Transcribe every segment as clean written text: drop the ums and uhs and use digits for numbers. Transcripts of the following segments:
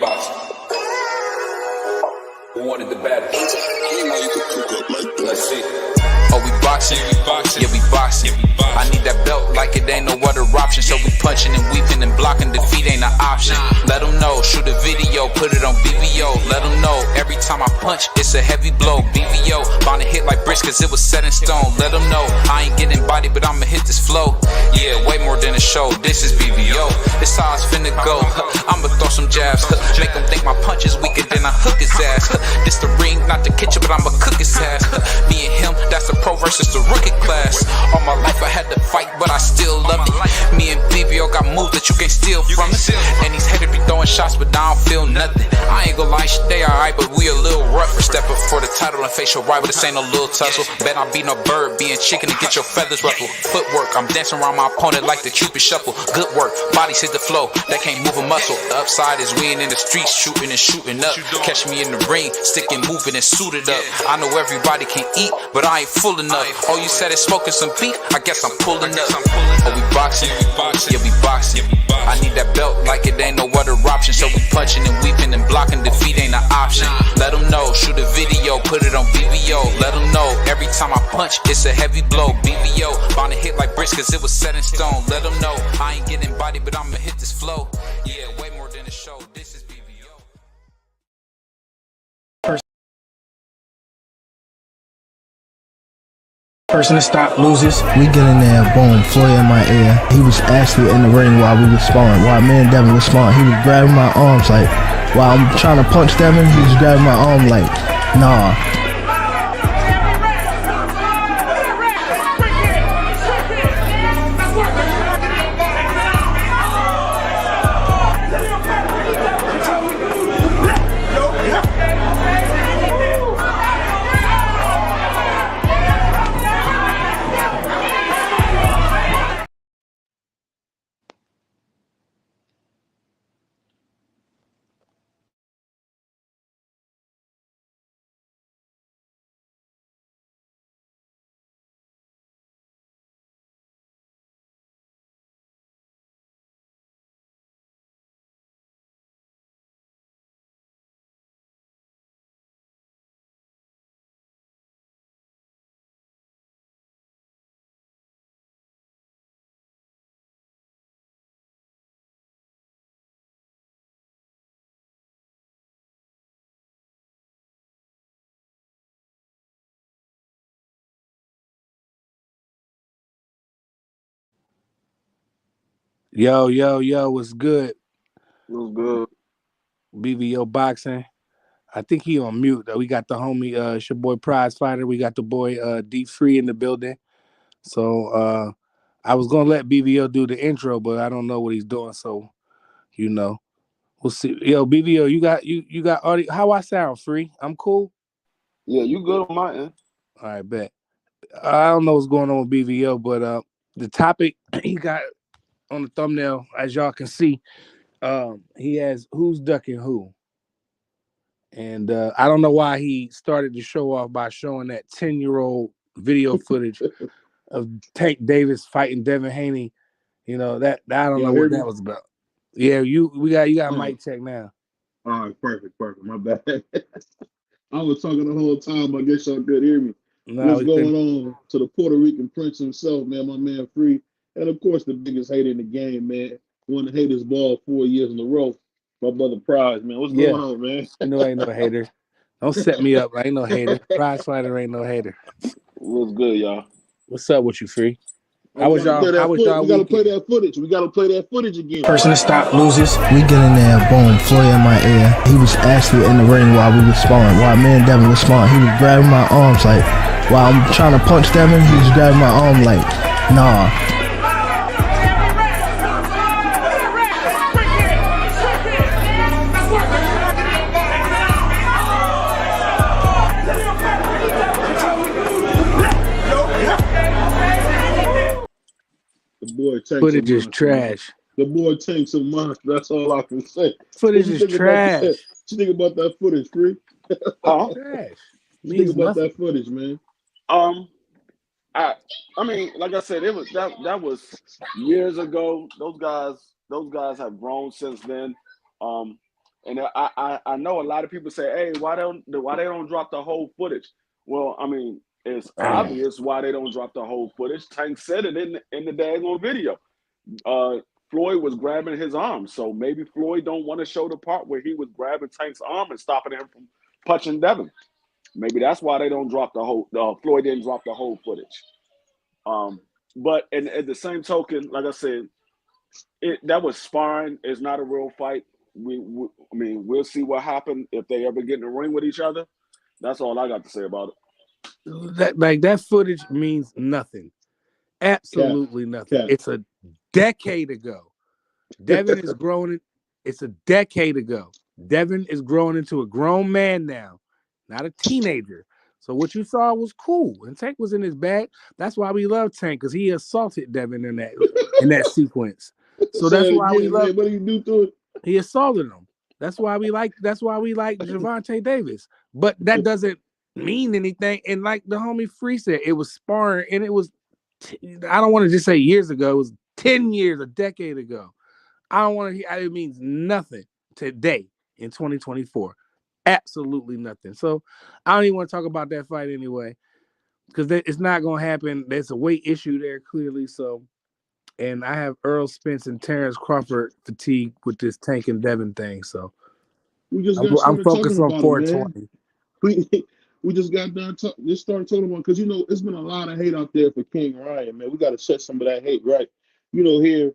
boxing. Who wanted the battle? Let's see. Oh, we boxing, yeah, we boxing. I need that belt like it ain't no other option. So we punching and weaving and blocking. Defeat ain't an option. Let them know, shoot a video, put it on BVO. Let them know, every time I punch, it's a heavy blow. BVO, bound to hit like bricks cause it was set in stone. Let them know, I ain't getting body, but I'ma hit this flow. Yeah, way more than a show, this is BVO. This how it's finna go. I'ma throw some jabs, make them think my punch is weaker than I hook his ass. This the ring, not the kitchen, but I'ma cook his ass. Me and him, that's the pro versus the rookie class. All my life I had to fight, but I still love it. Me and BVO got moves that you can't steal from us. And these haters be throwing shots, but I don't feel nothing. I ain't gonna lie, shit, they alright, but we a little rougher. Step up for the title and face your rival, this ain't no little tussle. Bet I be no bird, being chicken to get your feathers ruffled. Footwork, I'm dancing around my opponent like the Cupid shuffle. Good work, bodies hit the flow, that can't move a muscle. The upside is we ain't in the streets, shooting and shooting up. Catch me in the ring, sticking, moving and suited up. I know everybody can eat, but I ain't full enough. Oh, you said it's smoking some beef? I guess I'm pulling up. Oh, we boxing, yeah, we boxing. I need that belt like it ain't no other option. So we punching and weaving and blocking. Defeat ain't an option. Let them know, shoot a video, put it on BVO. Let them know, every time I punch, it's a heavy blow. BVO, bound to hit like bricks cause it was set in stone. Let them know, I ain't getting body, but I'ma hit this flow. Yeah, way more than a show, this is BVO. Person to stop loses. We get in there, boom, Floyd in my ear. He was actually in the ring while we was sparring. While me and Devin was sparring, he was grabbing my arms like, while I'm trying to punch Devin, he was grabbing my arm like, nah. Yo, what's good? What's good? BVO Boxing. I think he on mute though. We got the homie, it's your boy Prize Fighter. We got the boy D Free in the building. So I was gonna let BVO do the intro, but I don't know what he's doing. So we'll see. Yo, BVO, you got audio. How I sound? Free? I'm cool. Yeah, you good on my end. All right, bet. I don't know what's going on with BVO, but the topic he got on the thumbnail, as y'all can see, he has who's ducking who. And I don't know why he started the show off by showing that 10-year-old video footage of Tank Davis fighting Devin Haney. You know, that I don't know what that was about. Yeah, you got a mic check now. All right, perfect. My bad. I was talking the whole time. I guess y'all could hear me. No, what's going on to the Puerto Rican Prince himself, man, my man Free. And of course the biggest hater in the game, man. Won the haters ball 4 years in a row. My brother Prize, man. What's going on, man? No, ain't no hater. Don't set me up. I ain't no hater. Prize Fighter ain't no hater. What's good, y'all? What's up with you, Free? How was y'all? We gotta play that footage. We gotta play that footage again. Person to stop loses. We get in there, boom, Floyd in my ear. He was actually in the ring while we was sparring. While me and Devin was sparring, he was grabbing my arms like, while I'm trying to punch Devin, he was grabbing my arm like, nah. Footage is trash. The boy takes some monster. That's all I can say. Footage is trash. What you think about that footage, Free? Trash. What you think about that footage, man? I mean, like I said, it was that was years ago. Those guys have grown since then. And I know a lot of people say, "Hey, why they don't drop the whole footage?" Well, I mean, it's obvious why they don't drop the whole footage. Tank said it in the daggone video. Floyd was grabbing his arm, so maybe Floyd don't want to show the part where he was grabbing Tank's arm and stopping him from punching Devin. Maybe that's why they don't drop the whole. Floyd didn't drop the whole footage. But at the same token, like I said, that was sparring. It's not a real fight. I mean, we'll see what happens if they ever get in the ring with each other. That's all I got to say about it. That footage means nothing. Absolutely nothing. Yeah. It's a decade ago. Devin is growing. It's a decade ago. Devin is growing into a grown man now, not a teenager. So what you saw was cool, and Tank was in his bag. That's why we love Tank, because he assaulted Devin in that sequence. So that's why we love. What do you do to it? He assaulted him. That's why we like Gervonta Davis. But that doesn't mean anything. And like the homie Free said, it was sparring, and it was. I don't want to just say years ago. It was 10 years, a decade ago. I don't want to hear. It means nothing today in 2024. Absolutely nothing. So I don't even want to talk about that fight anyway, because it's not going to happen. There's a weight issue there clearly. So, and I have Earl Spence and Terrence Crawford fatigue with this Tank and Devin thing. So I'm focused on 420. We just got done. Just started talking about, because it's been a lot of hate out there for King Ryan, man. We got to set some of that hate right. Here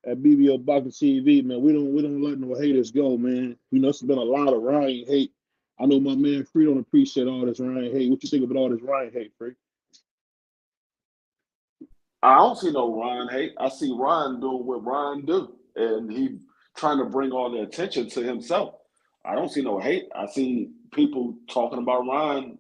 at BVO Boxing TV, man, we don't let no haters go, man. It's been a lot of Ryan hate. I know my man Free don't appreciate all this Ryan hate. What you think about all this Ryan hate, Free? I don't see no Ryan hate. I see Ryan doing what Ryan do, and he trying to bring all the attention to himself. I don't see no hate. I see people talking about Ryan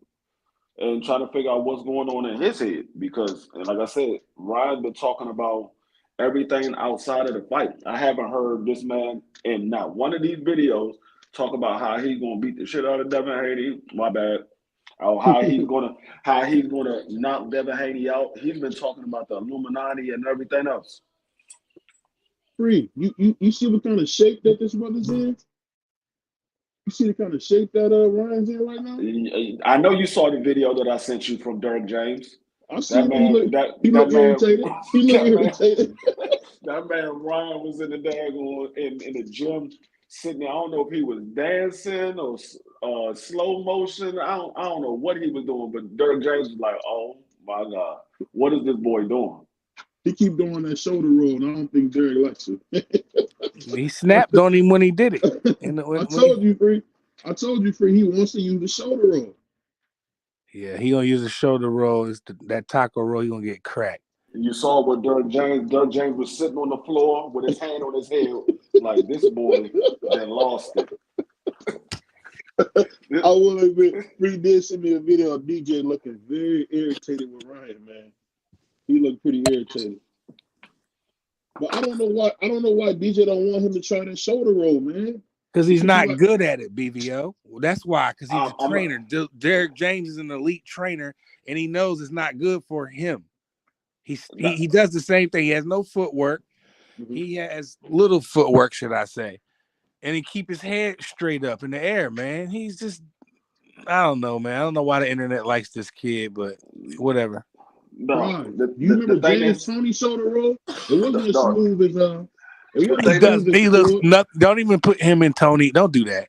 and trying to figure out what's going on in his head, because, and like I said, Ryan's been talking about everything outside of the fight. I haven't heard this man in not one of these videos talk about how he's gonna beat the shit out of Devin Haney. My bad. Or how he's gonna knock Devin Haney out. He's been talking about the Illuminati and everything else. Free, you see what kind of shape that this brother's in? You see the kind of shape that Ryan's in right now? I know you saw the video that I sent you from Derek James. I see him. He look irritated. He look irritated. That man Ryan was in the daggone in the gym sitting there. I don't know if he was dancing or slow motion. I don't know what he was doing, but Derek James was like, "Oh my God, what is this boy doing?" He keep doing that shoulder roll, and I don't think Derek likes it. He snapped on him when he did it. I told you, Free. He wants to use the shoulder roll. Yeah, he gonna use the shoulder roll. It's that taco roll. He gonna get cracked. You saw what Derek James was sitting on the floor with his hand on his head, like, this boy then lost it. I will admit, Free did send me a video of DJ looking very irritated with Ryan, man. He looked pretty irritated. But I don't know why DJ don't want him to try that shoulder roll, man. Because he's not good at it, BVO. Well, that's why, because he's a trainer. Derek James is an elite trainer, and he knows it's not good for him. He does the same thing. He has no footwork. Mm-hmm. He has little footwork, should I say. And he keep his head straight up in the air, man. He's just, I don't know, man. I don't know why the internet likes this kid, but whatever. No, you remember James Tony shoulder roll? It wasn't as smooth as he looks nothing. Don't even put him in Tony. Don't do that.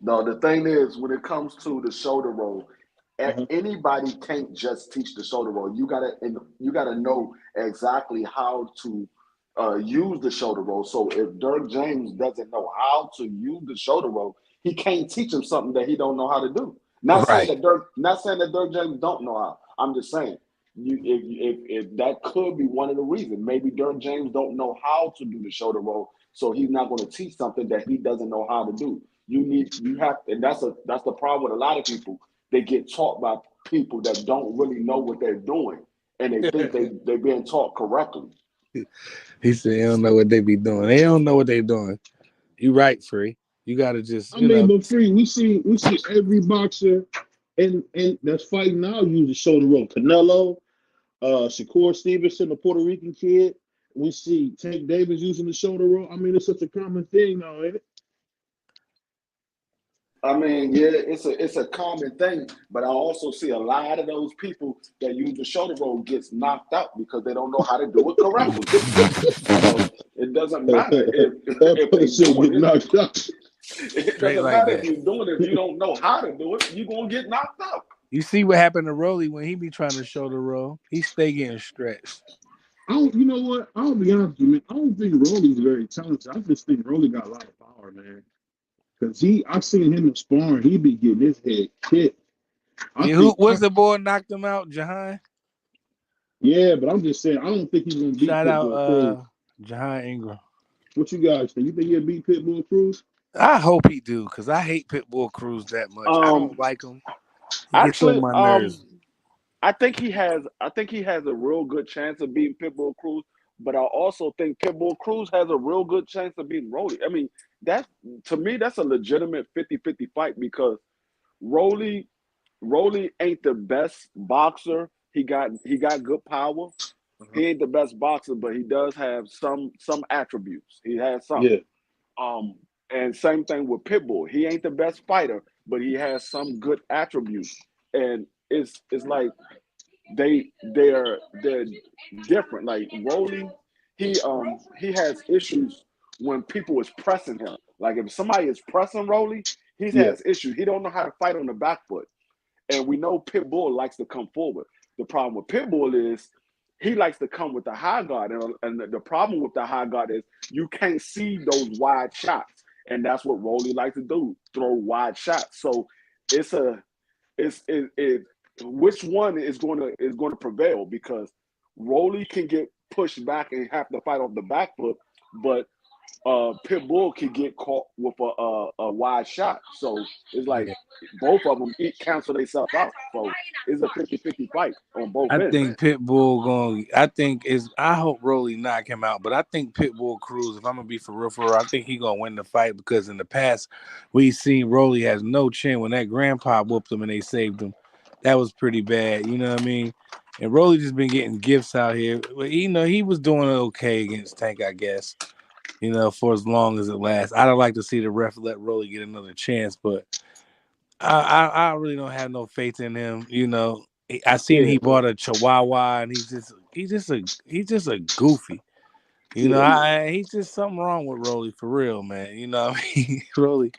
No, the thing is, when it comes to the shoulder roll, anybody can't just teach the shoulder roll. You gotta know exactly how to use the shoulder roll. So if Derek James doesn't know how to use the shoulder roll, he can't teach him something that he don't know how to do. Not saying that Derek James don't know how. I'm just saying, if that could be one of the reasons. Maybe Derek James don't know how to do the shoulder roll, so he's not going to teach something that he doesn't know how to do. And that's the problem with a lot of people. They get taught by people that don't really know what they're doing, and they think they're being taught correctly. He said they don't know what they be doing. They don't know what they're doing. You right, Free. You gotta just. But Free, we see every boxer and that's fighting now use the shoulder roll. Canelo, Shakur Stevenson, the Puerto Rican kid. We see Tank Davis using the shoulder roll. I mean, it's such a common thing now, ain't it? I mean, yeah, it's a common thing, but I also see a lot of those people that use the shoulder roll gets knocked out because they don't know how to do it correctly. So it doesn't matter if That they shit get doing it. knocked out. It Straight doesn't like matter if that. you're doing it. If you don't know how to do it, you're gonna get knocked out. You see what happened to Rolly when he be trying to shoulder roll? He stay getting stretched. You know what? I'll be honest with you, man. I don't think Rolly's very talented. I just think Rolly got a lot of power, man. Cause I seen him in sparring. He be getting his head kicked. I Yeah, think, what's the boy knocked him out? Jahan. yeah, but I'm just saying, I don't think he's gonna beat Shout out Pitbull Cruz. Jahan Ingram. What you guys think? You think he'll beat Pitbull Cruz? I hope he do, because I hate Pitbull Cruz that much. I don't Um, like him. He gets on actually, my nerves. I think he has a real good chance of beating Pitbull Cruz, but I also think Pitbull Cruz has a real good chance of beating Rolly. I mean, that to me that's a legitimate 50-50 fight because Rolly Rolly ain't the best boxer. He got good power. Uh-huh. He ain't the best boxer, but he does have some attributes. He has some. Yeah, Um, and same thing with Pitbull. He ain't the best fighter, but he has some good attributes. And it's like they're different. Like Rolly, he has issues when people is pressing him. Like if somebody is pressing Rolly, he yeah, has issues. He don't know how to fight on the back foot. And we know Pitbull likes to come forward. The problem with Pitbull is he likes to come with the high guard. And the problem with the high guard is you can't see those wide shots. And that's what Rolly likes to do, throw wide shots. So it's a it's it which one is going to prevail because Rolly can get pushed back and have to fight off the back foot, but Pitbull can get caught with a wide shot. So it's like Yeah. both of them cancel themselves out. So it's a 50-50 fight on both I ends. think Pitbull going. I hope Rolly knock him out, but I think Pitbull Cruz. If I'm gonna be for real, I think he gonna win the fight because in the past we seen Rolly has no chin when that grandpa whooped him and they saved him. That was pretty bad. You know what I mean? And Rolly just been getting gifts out here. But he was doing okay against Tank, I guess. For as long as it lasts. I'd like to see the ref let Rolly get another chance, but I really don't have no faith in him. I seen yeah, he bought a Chihuahua, and he's just a goofy. yeah. He's just something wrong with Rolly for real, man. Rolly.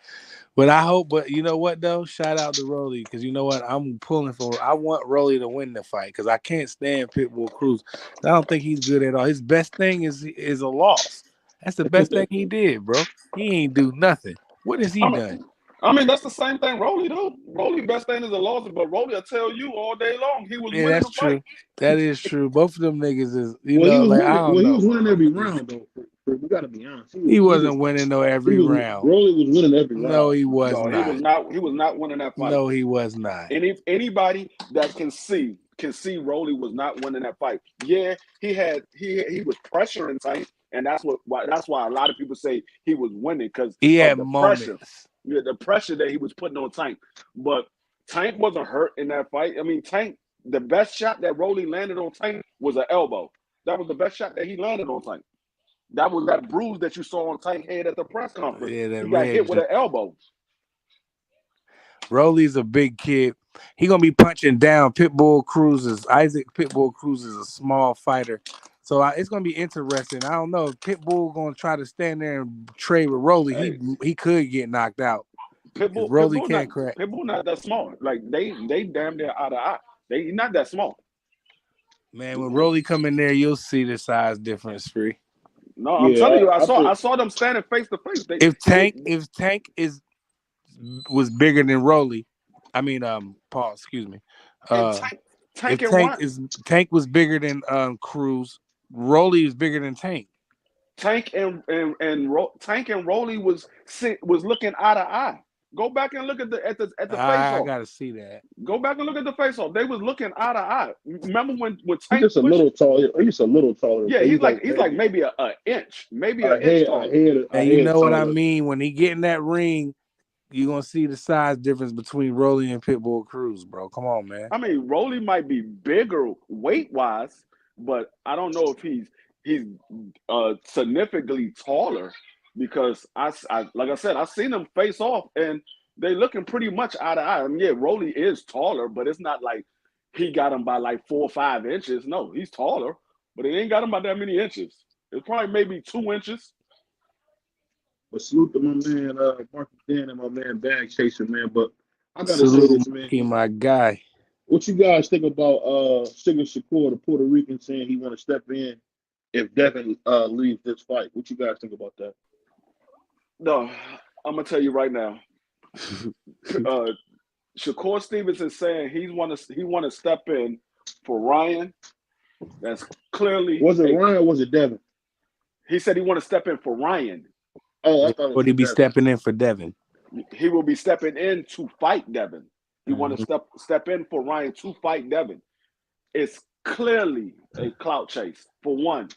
But I hope. But you know what though? Shout out to Rolly because you know what? I'm pulling for. I want Rolly to win the fight because I can't stand Pitbull Cruz. I don't think he's good at all. His best thing is a loss. That's the best thing he did, bro. He ain't do nothing. What has he I mean, done? I mean that's the same thing Rolly do. Rolly best thing is a loss, but Rolly will tell you all day long he was Yeah, winning that's the fight. true. That is true. Both of them niggas is, Well, he was like I winning. don't Well, he know, was winning bro. every round though. We got to be honest. He wasn't winning no He every was. round. Rolly was winning every No, round. he was No, he was not. not. He was not winning that fight. No, he was not. Anybody that can see Rolly was not winning that fight. Yeah, he was pressuring Tank, and that's why a lot of people say he was winning because He of had the pressure. moments. Yeah, the pressure that he was putting on Tank. But Tank wasn't hurt in that fight. I mean, Tank, the best shot that Rolly landed on Tank was an elbow. That was the best shot that he landed on Tank. That was that bruise that you saw on Tank head at the press conference. Yeah, that He got red hit with joint. an elbow. Rolly's a big kid. He gonna be punching down Isaac Pitbull Cruz is a small fighter. So it's gonna be interesting. I don't know if Pitbull gonna try to stand there and trade with Rolly. Hey, He could get knocked out because Pitbull, Rolly Pitbull not can't crack. Pitbull not that small. Like they damn near out of eye. He not that small. Man, when Rolly come in there, you'll see the size difference, Free. No, I'm telling Yeah, you, I think. I saw them standing face to face. If Tank was bigger than Rolly, I mean Paul, excuse me. And If Tank and Ryan, Tank was bigger than Cruz, Rolly is bigger than Tank. Tank and Rolly was looking eye to eye. Go back and look at the face I off. gotta see that. Go back and look at the face off. They was looking eye to eye. Remember when He's Tank just a pushed? little taller. He's just a little taller. Yeah, He's he's like maybe a inch, maybe an a inch head, taller. And you know what I taller. mean? When he get in that ring, you're gonna see the size difference between Rolly and Pitbull Cruz, bro. Come on, man. I mean, Rolly might be bigger weight wise, but I don't know if he's significantly taller because I like I said, I seen them face off and they looking pretty much eye to eye. I mean, yeah, Rolly is taller, but it's not like he got him by like 4 or 5 inches. No, he's taller, but he ain't got him by that many inches. It's probably maybe 2 inches. But salute to my man, Marky Dan and my man Bag Chaser, man. But I gotta say Salute this, man. Marky, my guy. What you guys think about Sugar Shakur, the Puerto Rican, saying he want to step in if Devin leaves this fight? What you guys think about that? No, I'm gonna tell you right now. Shakur Stevens is saying he want to step in for Ryan. That's clearly Was it Ryan or was it Devin? He said he want to step in for Ryan. Oh, I thought it was Would he be Devin. stepping in for Devin? He will be stepping in to fight Devin. He want to step in for Ryan to fight Devin. It's clearly a clout chase. For one,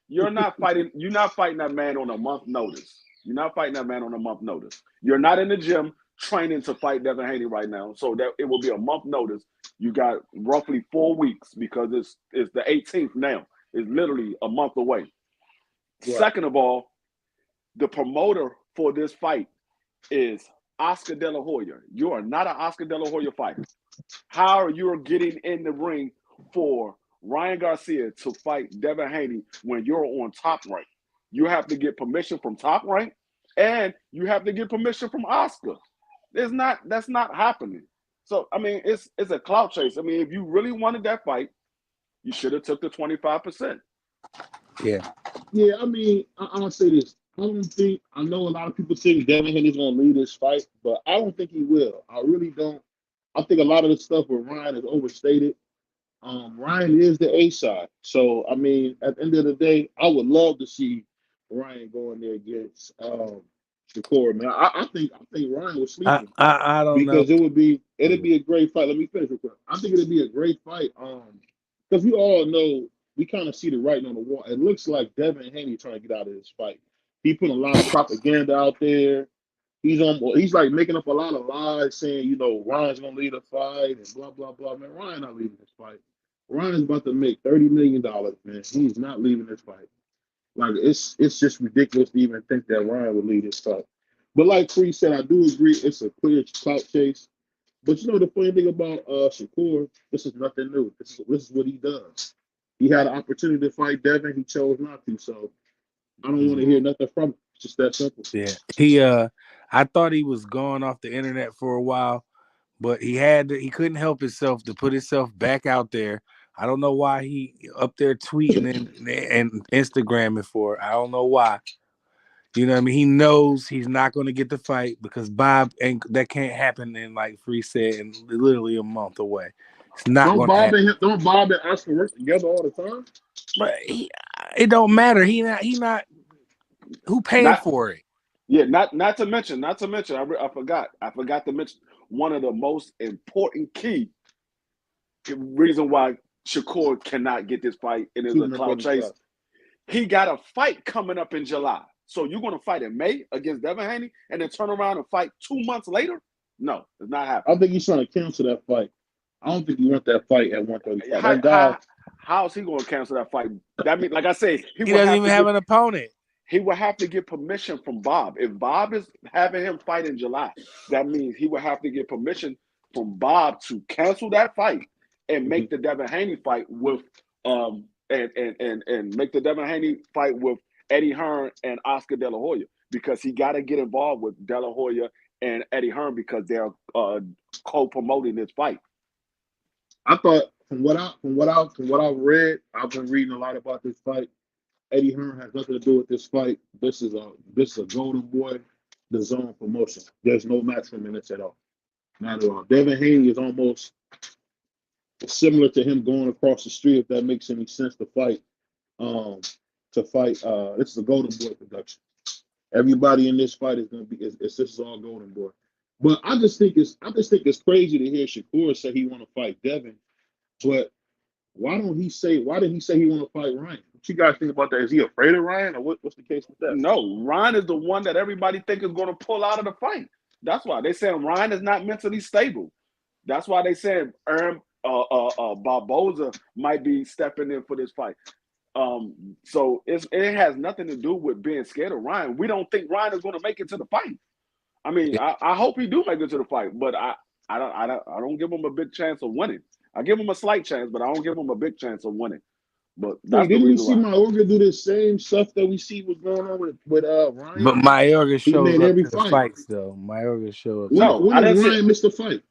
you're not fighting that man on a month notice. You're not fighting that man on a month notice. You're not in the gym training to fight Devin Haney right now. So that it will be a month notice. You got roughly 4 weeks because it's the 18th now. It's literally a month away. Right. Second of all, the promoter for this fight is Oscar De La Hoya. You are not an Oscar De La Hoya fighter. How are you getting in the ring for Ryan Garcia to fight Devin Haney when you're on Top Rank? You have to get permission from Top Rank, and you have to get permission from Oscar. That's not happening. So I mean, it's a clout chase. I mean, if you really wanted that fight, you should have took the 25%. Yeah. Yeah, I mean, I'll say this. I know a lot of people think Devin Haney's going to lead this fight, but I don't think he will. I really don't. I think a lot of the stuff with Ryan is overstated. Ryan is the A side. So, I mean, at the end of the day, I would love to see Ryan going there against Shakur, man. I think Ryan was sleeping. I don't know. Because it'd be a great fight. Let me finish real quick. I think it'd be a great fight. Because we all know, we kind of see the writing on the wall. It looks like Devin Haney trying to get out of this fight. He put a lot of propaganda out there. He's like making up a lot of lies, saying, you know, Ryan's gonna lead the fight and blah blah blah. Man, Ryan not leaving this fight. Ryan's about to make $30 million, man. He's not leaving this fight. Like it's just ridiculous to even think that Ryan would lead this fight. But like Free said, I do agree it's a clear clout chase. But you know the funny thing about Shakur, this is nothing new. This is what he does. He had an opportunity to fight Devin, he chose not to. So I don't want to hear nothing from him. It's just that simple. Yeah. I thought he was gone off the internet for a while, but he couldn't help himself to put himself back out there. I don't know why he up there tweeting and Instagramming for it. I don't know why. You know what I mean? He knows he's not going to get the fight because Bob that can't happen in, like Free said, in literally a month away. It's not going to happen. Don't Bob and Oscar work together all the time? But it don't matter. He not. Who paid for it? Yeah, not to mention. I forgot to mention one of the most important key reason why Shakur cannot get this fight, and it's a clout chase. He got a fight coming up in July. So you're going to fight in May against Devin Haney and then turn around and fight 2 months later? No, it's not happening. I think he's trying to cancel that fight. I don't think he wants that fight at 135. How's he going to cancel that fight? That means, like I say, he doesn't even have an opponent. He would have to get permission from Bob. If Bob is having him fight in July, that means he would have to get permission from Bob to cancel that fight and make the Devin Haney fight with and make the Devin Haney fight with Eddie Hearn and Oscar De La Hoya, because he got to get involved with De La Hoya and Eddie Hearn because they're co-promoting this fight. I thought from what I've read, I've been reading a lot about this fight. Eddie Hearn has nothing to do with this fight. This is a Golden Boy, the Zone promotion. There's no match for him in this at all. Not at all. Devin Haney is almost similar to him going across the street, if that makes any sense, to fight. This is a Golden Boy production. Everybody in this fight is gonna be. This is all Golden Boy. But I just think it's crazy to hear Shakur say he want to fight Devin, but why did he say he want to fight Ryan? What you guys think about that? Is he afraid of Ryan, or what's the case with that? No, Ryan is the one that everybody think is going to pull out of the fight. That's why they saying Ryan is not mentally stable. That's why they saying Barboza might be stepping in for this fight. So it has nothing to do with being scared of Ryan. We don't think Ryan is going to make it to the fight. I mean, I hope he do make it to the fight, but I don't give him a big chance of winning. I give him a slight chance, but I don't give him a big chance of winning. But that's Didn't the we reason see why. Mayorga do the same stuff that we see was going on with Ryan? But Mayorga He shows made up every to the fight. fights, though. Mayorga shows up. When did Ryan miss the fight?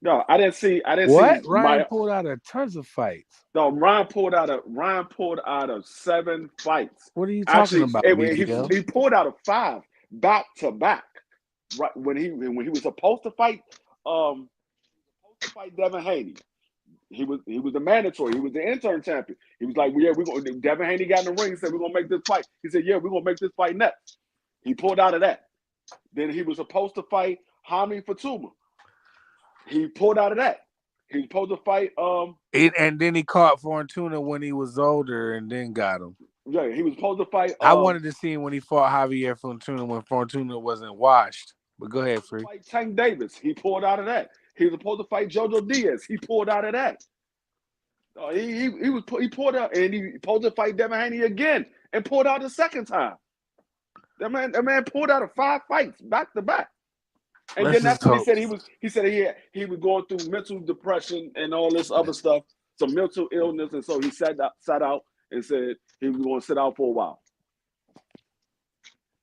No, I didn't see. What? Ryan pulled out of tons of fights. No, Ryan pulled out of 7 fights. What are you talking about? He pulled out of 5 back to back. Right when he was supposed to fight Devin Haney. He was the mandatory. He was the intern champion. He was like, "Yeah, we're going." Devin Haney got in the ring and said, "We're gonna make this fight." He said, "Yeah, we're gonna make this fight next." He pulled out of that. Then he was supposed to fight Hami Fatuma. He pulled out of that. He was supposed to fight and then he caught Fortuna when he was older, and then got him. Yeah, he was supposed to fight. I wanted to see him when he fought Javier Fortuna when Fortuna wasn't washed. But go ahead, Free. Fight Tank Davis. He pulled out of that. He was supposed to fight Jojo Diaz. He pulled out of that. He pulled out, and he was supposed to fight Devin Haney again, and pulled out the second time. That man pulled out of 5 fights back to back. And then that's when he said he was going through mental depression and all this other stuff, some mental illness, and so he sat out and said he was going to sit out for a while.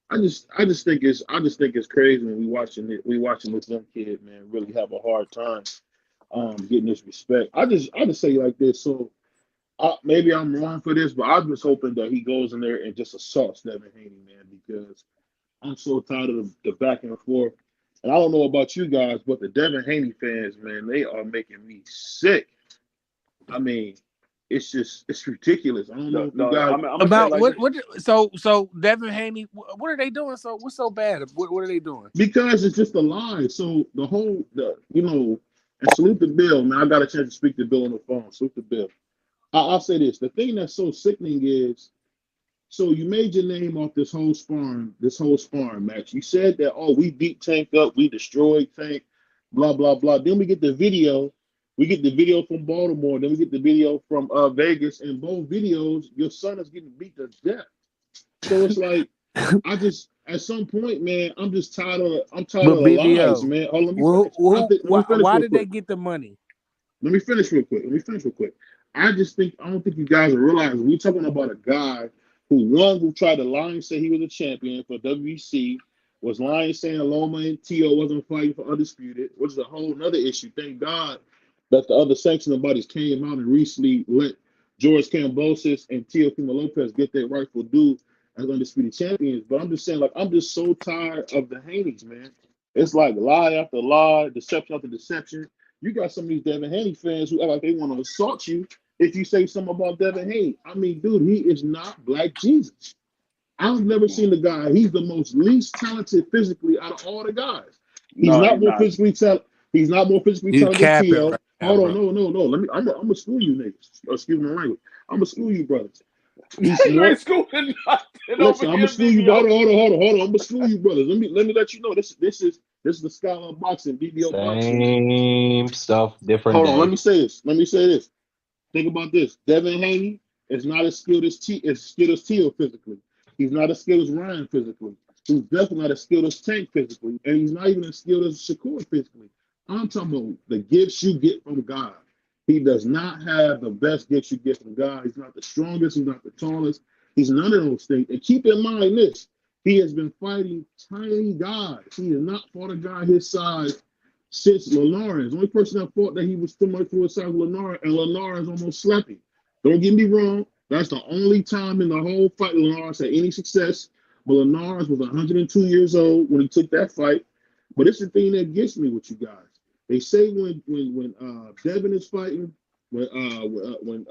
I just think it's crazy when we watching this young kid, man, really have a hard time getting this respect. I just say it like this. So maybe I'm wrong for this, but I'm just hoping that he goes in there and just assaults Devin Haney, man, because I'm so tired of the back and forth. And I don't know about you guys, but the Devin Haney fans, man, they are making me sick. I mean, it's ridiculous. I don't know if you guys about what. So Devin Haney, what are they doing? So what's so bad? What are they doing? Because it's just a lie. So and salute the Bill, man. I got a chance to speak to Bill on the phone. Salute the Bill. I'll say this: the thing that's so sickening is, so you made your name off this whole sparring match. You said that, we beat Tank up, we destroyed Tank, blah blah blah. Then we get the video. We get the video from Baltimore. Then we get the video from Vegas. And both videos, your son is getting beat to death. So it's like, at some point, man, I'm just tired of the lies, man. Why did they get the money? Let me finish real quick. I don't think you guys are realizing we're talking about a guy who tried to lie and say he was a champion for WBC, was lying saying Loma and Tio wasn't fighting for Undisputed, which is a whole nother issue. Thank God that the other sanctioning bodies came out and recently let George Kambosos and Teofimo Lopez get their rightful due as Undisputed champions. But I'm just saying, I'm just so tired of the Haneys, man. It's like lie after lie, deception after deception. You got some of these Devin Haney fans who act like they want to assault you if you say something about Devin Haney. I mean, dude, he is not Black Jesus. I've never seen the guy. He's the least talented physically out of all the guys. He's not more physically talented. He's not more physically talented than Tio. Right now, hold on, no. I'm gonna school you niggas. Excuse my language. I'm gonna school you brothers. You ain't schooling nothing. Listen, I'm gonna school you. Hold on. I'm gonna school you brothers. Let me let you know. This is the Scala Boxing BVO Boxing. Same stuff, different. Hold on. Let me say this. Think about this. Devin Haney is not as skilled as Tio physically. He's not as skilled as Ryan physically. He's definitely not as skilled as Tank physically, and he's not even as skilled as Shakur physically. I'm talking about the gifts you get from God. He does not have the best gifts you get from God. He's not the strongest. He's not the tallest. He's none of those things. And keep in mind this: he has been fighting tiny guys. He has not fought a guy his size since Linares. The only person that fought that he was similar to his size was Linares, and Linares almost slept him. Don't get me wrong. That's the only time in the whole fight Linares had any success. But Linares was 102 years old when he took that fight. But it's the thing that gets me with you guys. They say when Devin is fighting, when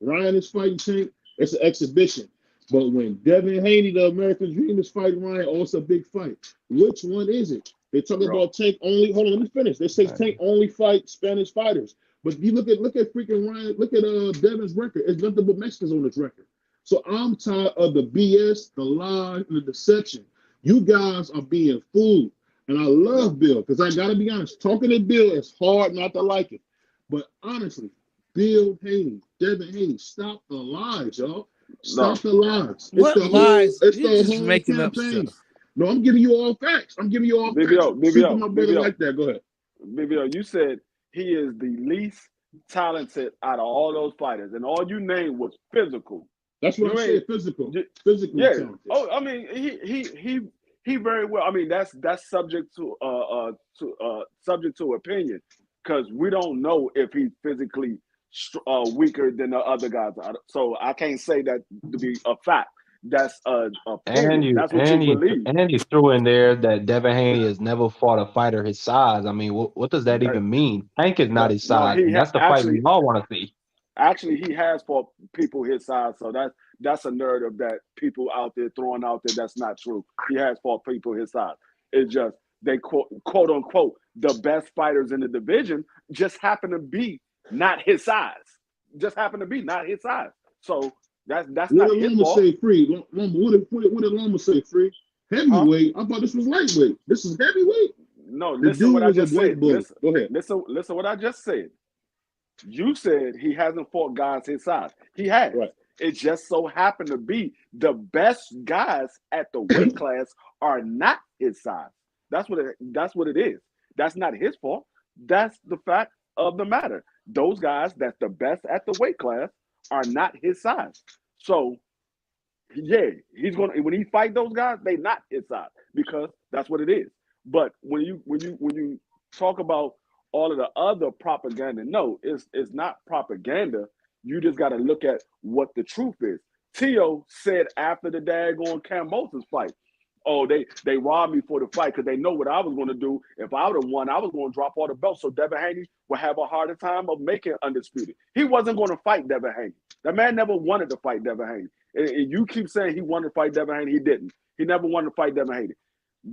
Ryan is fighting Tank, it's an exhibition. But when Devin Haney, the American Dream, is fighting Ryan, it's a big fight. Which one is it? They talk about Tank only. Hold on, let me finish. They say Tank only fight Spanish fighters. But you look at freaking Ryan. Look at Devin's record. It's nothing but Mexicans on his record. So I'm tired of the BS, the lie, and the deception. You guys are being fooled. And I love Bill, because I got to be honest, talking to Bill is hard not to like it. But honestly, Bill Haney, Devin Haney, stop the lies, y'all. Stop the lies. What lies? It's the You're just whole making campaign. up stuff. No, I'm giving you all facts. I'm giving you all facts. Super, my brother like that. Go ahead. BVO, you said he is the least talented out of all those fighters, and all you named was physical. That's what I said. Physical. Physically talented. Oh, I mean, he very well. I mean, that's subject to subject to opinion, because we don't know if he's physically weaker than the other guys. So I can't say that to be a fact. That's a opinion. That's what you believe. And you threw in there that Devin Haney has never fought a fighter his size. I mean, what does that even mean? Tank is not his size. And that's the fight we all want to see. Actually, he has fought people his size, so that's a narrative that people out there throwing out there that's not true. He has fought people his size. It's just they quote unquote the best fighters in the division just happen to be not his size. Just happen to be not his size. So that's not his fault. Say free? What did Loma say free? Heavyweight. I thought this was lightweight. This is heavyweight. No, listen what I just said. Go ahead. Listen what I just said. You said he hasn't fought guys his size. He has. Right. It just so happened to be the best guys at the weight class are not his size. That's what it is. That's not his fault. That's the fact of the matter. Those guys that's the best at the weight class are not his size. So yeah, he's gonna when he fight those guys, they not his size because that's what it is. But when you talk about all of the other propaganda, no, it's not propaganda. You just got to look at what the truth is. Tio said after the daggone Cambosa's fight, oh, they robbed me for the fight because they know what I was going to do. If I would have won, I was going to drop all the belts. So Devin Haney would have a harder time of making undisputed. He wasn't going to fight Devin Haney. That man never wanted to fight Devin Haney. And you keep saying he wanted to fight Devin Haney. He didn't. He never wanted to fight Devin Haney.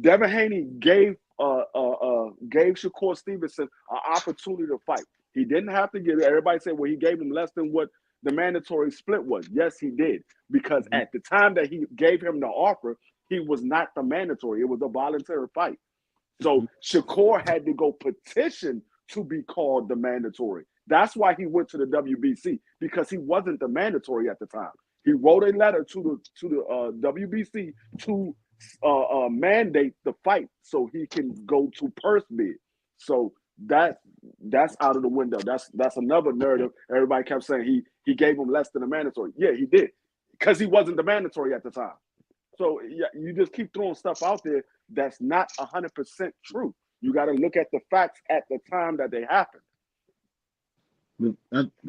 Devin Haney gave Shakur Stevenson an opportunity to fight. He didn't have to give it. Everybody said, well, he gave him less than what the mandatory split was. Yes, he did. Because at the time that he gave him the offer, he was not the mandatory. It was a voluntary fight. So Shakur had to go petition to be called the mandatory. That's why he went to the WBC, because he wasn't the mandatory at the time. He wrote a letter to the WBC to mandate the fight so he can go to purse bid. So that's out of the window. That's another narrative. Everybody kept saying he gave him less than the mandatory. Yeah, he did, because he wasn't the mandatory at the time. So yeah, you just keep throwing stuff out there that's not 100% true. You got to look at the facts at the time that they happened.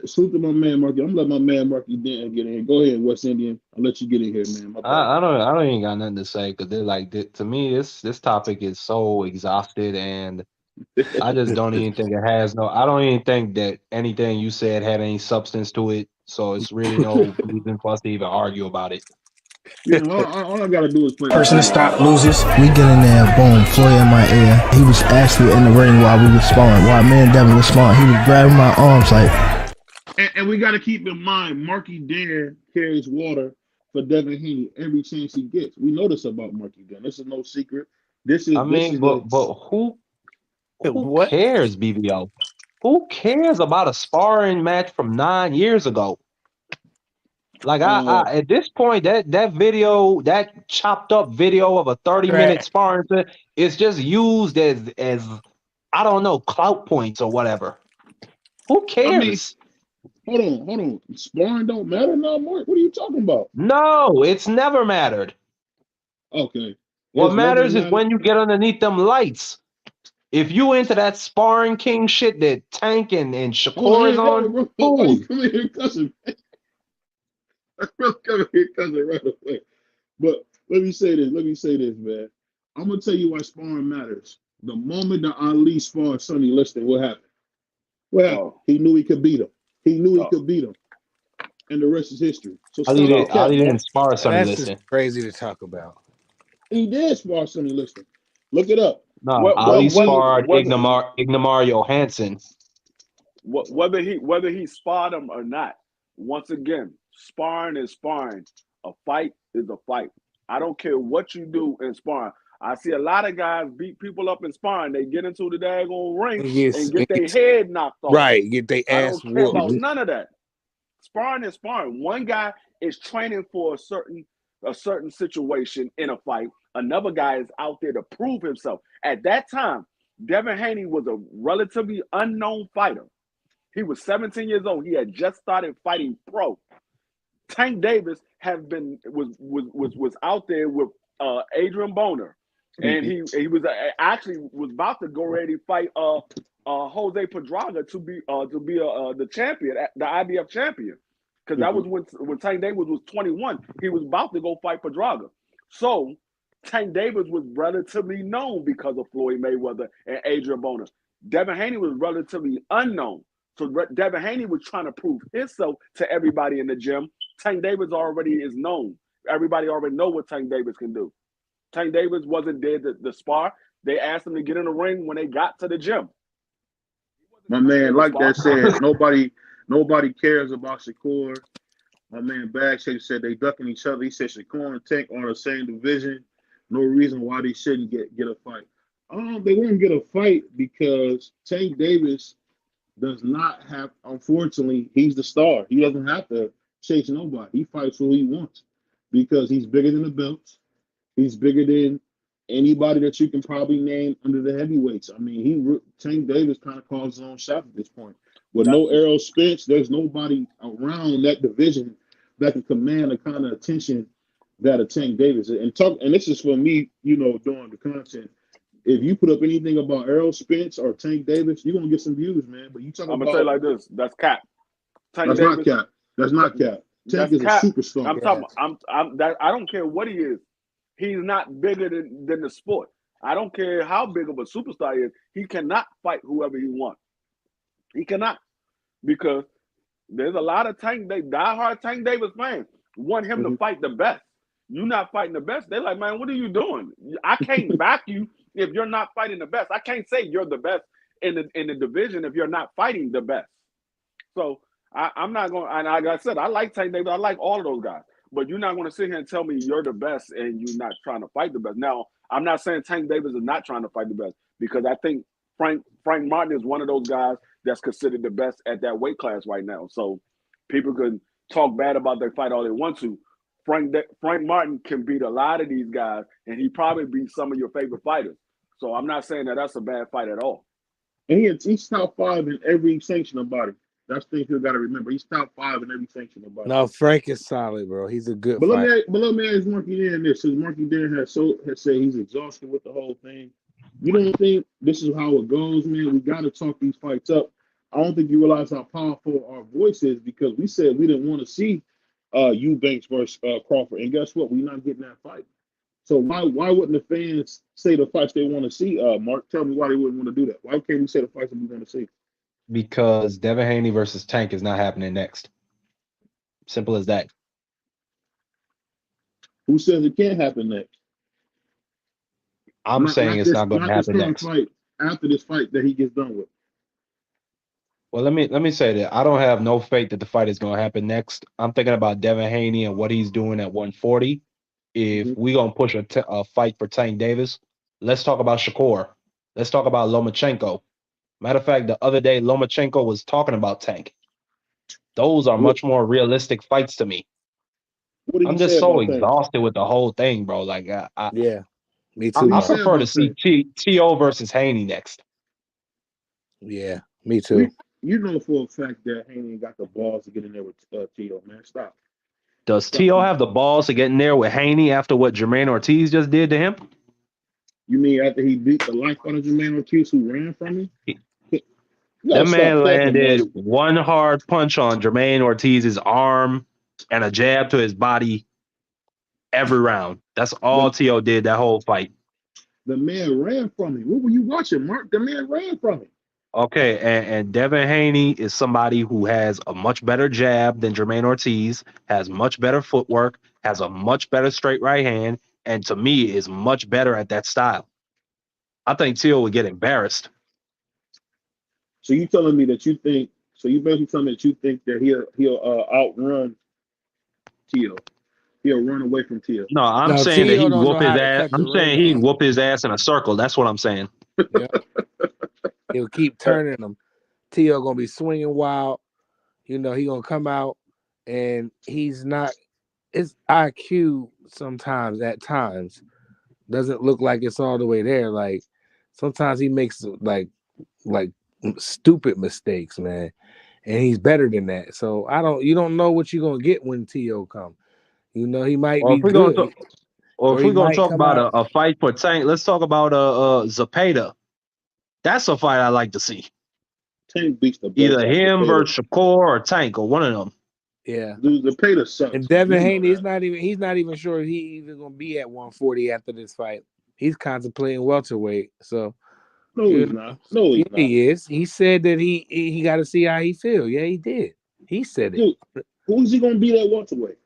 Salute to my man Marky. I'm gonna let my man Marky get in here. Go ahead, West Indian. I'll let you get in here, man. I don't even got nothing to say, because they're like, to me this topic is so exhausted, and I just don't even think it has I don't even think that anything you said had any substance to it. So it's really no reason for us to even argue about it. Yeah, all I gotta do is play. Person to stop loses. We get in there, boom, Floyd in my ear. He was actually in the ring while we were sparring. While me and Devin was sparring, he was grabbing my arms like. And we gotta keep in mind, Marky Dan carries water for Devin Haney every chance he gets. We know this about Marky Dan. This is no secret. But who cares, BVO? Who cares about a sparring match from 9 years ago? Like I at this point, that video, that chopped up video of a 30-minute sparring, it's just used as I don't know, clout points or whatever. Who cares? I mean, hold on. Sparring don't matter no more. What are you talking about? No, it's never mattered. Okay. What matters is when you get underneath them lights. If you into that sparring king shit that Tank and Shakur is on, come in here, cousin. Come here, cousin, right away. But let me say this, man. I'm gonna tell you why sparring matters. The moment that Ali sparred Sonny Liston, what happened? Well, he knew he could beat him. He could beat him. And the rest is history. So Ali didn't spar Sonny Liston. That's crazy to talk about. He did spar Sonny Liston. Look it up. No, Ali sparred Ignomar Johansson. Whether he sparred him or not, once again, sparring is sparring. A fight is a fight. I don't care what you do in sparring. I see a lot of guys beat people up in sparring. They get into the daggone ring and get their head knocked off. Right, get their ass whooped. I don't care about none of that. Sparring is sparring. One guy is training for a certain situation in a fight. another guy is out there to prove himself. At that time, Devin Haney was a relatively unknown fighter. He was 17 years old. He had just started fighting pro. Tank Davis was out there with Adrian Boner, and he was actually was about to go ready to fight Jose Pedraza to be the champion, the IBF champion, because that was when Tank Davis was 21. He was about to go fight Pedraza. So Tank Davis was relatively known because of Floyd Mayweather and Adrian Boner. Devin Haney was relatively unknown. So Devin Haney was trying to prove himself to everybody in the gym. Tank Davis already is known. Everybody already know what Tank Davis can do. Tank Davis wasn't there to spar. They asked him to get in the ring when they got to the gym. My man, like that said, nobody cares about Shakur. My man Bagshaker said they ducking each other. He said Shakur and Tank are in the same division. No reason why they shouldn't get a fight. They won't get a fight because Tank Davis does not have, unfortunately, he's the star. He doesn't have to chase nobody. He fights who he wants because he's bigger than the belts. He's bigger than anybody that you can probably name under the heavyweights. I mean, Tank Davis kind of calls his own shot at this point. With no Errol Spence, there's nobody around that division that can command the kind of attention that a Tank Davis is. And this is for me, doing the content. If you put up anything about Errol Spence or Tank Davis, you're gonna get some views, man. But I'm gonna say like this: that's cap. That's not cap. That's not cap. Tank is a superstar. I'm talking. I don't care what he is. He's not bigger than the sport. I don't care how big of a superstar he is. He cannot fight whoever he wants. He cannot, because there's a lot of diehard Tank Davis fans want him to fight the best. You're not fighting the best. They're like, man, what are you doing? I can't back you if you're not fighting the best. I can't say you're the best in the division if you're not fighting the best. So I'm not going. And like I said, I like Tank Davis. I like all of those guys. But you're not going to sit here and tell me you're the best and you're not trying to fight the best. Now, I'm not saying Tank Davis is not trying to fight the best, because I think Frank Martin is one of those guys that's considered the best at that weight class right now. So people can talk bad about their fight all they want to. Frank Martin can beat a lot of these guys, and he probably beat some of your favorite fighters. So I'm not saying that that's a bad fight at all. And he's top 5 in every sanctioned body. That's the thing you got to remember. He's top 5 in every sanctioned body. No, Frank is solid, bro. He's a good fighter. Let me ask Marky Dan this. Since Marky Dan has said he's exhausted with the whole thing. You don't think this is how it goes, man? We got to talk these fights up. I don't think you realize how powerful our voice is, because we said we didn't want to see Eubanks versus Crawford, and guess what? We're not getting that fight. So why wouldn't the fans say the fights they want to see? Mark, tell me why they wouldn't want to do that. Why can't we say the fights that we want to see? Because Devin Haney versus Tank is not happening next. Simple as that. Who says it can't happen next? I'm saying it's not going to happen next. Fight, after this fight that he gets done with. Well, let me say that I don't have no faith that the fight is going to happen next. I'm thinking about Devin Haney and what he's doing at 140. If we're going to push a fight for Tank Davis, let's talk about Shakur. Let's talk about Lomachenko. Matter of fact, the other day, Lomachenko was talking about Tank. Those are much more realistic fights to me. I'm just so exhausted with the whole thing, bro. Like, yeah, me too. I prefer to see T.O. versus Haney next. Yeah, me too. You know for a fact that Haney got the balls to get in there with T.O., man. Stop. Does T.O. have the balls to get in there with Haney after what Jermaine Ortiz just did to him? You mean after he beat the life out of Jermaine Ortiz, who ran from him? That man landed one hard punch on Jermaine Ortiz's arm and a jab to his body every round. That's all T.O. did that whole fight. The man ran from him. What were you watching, Mark? The man ran from him. Okay, and Devin Haney is somebody who has a much better jab than Jermaine Ortiz, has much better footwork, has a much better straight right hand, and to me is much better at that style. I think T.O. would get embarrassed. So you telling me that you think? So you basically telling me that you think that he'll outrun T.O. He'll run away from T.O. No, I'm saying that he'd whoop his ass. I'm saying he'd whoop his ass in a circle. That's what I'm saying. Yeah. He'll keep turning him. T.O. gonna be swinging wild. He gonna come out, and he's not. It's IQ sometimes. At times, doesn't look like it's all the way there. Like sometimes he makes like stupid mistakes, man, and he's better than that. So you don't know what you're gonna get when T.O. come. You know, he might Or be if we're gonna good, talk, or or if he we're gonna might talk come about out. a fight for Tank, let's talk about Zapata. That's a fight I like to see. Tank beats the brakes Either off him Zapata. versus Shakur or Tank or one of them. Yeah. Dude, Zapata sucks. And Devin You know Haney is that. he's not even sure if he even gonna be at 140 after this fight. He's contemplating welterweight. So No, he's not. No, he's not. he is. He said that he got to see how he feel. Yeah, he did. He said it. Dude, who's he gonna beat at welterweight?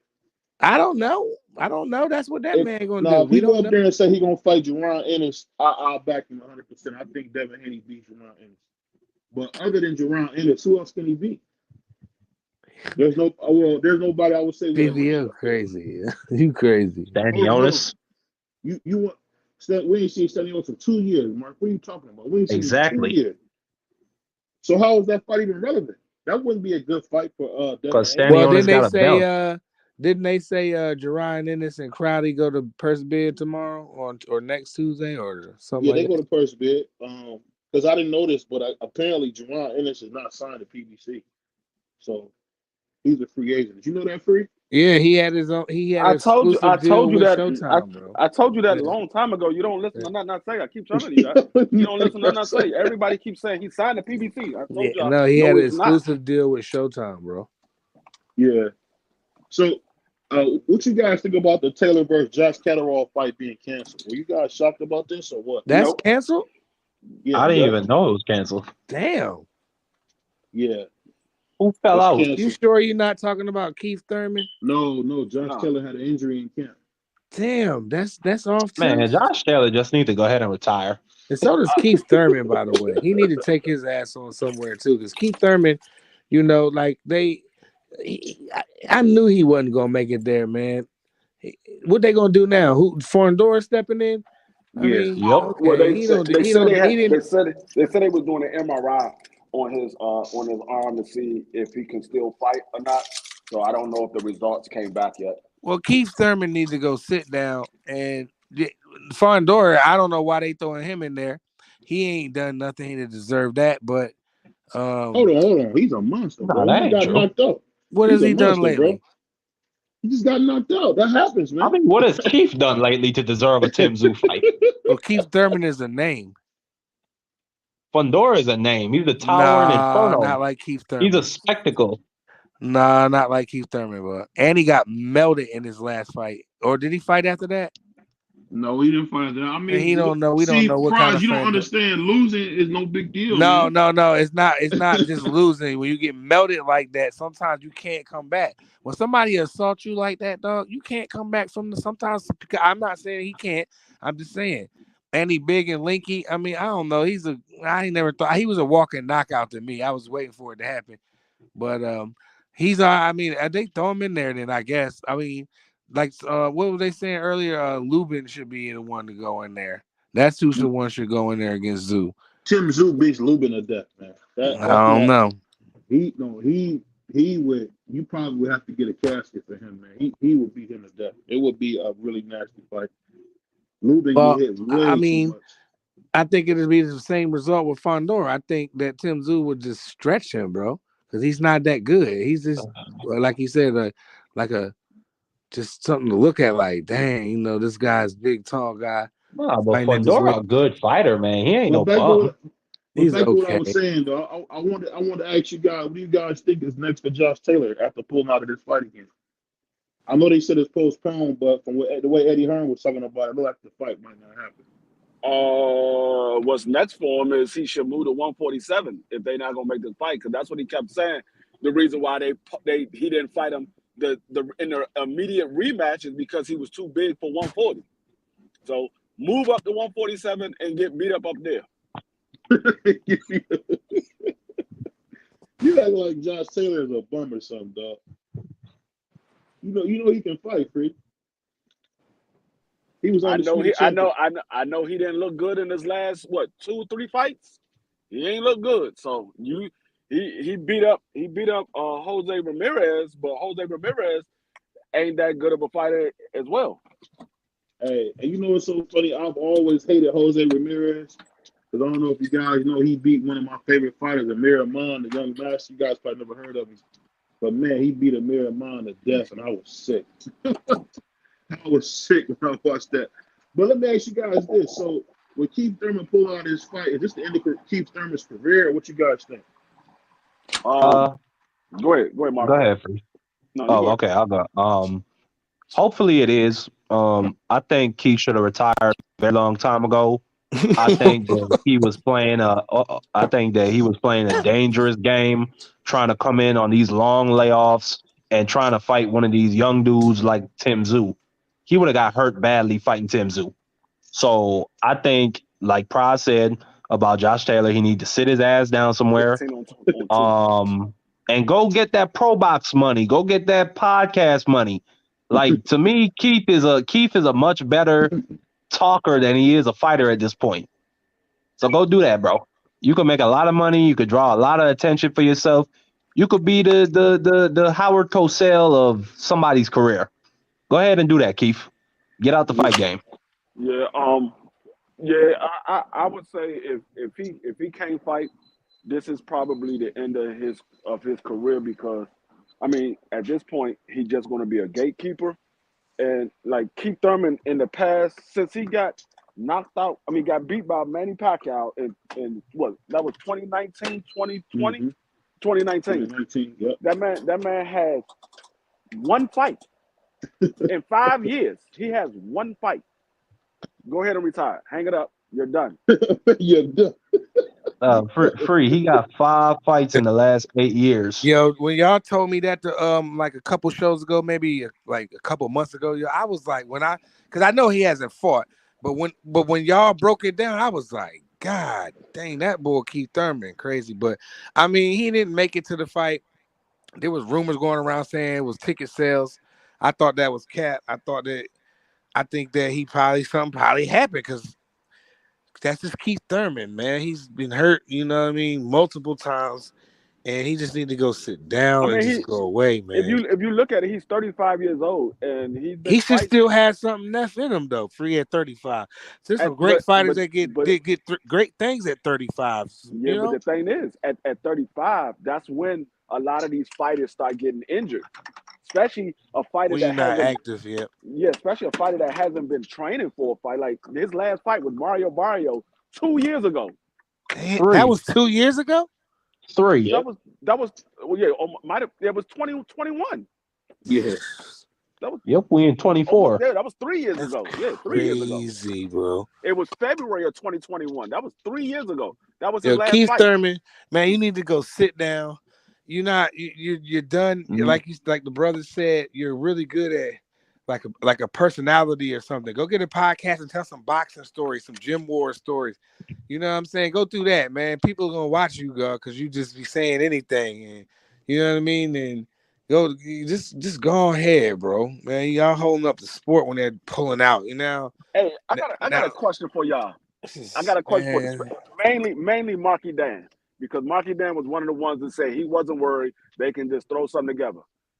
I don't know. That's what that man gonna do. If We he go don't up know. there and say he gonna fight Jerron Ennis, I'll back him 100%. I think Devin Haney beats Jerron Ennis. But other than Jerron Ennis, who else can he beat? There's nobody I would say. BVO crazy. You crazy. Stanionis. You want? We ain't seen Stanionis for 2 years, Mark. What are you talking about? We ain't seen him in 2 years. So how is that fight even relevant? That wouldn't be a good fight for Devin Haney. Well, didn't they say Jerron Ennis and Crowdy go to purse bid tomorrow or next Tuesday or something? Yeah, they go to purse bid. Because I didn't know this, but apparently Jerron Ennis is not signed to PBC, so he's a free agent. Did you know that, Free? Yeah, he had his own. He had I told you that. Showtime, bro. I told you that a long time ago. You don't listen to nothing I say. I keep telling you that. You don't listen to nothing I say. Everybody keeps saying he signed the PBC. I told you. No, he had an exclusive deal with Showtime, bro. Yeah. So, what you guys think about the Taylor versus Josh Catterall fight being canceled? Were you guys shocked about this or what? That's canceled? Yeah, I didn't even know it was canceled. Damn. Yeah. Who fell out? Canceled. You sure you're not talking about Keith Thurman? No. Josh Taylor had an injury in camp. Damn, that's off too. Man, Josh Taylor just need to go ahead and retire. And so does Keith Thurman, by the way. He need to take his ass on somewhere too, because Keith Thurman, you know, like I knew he wasn't gonna make it there, man. What they gonna do now? Who Fondora stepping in? I mean, Yep. okay. Well, they said they was doing an MRI on his arm to see if he can still fight or not. So I don't know if the results came back yet. Well, Keith Thurman needs to go sit down, and Fondora, I don't know why they throwing him in there. He ain't done nothing to deserve that, but hold on. He's a monster, bro. No, He got knocked out. What has he done lately? Bro. He just got knocked out. That happens, man. I mean, what has Keith done lately to deserve a Tim Tszyu fight? Well, Keith Thurman is a name. Fondora is a name. He's a towering inferno. Not like Keith Thurman. He's a spectacle. Nah, not like Keith Thurman, but and he got melted in his last fight. Or did he fight after that? No, he didn't fight that. I mean, he don't know. We don't know what kind of. You don't understand. Losing is no big deal. No. It's not. It's not just losing. When you get melted like that, sometimes you can't come back. When somebody assaults you like that, dog, you can't come back from the. Sometimes I'm not saying he can't. I'm just saying. And he big and linky. I mean, I don't know. I never thought he was a walking knockout to me. I was waiting for it to happen, but he's. I mean, they throw him in there. Then I guess. I mean. Like what were they saying earlier? Lubin should be the one to go in there. That's who the one should go in there against Tszyu. Tim Tszyu beats Lubin to death, man. I don't know. He would. You probably would have to get a casket for him, man. He would beat him to death. It would be a really nasty fight. Lubin get hit way too much. I think it would be the same result with Fondora. I think that Tim Tszyu would just stretch him, bro, because he's not that good. He's just like you said, just something to look at, like, dang, you know, this guy's big, tall guy. Nah, but Fondora a good fighter, man. He ain't no bum. He's okay. What I was saying, though, I want to ask you guys, what do you guys think is next for Josh Taylor after pulling out of this fight again? I know they said it's postponed, but from the way Eddie Hearn was talking about it, looked like the fight might not happen. What's next for him is he should move to 147 if they're not gonna make this fight, because that's what he kept saying. The reason why he didn't fight him in the immediate rematch is because he was too big for 140. So move up to 147 and get beat up there. You act like Josh Taylor is a bum or something, dog. You know he can fight, Free. He was. I know he didn't look good in his last 2-3 fights. He ain't look good. So he beat up Jose Ramirez, but Jose Ramirez ain't that good of a fighter as well. Hey, and you know what's so funny? I've always hated Jose Ramirez. Because I don't know if you guys know, he beat one of my favorite fighters, Amir Ahman, the young master. You guys probably never heard of him. But man, he beat Amir Ahman to death, and I was sick. I was sick when I watched that. But let me ask you guys this. So, when Keith Thurman pulled out his fight, is this the end of Keith Thurman's career? What you guys think? Go ahead, Mark. Go ahead, Free. No, Oh, okay, I'll go. Hopefully it is. I think Keith should have retired a very long time ago. I think that he was playing a dangerous game, trying to come in on these long layoffs and trying to fight one of these young dudes like Tim Tszyu. He would have got hurt badly fighting Tim Tszyu. So I think, like Prod said about Josh Taylor, he need to sit his ass down somewhere. And go get that Pro Box money. Go get that podcast money. Like, to me, Keith is a much better talker than he is a fighter at this point. So go do that, bro. You can make a lot of money. You could draw a lot of attention for yourself. You could be the Howard Cosell of somebody's career. Go ahead and do that, Keith. Get out the fight game. Yeah, I would say if he can't fight, this is probably the end of his career, because I mean, at this point he's just going to be a gatekeeper. And like Keith Thurman in the past, since he got knocked out, got beat by Manny Pacquiao in what, that was 2019, 2020, 2019. 2019, yep. That man has one fight in 5 years. He has one fight. Go ahead and retire. Hang it up. You're done. You're done. Free. He got 5 fights in the last 8 years. Yo, when y'all told me that like a couple shows ago, maybe like a couple months ago, I was like, because I know he hasn't fought, but when y'all broke it down, I was like, God dang, that boy Keith Thurman, crazy. But I mean, he didn't make it to the fight. There was rumors going around saying it was ticket sales. I thought that was cap. I think that something probably happened, because that's just Keith Thurman, man. He's been hurt, you know what I mean, multiple times, and he just need to go sit down and just go away, man. If you look at it, he's 35 years old, and he should still have something left in him, though. Free at 35. There's some great fighters that get great things at 35. Yeah, but the thing is, at 35, that's when a lot of these fighters start getting injured. Especially a fighter when you're not active yet. Yeah, especially a fighter that hasn't been training for a fight. Like his last fight with Mario Barrio 2 years ago. That was 2 years ago? 3. That was it was 2021. Yeah. Yep, we in 24. That was 3 years ago. Yeah, 3 years ago. Crazy, bro. It was February of 2021. That was 3 years ago. That was his last Keith fight. Thurman, man, you need to go sit down. You're done. Mm-hmm. Like the brother said, you're really good at like a personality or something. Go get a podcast and tell some boxing stories, some gym war stories. You know what I'm saying? Go through that, man. People are gonna watch you, go, because you just be saying anything, and you know what I mean. And just go ahead, bro. Man, y'all holding up the sport when they're pulling out. You know. Hey, I got a question for y'all. I got a question for you. Mainly Marky Dan. Because Marky Dan was one of the ones that said he wasn't worried. They can just throw something together.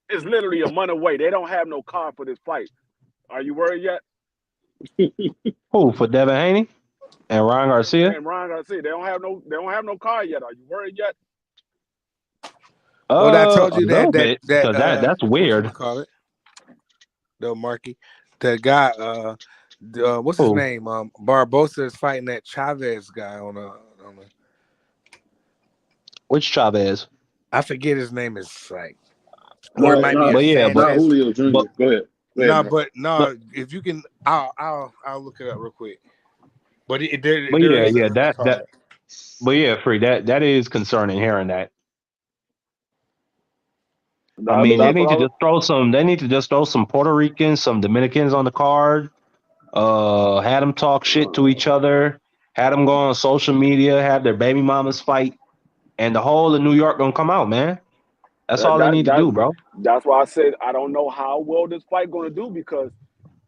It's literally a month away. They don't have no car for this fight. Are you worried yet? Who, for Devin Haney and Ryan Garcia? And Ryan Garcia. They don't have no car yet. Are you worried yet? Well, I told you that's weird. Call it. No, Marky. The guy, what's his name? Barbosa is fighting that Chavez guy on a. Which Chavez? I forget his name. Is like, or it might be. Julio Jr. Go ahead. If you can, I'll look it up real quick. But Free. That is concerning hearing that. I mean, they need to just throw some. They need to just throw some Puerto Ricans, some Dominicans on the card. Had them talk shit to each other. Had them go on social media. Have their baby mamas fight. And the whole of New York gonna come out, man. That's all they need to do, bro. That's why I said I don't know how well this fight gonna do, because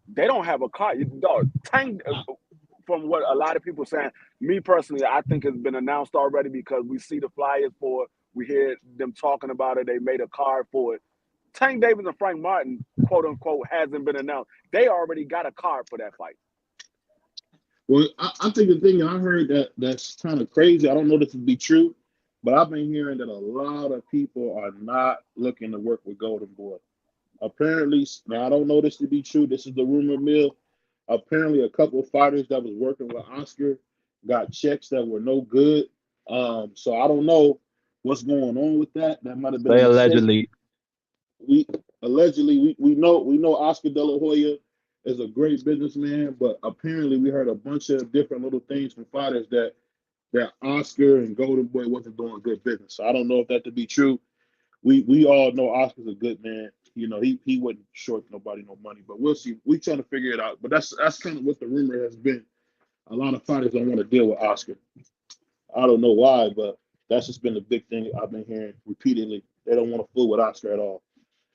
they don't have a car. Tank, from what a lot of people saying, me personally, I think it's been announced already, because we see the flyers for it. We hear them talking about it. They made a card for it. Tank Davis and Frank Martin, quote unquote, hasn't been announced. They already got a card for that fight. Well, I think the thing I heard that's kind of crazy. I don't know this to be true, but I've been hearing that a lot of people are not looking to work with Golden Boy. Apparently, now I don't know this to be true. This is the rumor mill. Apparently, a couple of fighters that was working with Oscar got checks that were no good. So I don't know what's going on with that. That might have been a They mistake. allegedly. We know Oscar De La Hoya is a great businessman, but apparently we heard a bunch of different little things from fighters that Oscar and Golden Boy wasn't doing good business. So I don't know if that to be true. We all know Oscar's a good man. You know, he wouldn't short nobody no money, but we'll see. We trying to figure it out. But that's kind of what the rumor has been. A lot of fighters don't want to deal with Oscar. I don't know why, but that's just been the big thing I've been hearing repeatedly. They don't want to fool with Oscar at all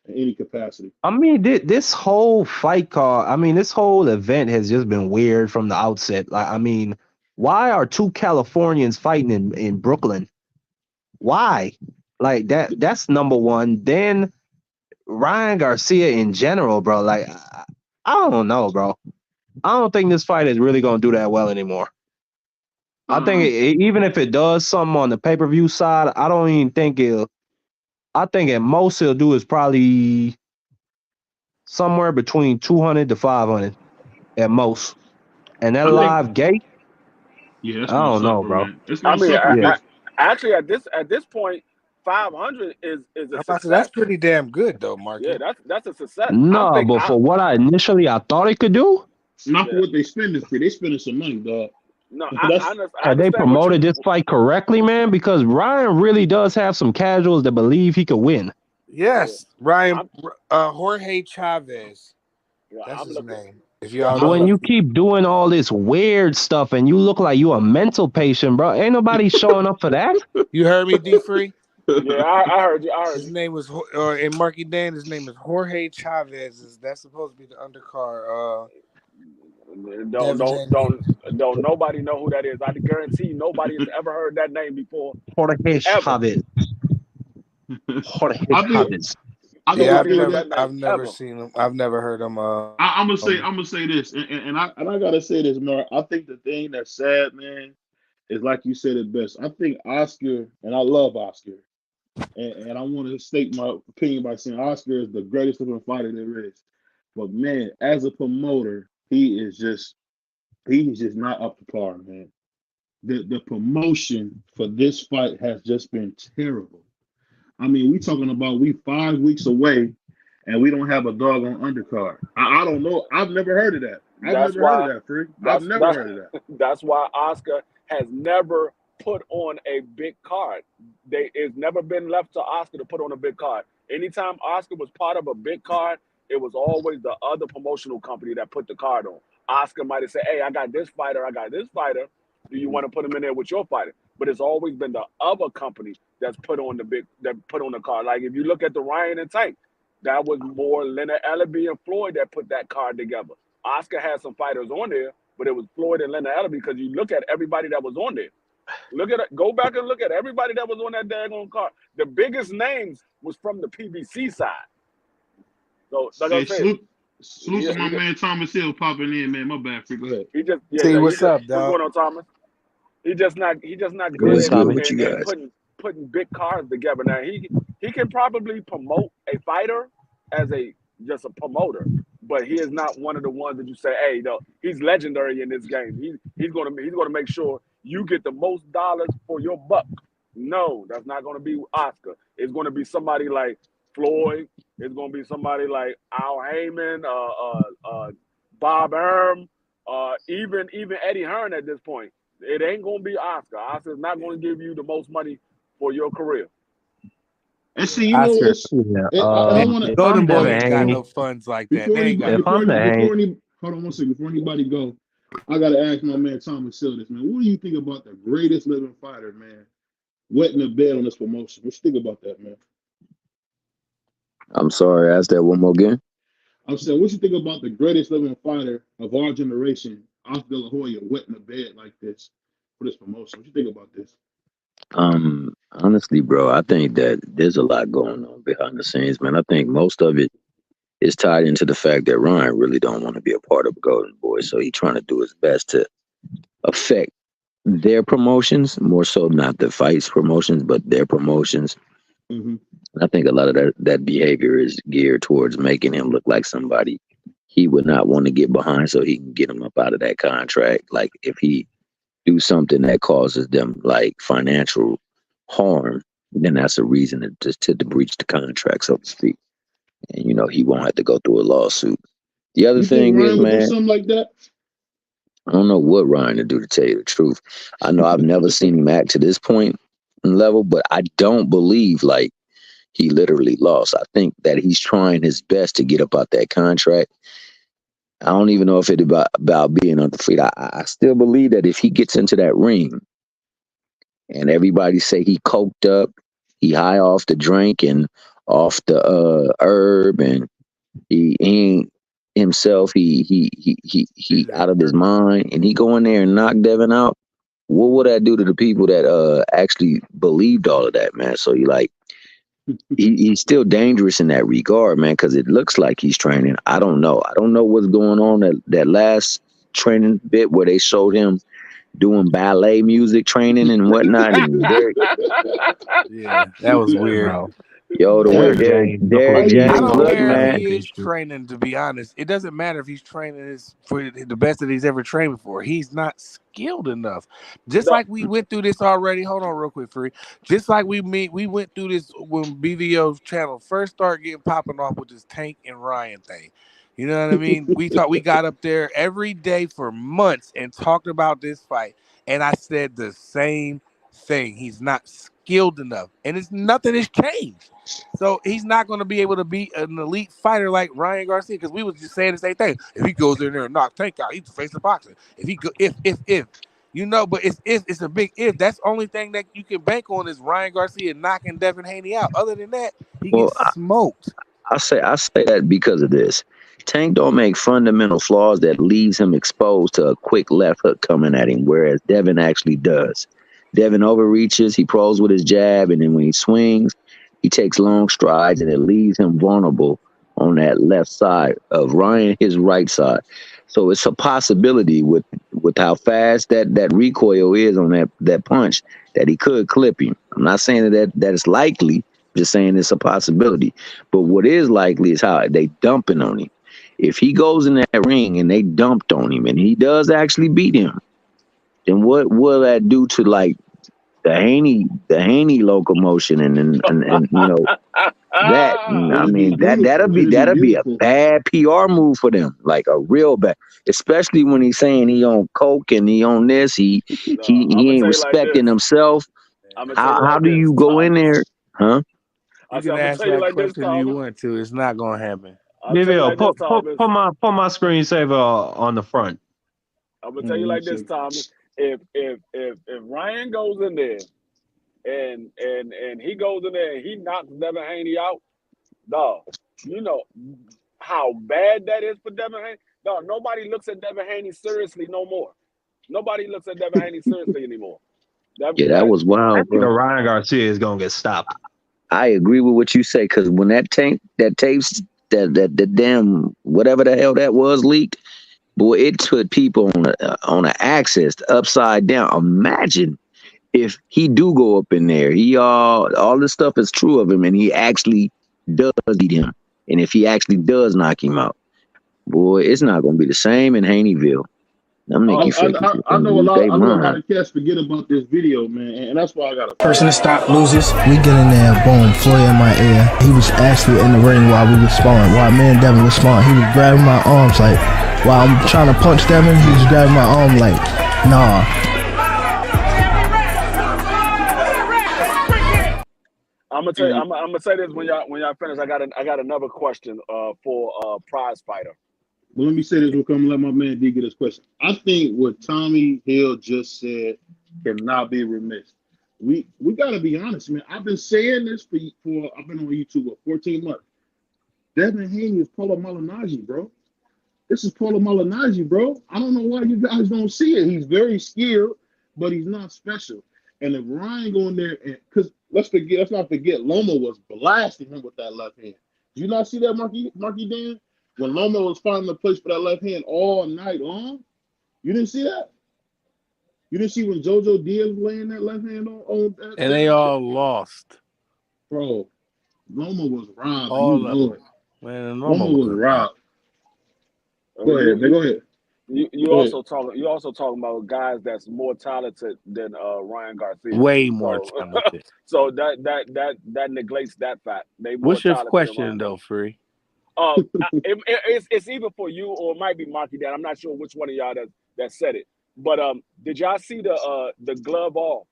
in any capacity. I mean, this whole fight card, I mean, this whole event has just been weird from the outset. Like, I mean, why are two Californians fighting in Brooklyn? Why? Like that's number one. Then Ryan Garcia in general, bro. Like, I don't know, bro. I don't think this fight is really gonna do that well anymore. I think even if it does something on the pay-per-view side, I don't even think it'll. I think at most he'll do is probably somewhere between 200 to 500 at most. And that live gate, Yeah, that's I gonna don't know, suffer, bro. man. It's I gonna mean, suffer because actually, at this point, 500 is a success. That's pretty damn good, though, Mark. Yeah, that's a success. No, but for what I initially thought it could do, not for what they spending for. They spending some money, dog. No, have they promoted this fight correctly, man? Because Ryan really does have some casuals that believe he could win. Yes, Ryan, Jorge Chavez. That's his name. If y'all when you keep doing all this weird stuff and you look like you a mental patient, bro, ain't nobody showing up for that. You heard me, D Free? Yeah, I heard you. His name was in Marky Dan. His name is Jorge Chavez. That's supposed to be the undercard. Don't nobody know who that is. I guarantee nobody has ever heard that name before. Jorge Chavez. Jorge Chavez. I've never seen him. I've never heard him. I'm gonna say this, and I gotta say this, Mark. I think the thing that's sad, man, is like you said it best. I think Oscar, and I love Oscar, and I want to state my opinion by saying Oscar is the greatest living fighter there is. But man, as a promoter, he's just not up to par, man. The promotion for this fight has just been terrible. I mean, we talking about we 5 weeks away, and we don't have a doggone undercard. I don't know. I've never heard of that. I've never heard of that, Free. I've never heard of that. That's why Oscar has never put on a big card. It's never been left to Oscar to put on a big card. Anytime Oscar was part of a big card, it was always the other promotional company that put the card on. Oscar might have said, "Hey, I got this fighter. I got this fighter. Do you want to put him in there with your fighter?" But it's always been the other company that's put on the card. Like if you look at the Ryan and Tank, that was more Leonard Ellaby and Floyd that put that card together. Oscar had some fighters on there, but it was Floyd and Leonard Ellaby because you look at everybody that was on there. Go back and look at everybody that was on that daggone card. The biggest names was from the PBC side. So like I said, salute to my man Thomas Hill popping in, man. My bad, Free. Go ahead. What's up, dog? What's going on, Thomas? He just not Good at putting big cards together. Now he can probably promote a fighter as just a promoter, but he is not one of the ones that you say, "Hey, no, he's legendary in this game. He's gonna make sure you get the most dollars for your buck." No, that's not gonna be Oscar. It's gonna be somebody like Floyd. It's gonna be somebody like Al Heyman, Bob Arum, even Eddie Hearn at this point. It ain't gonna be Oscar. Oscar's not gonna give you the most money for your career. And see, you know, Golden Boy ain't got no funds like that. Hold on one second. Before anybody go, I gotta ask my man Thomas Hill this, man. What do you think about the greatest living fighter, man, wetting the bed on this promotion? What you think about that, man? I'm sorry, ask that one more again. I'm saying, what you think about the greatest living fighter of our generation, Oscar De La Hoya, wetting the bed like this for this promotion? What you think about this? Honestly, bro, I think that there's a lot going on behind the scenes, man. I think most of it is tied into the fact that Ryan really don't want to be a part of Golden Boy, so he's trying to do his best to affect their promotions more so, not the fights promotions, but their promotions. Mm-hmm. I think a lot of that behavior is geared towards making him look like somebody he would not want to get behind, so he can get him up out of that contract. Like if he do something that causes them like financial harm, then that's a reason to breach the contract, so to speak. And he won't have to go through a lawsuit. The other You think thing is, Ryan would do man, something like that? I don't know what Ryan to do, to tell you the truth. I know I've never seen him act to this point in level, but I don't believe like he literally lost. I think that he's trying his best to get up out that contract. I don't even know if it's about being undefeated. I still believe that if he gets into that ring and everybody say he coked up, he high off the drink and off the herb, and he ain't himself, he out of his mind, and he go in there and knock Devin out, what would that do to the people that actually believed all of that, man? So he's still dangerous in that regard, man, because it looks like he's training. I don't know what's going on that last training bit where they showed him doing ballet music training and whatnot, and Yeah, that was weird. Bro. the way Derrick James look like Derrick he I needs James to don't go look, through care if man. he is rehabilitation. training, to be honest. It doesn't matter if he's training for the best that he's ever trained before. He's not skilled enough. Just No, like we went through this already. Hold on real quick, Free. Just like we went through this when BVO's channel first started getting popping off with this Tank and Ryan thing. You know what I mean? We got up there every day for months and talked about this fight. And I said the same thing. He's not skilled enough. And nothing has changed. So he's not going to be able to be an elite fighter like Ryan Garcia, because we was just saying the same thing. If he goes in there and knock Tank out, he's the face of boxing. If he go, if but it's a big if. That's the only thing that you can bank on is Ryan Garcia knocking Devin Haney out. Other than that, he Well, gets smoked. I say that because of this. Tank don't make fundamental flaws that leaves him exposed to a quick left hook coming at him, whereas Devin actually does. Devin overreaches, he pros with his jab, and then when he swings, he takes long strides, and it leaves him vulnerable on that left side of Ryan, his right side. So it's a possibility with how fast that recoil is on that punch that he could clip him. I'm not saying that it's likely, I'm just saying it's a possibility. But what is likely is how they dumping on him. If he goes in that ring and they dumped on him and he does actually beat him, then what will that do to like the Haney locomotion and that? I It'd be mean beautiful. that'll It'd be be a beautiful. bad PR move for them, like a real bad. Especially when he's saying he on coke and he on this, he no. I'm gonna ain't tell you like respecting this. himself. I'm gonna tell you How like do this, you go in Thomas. there, huh? You I said can I'm gonna ask tell you that like this, question you Thomas. want to. It's not going to happen. I'll tell you BVO, like this, Thomas. put my screensaver on the front. I'm gonna tell you like this, Thomas. If Ryan goes in there and he goes in there and he knocks Devin Haney out, dog, you know how bad that is for Devin Haney. Dog, nobody looks at Devin Haney seriously no more. Nobody looks at Devin Haney seriously anymore. That was I wild, think bro. Ryan Garcia is gonna get stopped. I agree with what you say, because when that tapes that damn whatever the hell that was leaked, boy, it put people on an axis upside down. Imagine if he do go up in there, he all this stuff is true of him, and he actually does beat him, and if he actually does knock him out, boy, it's not gonna be the same in Haneyville. That'll make you feel people I know a lose lot. their I know a lot mind. of cats forget about this video, man, and that's why I got a Person to stop loses. We get in there, boom, Floyd in my ear. He was actually in the ring while we was sparring. While me and Devin was sparring, he was grabbing my arms like, while I'm trying to punch Devin, he was grabbing my arm like, nah. I'm gonna tell you. I'm gonna say this when y'all finish. I got another question for prize fighter. Well, let me say this. We'll come and let my man D get his question. I think what Tommy Hill just said cannot be remiss. We got to be honest, man. I've been saying this for I've been on YouTube for 14 months. Devin Haney is Polo Malignaggi, bro. This is Polo Malignaggi, bro. I don't know why you guys don't see it. He's very skilled, but he's not special. And if Ryan going there, and because let's not forget, Loma was blasting him with that left hand. Did you not see that, Marky Dan? When Loma was finding a place for that left hand all night long, you didn't see that. You didn't see when JoJo Diaz laying that left hand on and they all lost. Bro, Loma was robbed. All You of know it. it. Man, Loma was robbed. Go ahead, man. Go ahead. You also talking about guys that's more talented than Ryan Garcia. Way more talented. So that neglects that fact. They more What's your talented question than Ryan. though, Free? It's either for you or it might be Marky Dan. I'm not sure which one of y'all that said it. But did y'all see the glove off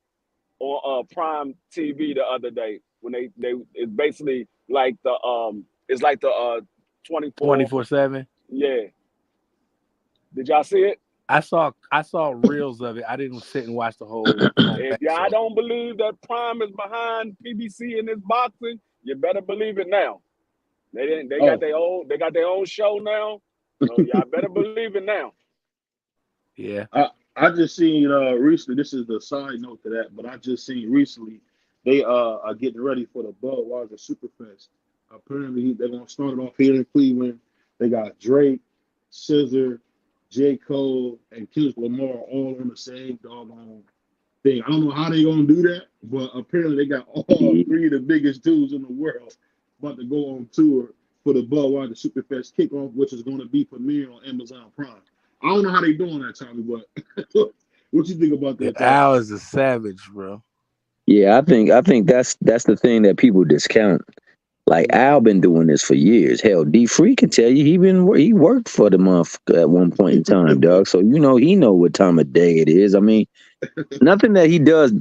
on Prime TV the other day when they it's basically like the it's like the 24/7. Yeah. Did y'all see it? I saw reels of it. I didn't sit and watch the whole If y'all match. don't believe that Prime is behind PBC in this boxing, you better believe it now. They got their own show now. So y'all better believe it now. Yeah. I just seen recently, this is the side note to that, but I just seen recently they are getting ready for the Budweiser Superfest. Apparently they're gonna start it off here in Cleveland. They got Drake, Scissor, J. Cole, and Kendrick Lamar all on the same doggone thing. I don't know how they gonna do that, but apparently they got all three of the biggest dudes in the world about to go on tour for the Budweiser Superfest kickoff, which is going to be premiering on Amazon Prime. I don't know how they doing that, Tommy, but what you think about that? Al is a savage, bro. Yeah, I think that's the thing that people discount. Like Al been doing this for years. Hell, D Free can tell you he worked for the month at one point in time, dog. So he know what time of day it is. I mean, nothing that he does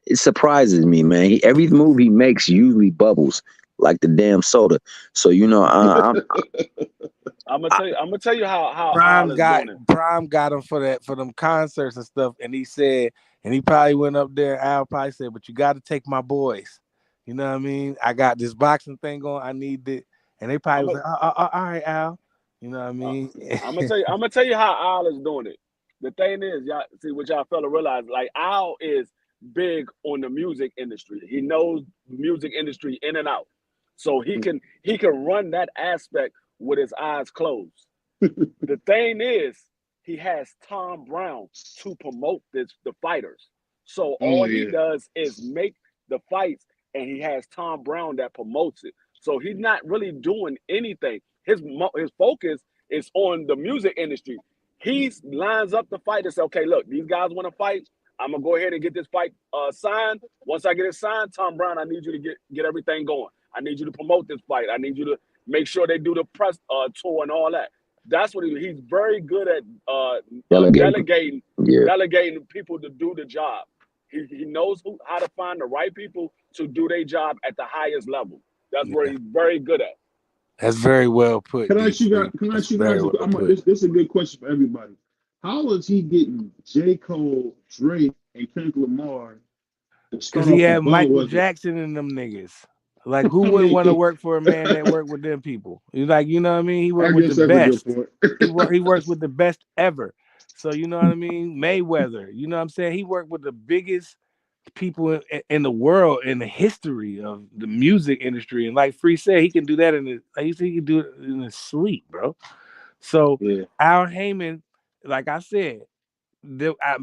it surprises me, man. Every move he makes usually bubbles like the damn soda. So I'm gonna tell you how Prime Al is doing it. got him for them concerts and stuff, and he said, and he probably went up there. Al probably said, "But you got to take my boys." You know what I mean? I got this boxing thing going. I need it, and they probably was like, all right, Al. You know what I mean? I'm gonna tell you how Al is doing it. The thing is, y'all see what y'all fella realize. Like Al is big on the music industry. He knows the music industry in and out, so he can run that aspect with his eyes closed. The thing is, he has Tom Brown to promote the fighters. So all he does is make the fights, and he has Tom Brown that promotes it. So he's not really doing anything. His focus is on the music industry. He lines up the fight and says, okay, look, these guys want to fight. I'm going to go ahead and get this fight signed. Once I get it signed, Tom Brown, I need you to get everything going. I need you to promote this fight. I need you to make sure they do the press tour and all that. That's what he's very good at delegating people to do the job. He knows how to find the right people to do their job at the highest level. That's where he's very good at. That's very well put. Can I ask you guys? This is a good question for everybody. How is he getting J. Cole, Drake, and Kendrick Lamar? Because he had Michael Jackson and them niggas. Like, who wouldn't want to work for a man that worked with them people? He's like, you know what I mean? He worked with the best. He works with the best ever. So, you know what I mean? Mayweather, you know what I'm saying? He worked with the biggest people in the world, in the history of the music industry. And like Free said, he can do that he can do it in his sleep, bro. So Al Heyman, like I said,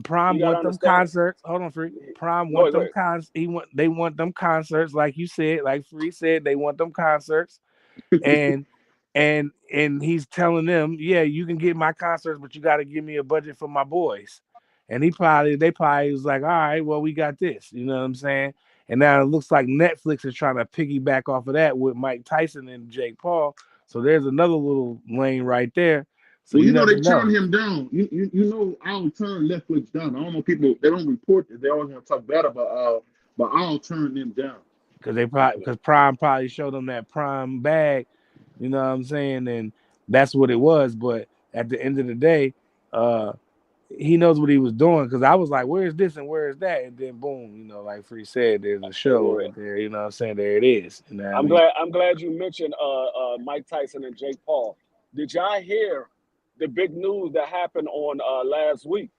Prime want them concerts. Hold on, Free. Prime want them concerts. They want them concerts, like you said, like Free said, they want them concerts. And he's telling them, yeah, you can get my concerts, but you got to give me a budget for my boys. And they probably was like, all right, well, we got this. You know what I'm saying? And now it looks like Netflix is trying to piggyback off of that with Mike Tyson and Jake Paul. So there's another little lane right there. So well, you know they turned him down. You know I'll turn Netflix down. I don't know, people, they don't report that. They always want to talk bad about Al, but I'll turn them down. Because Prime probably showed them that Prime bag, you know what I'm saying? And that's what it was. But at the end of the day, he knows what he was doing, because I was like, where's this and where's that? And then boom, you know, like Free said, there's a show right there, you know what I'm saying? There it is. You know I'm glad you mentioned Mike Tyson and Jake Paul. Did y'all hear the big news that happened on last week?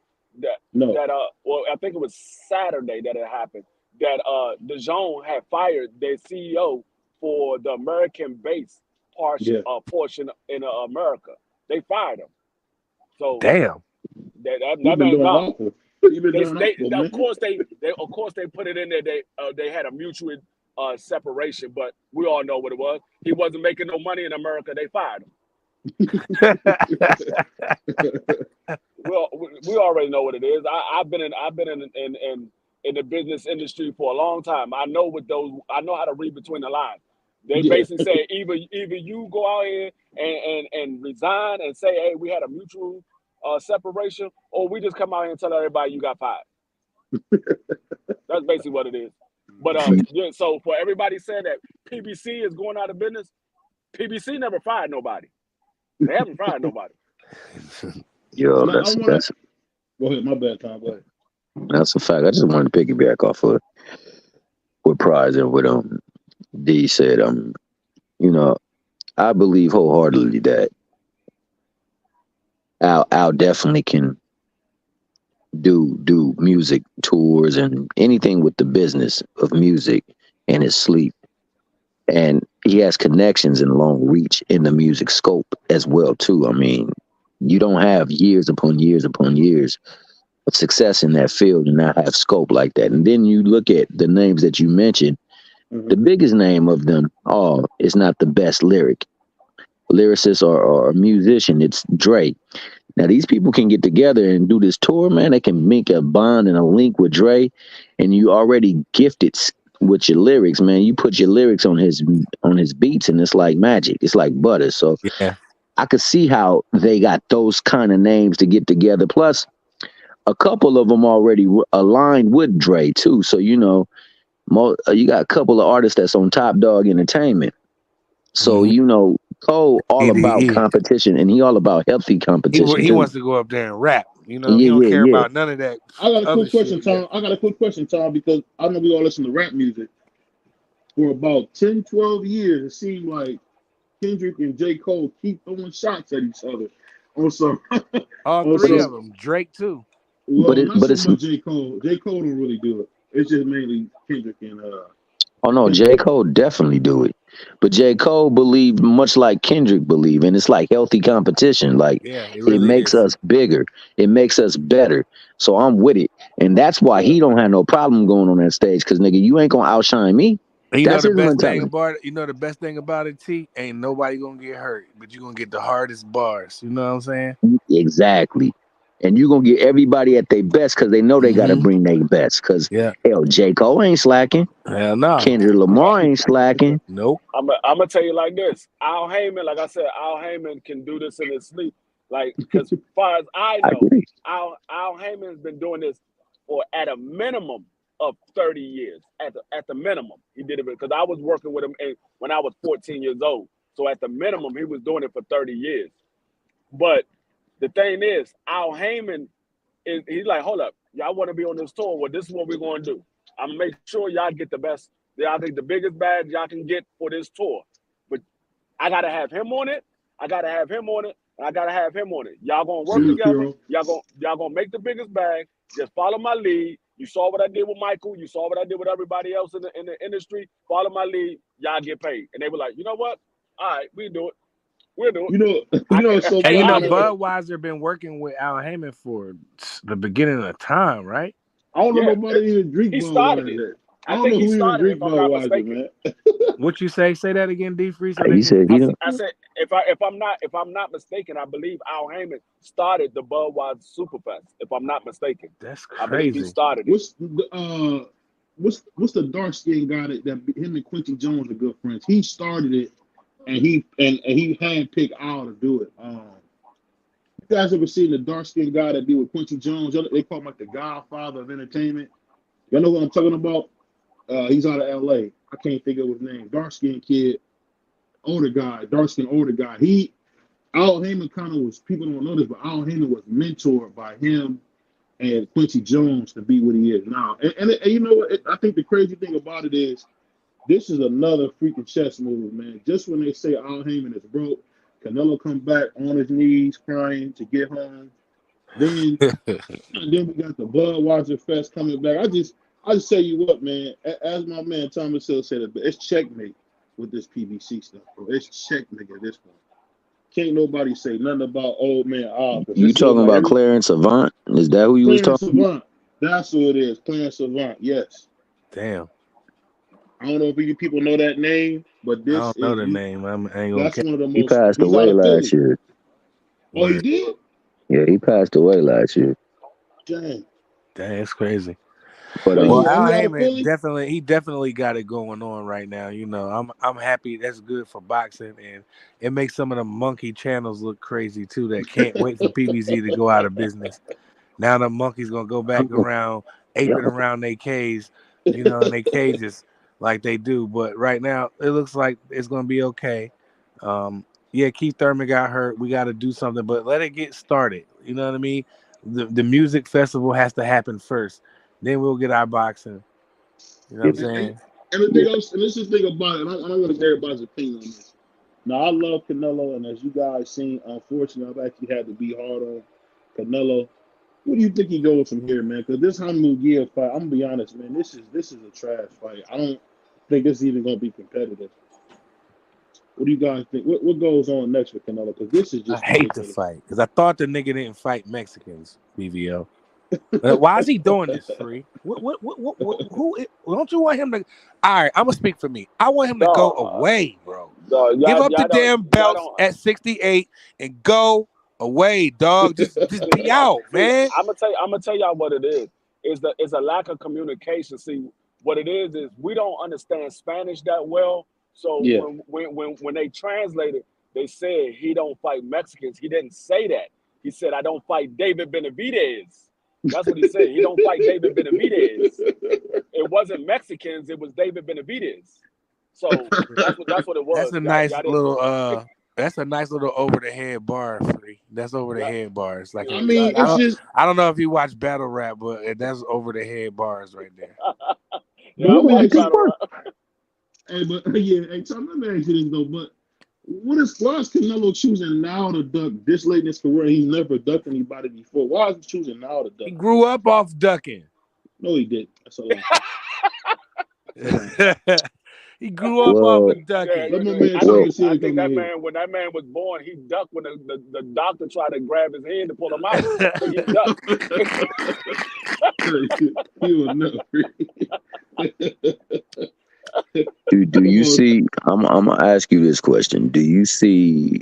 well, I think it was Saturday that it happened, that DAZN had fired their CEO for the American base portion in America. They fired him. So damn, that You've been man doing gone. awful. You've been doing awful, man. Of course they put it in there. They had a mutual separation, but we all know what it was. He wasn't making no money in America. They fired him. Well, we already know what it is. I've been in the business industry for a long time. I know how to read between the lines. They basically say either you go out here and resign and say, hey, we had a mutual separation, or we just come out here and tell everybody you got fired. That's basically what it is. But so for everybody saying that PBC is going out of business, PBC never fired nobody. They haven't fired nobody. Yo, Go ahead, my bad, Tom. Go ahead. That's a fact. I just wanted to piggyback off of what Prize and what D said. I believe wholeheartedly that Al definitely can do music tours and anything with the business of music in his sleep. And he has connections and long reach in the music scope as well, too. I mean, you don't have years upon years upon years of success in that field and not have scope like that. And then you look at the names that you mentioned, the biggest name of them all is not the best lyricist or musician. It's Dre. Now, these people can get together and do this tour, man. They can make a bond and a link with Dre, and you already gifted with your lyrics, man. You put your lyrics on his beats, and it's like magic. It's like butter. So yeah, I could see how they got those kind of names to get together. Plus, a couple of them already aligned with Dre, too. So, you got a couple of artists that's on Top Dog Entertainment. So, Cole all about competition, and he all about healthy competition. He wants to go up there and rap. He don't care about none of that. I got a quick question, Tom, because I know we all listen to rap music. For about 10, 12 years, it seemed like Kendrick and J. Cole keep throwing shots at each other. All three of them. Drake, too. Well, not so much J. Cole. J. Cole don't really do it. It's just mainly Kendrick and Oh no, J. Cole definitely do it. But J. Cole believed much like Kendrick believed, and it's like healthy competition. Like it makes us bigger. It makes us better. So I'm with it. And that's why he don't have no problem going on that stage, because nigga, you ain't gonna outshine me. And that's the best thing about it, T, ain't nobody gonna get hurt, but you're gonna get the hardest bars. You know what I'm saying? Exactly. And you're going to get everybody at their best because they know they got to bring their best. Because, hell, J. Cole ain't slacking. Hell no. Kendrick Lamar ain't slacking. Nope. I'm going to tell you like this. Al Heyman, like I said, Al Heyman can do this in his sleep. Like, because as far as I know, Al Heyman's been doing this for at a minimum of 30 years. At the minimum, he did it because I was working with him when I was 14 years old. So at the minimum, he was doing it for 30 years. But the thing is, Al Heyman, he's like, hold up, y'all want to be on this tour? Well, this is what we're going to do. I'm going to make sure y'all get the best. I think the biggest bag y'all can get for this tour. But I got to have him on it. I got to have him on it. And I got to have him on it. Y'all going to work together. Y'all going to make the biggest bag. Just follow my lead. You saw what I did with Michael. You saw what I did with everybody else in the industry. Follow my lead. Y'all get paid. And they were like, you know what? All right, we do it. We'll do it. So Budweiser been working with Al Heyman for the beginning of time, right? I don't know nobody even drink Budweiser. He started it. I don't know who even drink Budweiser, man. What you say? Say that again, D. Free. I said if I'm not mistaken, I believe Al Heyman started the Budweiser Superfest. If I'm not mistaken, that's crazy. I believe he started it. What's the dark skinned guy that him and Quincy Jones are good friends? He started it. And he handpicked Al to do it. You guys ever seen the dark skinned guy that be with Quincy Jones? They call him like the Godfather of entertainment. Y'all know what I'm talking about? He's out of LA. I can't think of his name. Dark skinned kid, dark skinned older guy. Al Heyman kind of was, people don't know this, but Al Heyman was mentored by him and Quincy Jones to be what he is now. And you know what? I think the crazy thing about it is, this is another freaking chess move, man. Just when they say Al Heyman is broke, Canelo come back on his knees crying to get home. Then we got the Budweiser Fest coming back. I just tell you what, man. As my man Thomas Hill said, it's checkmate with this PBC stuff, bro. It's checkmate at this point. Can't nobody say nothing about old man. You talking about Clarence Avant? Is that who you was talking about? That's who it is. Clarence Avant. Yes. Damn. I don't know if you people know that name, but this I don't know the name. That's one of the most. He passed away last year. Oh, he did? Yeah, he passed away last year. Dang, it's crazy. But well, Al Heyman definitely got it going on right now. You know, I'm happy. That's good for boxing, and it makes some of the monkey channels look crazy too. That can't wait for PBZ to go out of business. Now the monkeys gonna go back around aping around their cages, you know, in their cages like they do. But right now it looks like it's gonna be okay. Yeah, Keith Thurman got hurt. We got to do something, but let it get started. You know what I mean? The music festival has to happen first. Then we'll get our boxing. You know what I'm saying? And the thing else, and this is the thing about it, and I'm going to get everybody's opinion on this. Now, I love Canelo, and as you guys seen, unfortunately, I've actually had to be hard on Canelo. What do you think he goes from here, man? Because this Hamugia fight, I'm going to be honest, man, this is a trash fight. I don't think it's even going to be competitive. What do you guys think? What goes on next with Canelo? Because this is just. I hate the fight because I thought the nigga didn't fight Mexicans. BVO. Why is he doing this, Free? Who? Don't you want him to? All right, I'm gonna speak for me. I want him to go away, bro. Give up the damn belts at 68 and go away, dog. Just be out, man. I'm gonna tell y'all what it is. It's a lack of communication. See, what it is we don't understand Spanish that well. So when they translated, they said he don't fight Mexicans. He didn't say that. He said I don't fight David Benavidez. That's what he said. He don't fight David Benavidez. It wasn't Mexicans. It was David Benavidez. So that's what it was. That's a nice little. That's a nice little over the head bar, Free. That's over the head bars. Like I mean, I don't know if you watch battle rap, but that's over the head bars right there. Hey, Tom, let me ask you this though. But why is Canelo choosing now to duck this late in his career? He's never ducked anybody before. Why is he choosing now to duck? He grew up off ducking. No, he didn't. That's a lie. He grew up off of ducking. I think that man, when that man was born, he ducked when the doctor tried to grab his hand to pull him out. So he ducked. You will know. Do you see? I'm gonna ask you this question. Do you see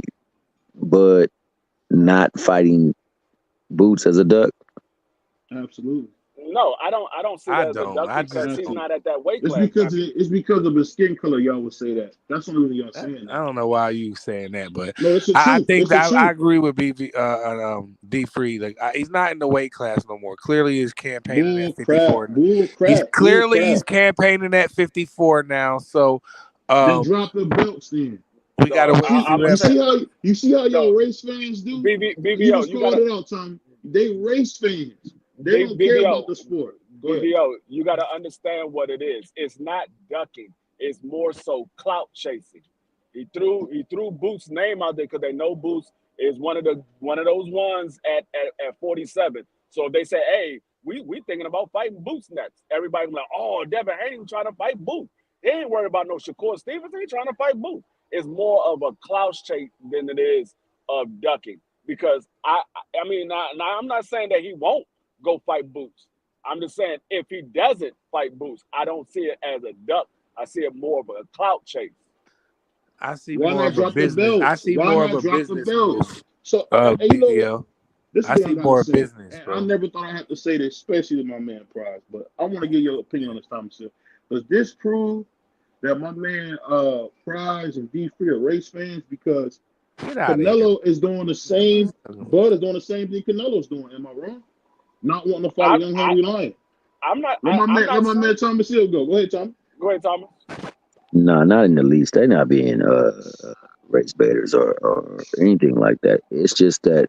Bud not fighting Boots as a duck? Absolutely. No, I don't see that as a duck because he's not at that weight class. It's because of his skin color. Y'all would say that. That's the only reason y'all saying that. I don't know why you saying that, but no, it's I think that I agree with D Free. Like he's not in the weight class no more. Clearly, he's campaigning at 54. He's campaigning at 54 now. So then drop the belts then. We gotta. You see how y'all race fans do? BVO, you called it out, Tom. They race fans. They don't care about the sport. BVO, you got to understand what it is. It's not ducking. It's more so clout chasing. He threw Boots' name out there because they know Boots is one of those ones at 47. So if they say, hey, we thinking about fighting Boots next, everybody be like, oh, Devin Haney trying to fight Boots. He ain't worried about no Shakur Stevens. He trying to fight Boots. It's more of a clout chase than it is of ducking. Because I mean, now I'm not saying that he won't go fight Boots. I'm just saying if he doesn't fight Boots, I don't see it as a duck. I see it more of a clout chase. I see more of a business. I see more of a business. So, BVO. I see more business. I never thought I had to say this, especially to my man Prize, but I want to get your opinion on this, Thomas. Does this prove that my man Prize and D3 are race fans? Because Canelo is doing the same. Bud is doing the same thing Canelo's doing. Am I wrong? Not wanting to fight a young hungry lion. I'm not. Let my man Thomas Hill go. Go ahead, Thomas. Go ahead, Thomas. No, not in the least. They're not being race baiters or anything like that. It's just that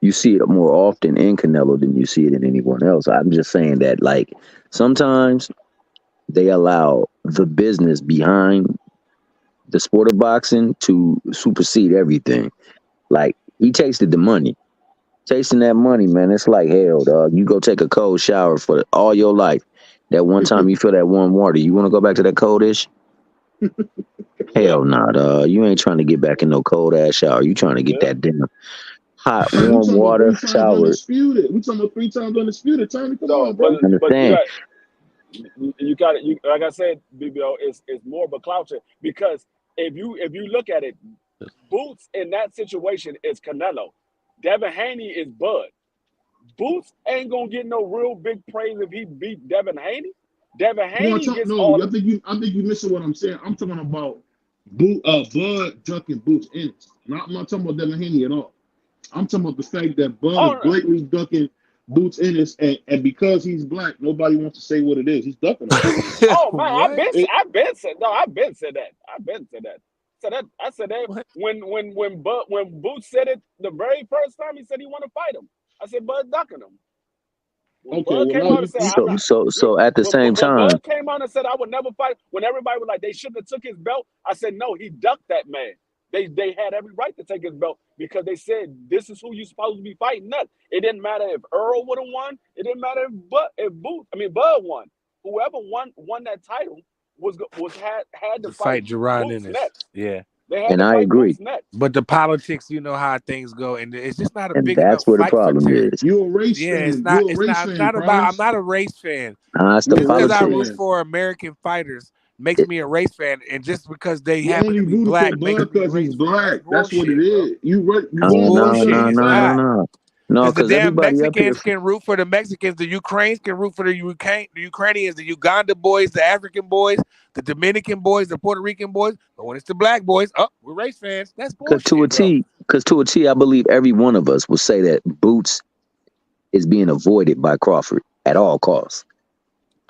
you see it more often in Canelo than you see it in anyone else. I'm just saying that, like, sometimes they allow the business behind the sport of boxing to supersede everything. Like, he tasted the money. Chasing that money, man, it's like hell, dog. You go take a cold shower for all your life. That one time you feel that warm water, you want to go back to that cold-ish? Hell nah, dog. You ain't trying to get back in no cold-ass shower. You trying to get that damn hot, Man, we warm talking about water 3 times shower. undisputed. We talking about 3 times undisputed. Tony, come on, but bro. you got you like I said, BBO, it's more of a clout check, because if you look at it, Boots in that situation is Canelo. Devin Haney is Bud. Boots ain't gonna get no real big praise if he beat Devin Haney. Devin Haney gets all. I think you missing what I'm saying. I'm talking about Bud ducking Boots in. I'm not talking about Devin Haney at all. I'm talking about the fact that Bud is blatantly ducking Boots Ennis, and because he's black, nobody wants to say what it is. He's ducking him. Oh man, I've been said that. I said that when Boots said it the very first time. He said he want to fight him. I said Bud ducking him. When Bud came out and said, so at the same time, Bud came out and said I would never fight. When everybody was like they shouldn't have took his belt, I said no, he ducked that man. They had every right to take his belt because they said this is who you're supposed to be fighting. Not. It didn't matter if Earl would have won. It didn't matter if Bud won. Whoever won that title had to fight Jerron Boots Ennis. next. Yeah. They had and to I fight agree. Boots next. But the politics, you know how things go, and it's just not a And big that's enough where the fight for problem Terry. is. You're a race Yeah, fan. it's not. You're a It's race not. fan, It's not about. Price. I'm not a race fan. It's the Just because I politics. root for American fighters makes me a race fan, and just because they You happen only to be rooting black for makes Bud me a because race he's fan. black. That's what it bullshit, bro. is. You That's bullshit. It's not. No, Because the because damn everybody up here. Mexicans can root for the Mexicans, the Ukrainians can root for the Ukrainians, the Uganda boys, the African boys, the Dominican boys, the Puerto Rican boys. But when it's the black boys, we're race fans. That's bullshit, Because to a T, I believe every one of us will say that Boots is being avoided by Crawford at all costs.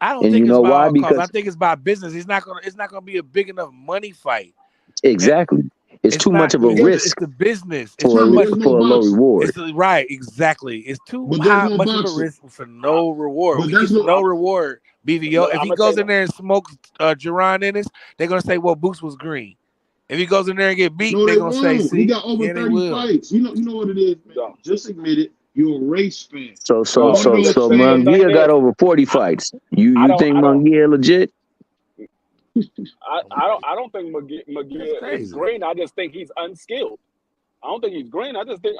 I don't And think you it's know about why? all costs. Because I think it's about business. It's not gonna be a big enough money fight. exactly. It's too much of a risk. It's the business. It's for too a low reward. Right, exactly. It's too much of a risk for no reward. But He gets no reward. BVO. If he goes in there and smokes Jerron Ennis, they're gonna say, "Well, Boots was green." If he goes in there and get beat, they're gonna say, "See, he got over 30 fights." You know what it is, man. Just admit it. You're a race fan. So Munguia got over 40 fights. You think Munguia legit? I don't think McGee is green. I just think he's unskilled. I don't think he's green. I just think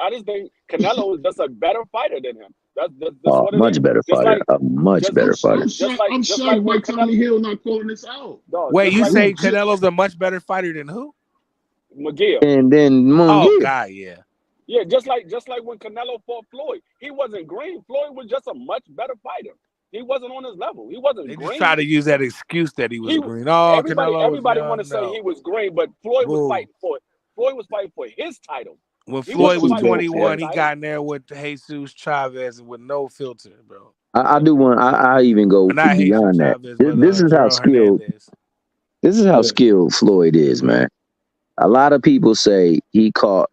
Canelo is just a better fighter than him. That's what it much is. Better fighter. A much better fighter. I'm shocked by Tommy Hill not calling this out. Wait, you say Canelo's a much better fighter than who? McGee. And then Munguia. Oh God, yeah. Yeah, just like when Canelo fought Floyd, he wasn't green. Floyd was just a much better fighter. He wasn't on his level. He wasn't green. They just try to use that excuse that he was green. Everybody want to say he was green, but Floyd was fighting for his title. When Floyd was 21, he got in there with Jesus Chavez and with no filter, bro. I do want. I even go beyond that. This is how skilled. This is how skilled Floyd is, man. A lot of people say he caught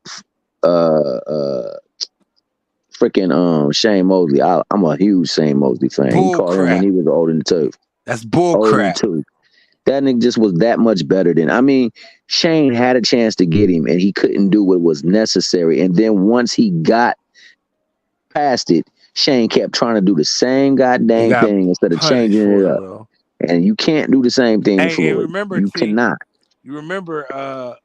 freaking Shane Mosley. I'm a huge Shane Mosley fan. He caught him when he was old in the tooth. That's bullcrap. That nigga just was that much better than. I mean, Shane had a chance to get him, and he couldn't do what was necessary. And then once he got past it, Shane kept trying to do the same goddamn thing instead of changing it up. Bro. And you can't do the same thing with Floyd. Remember, you cannot. You remember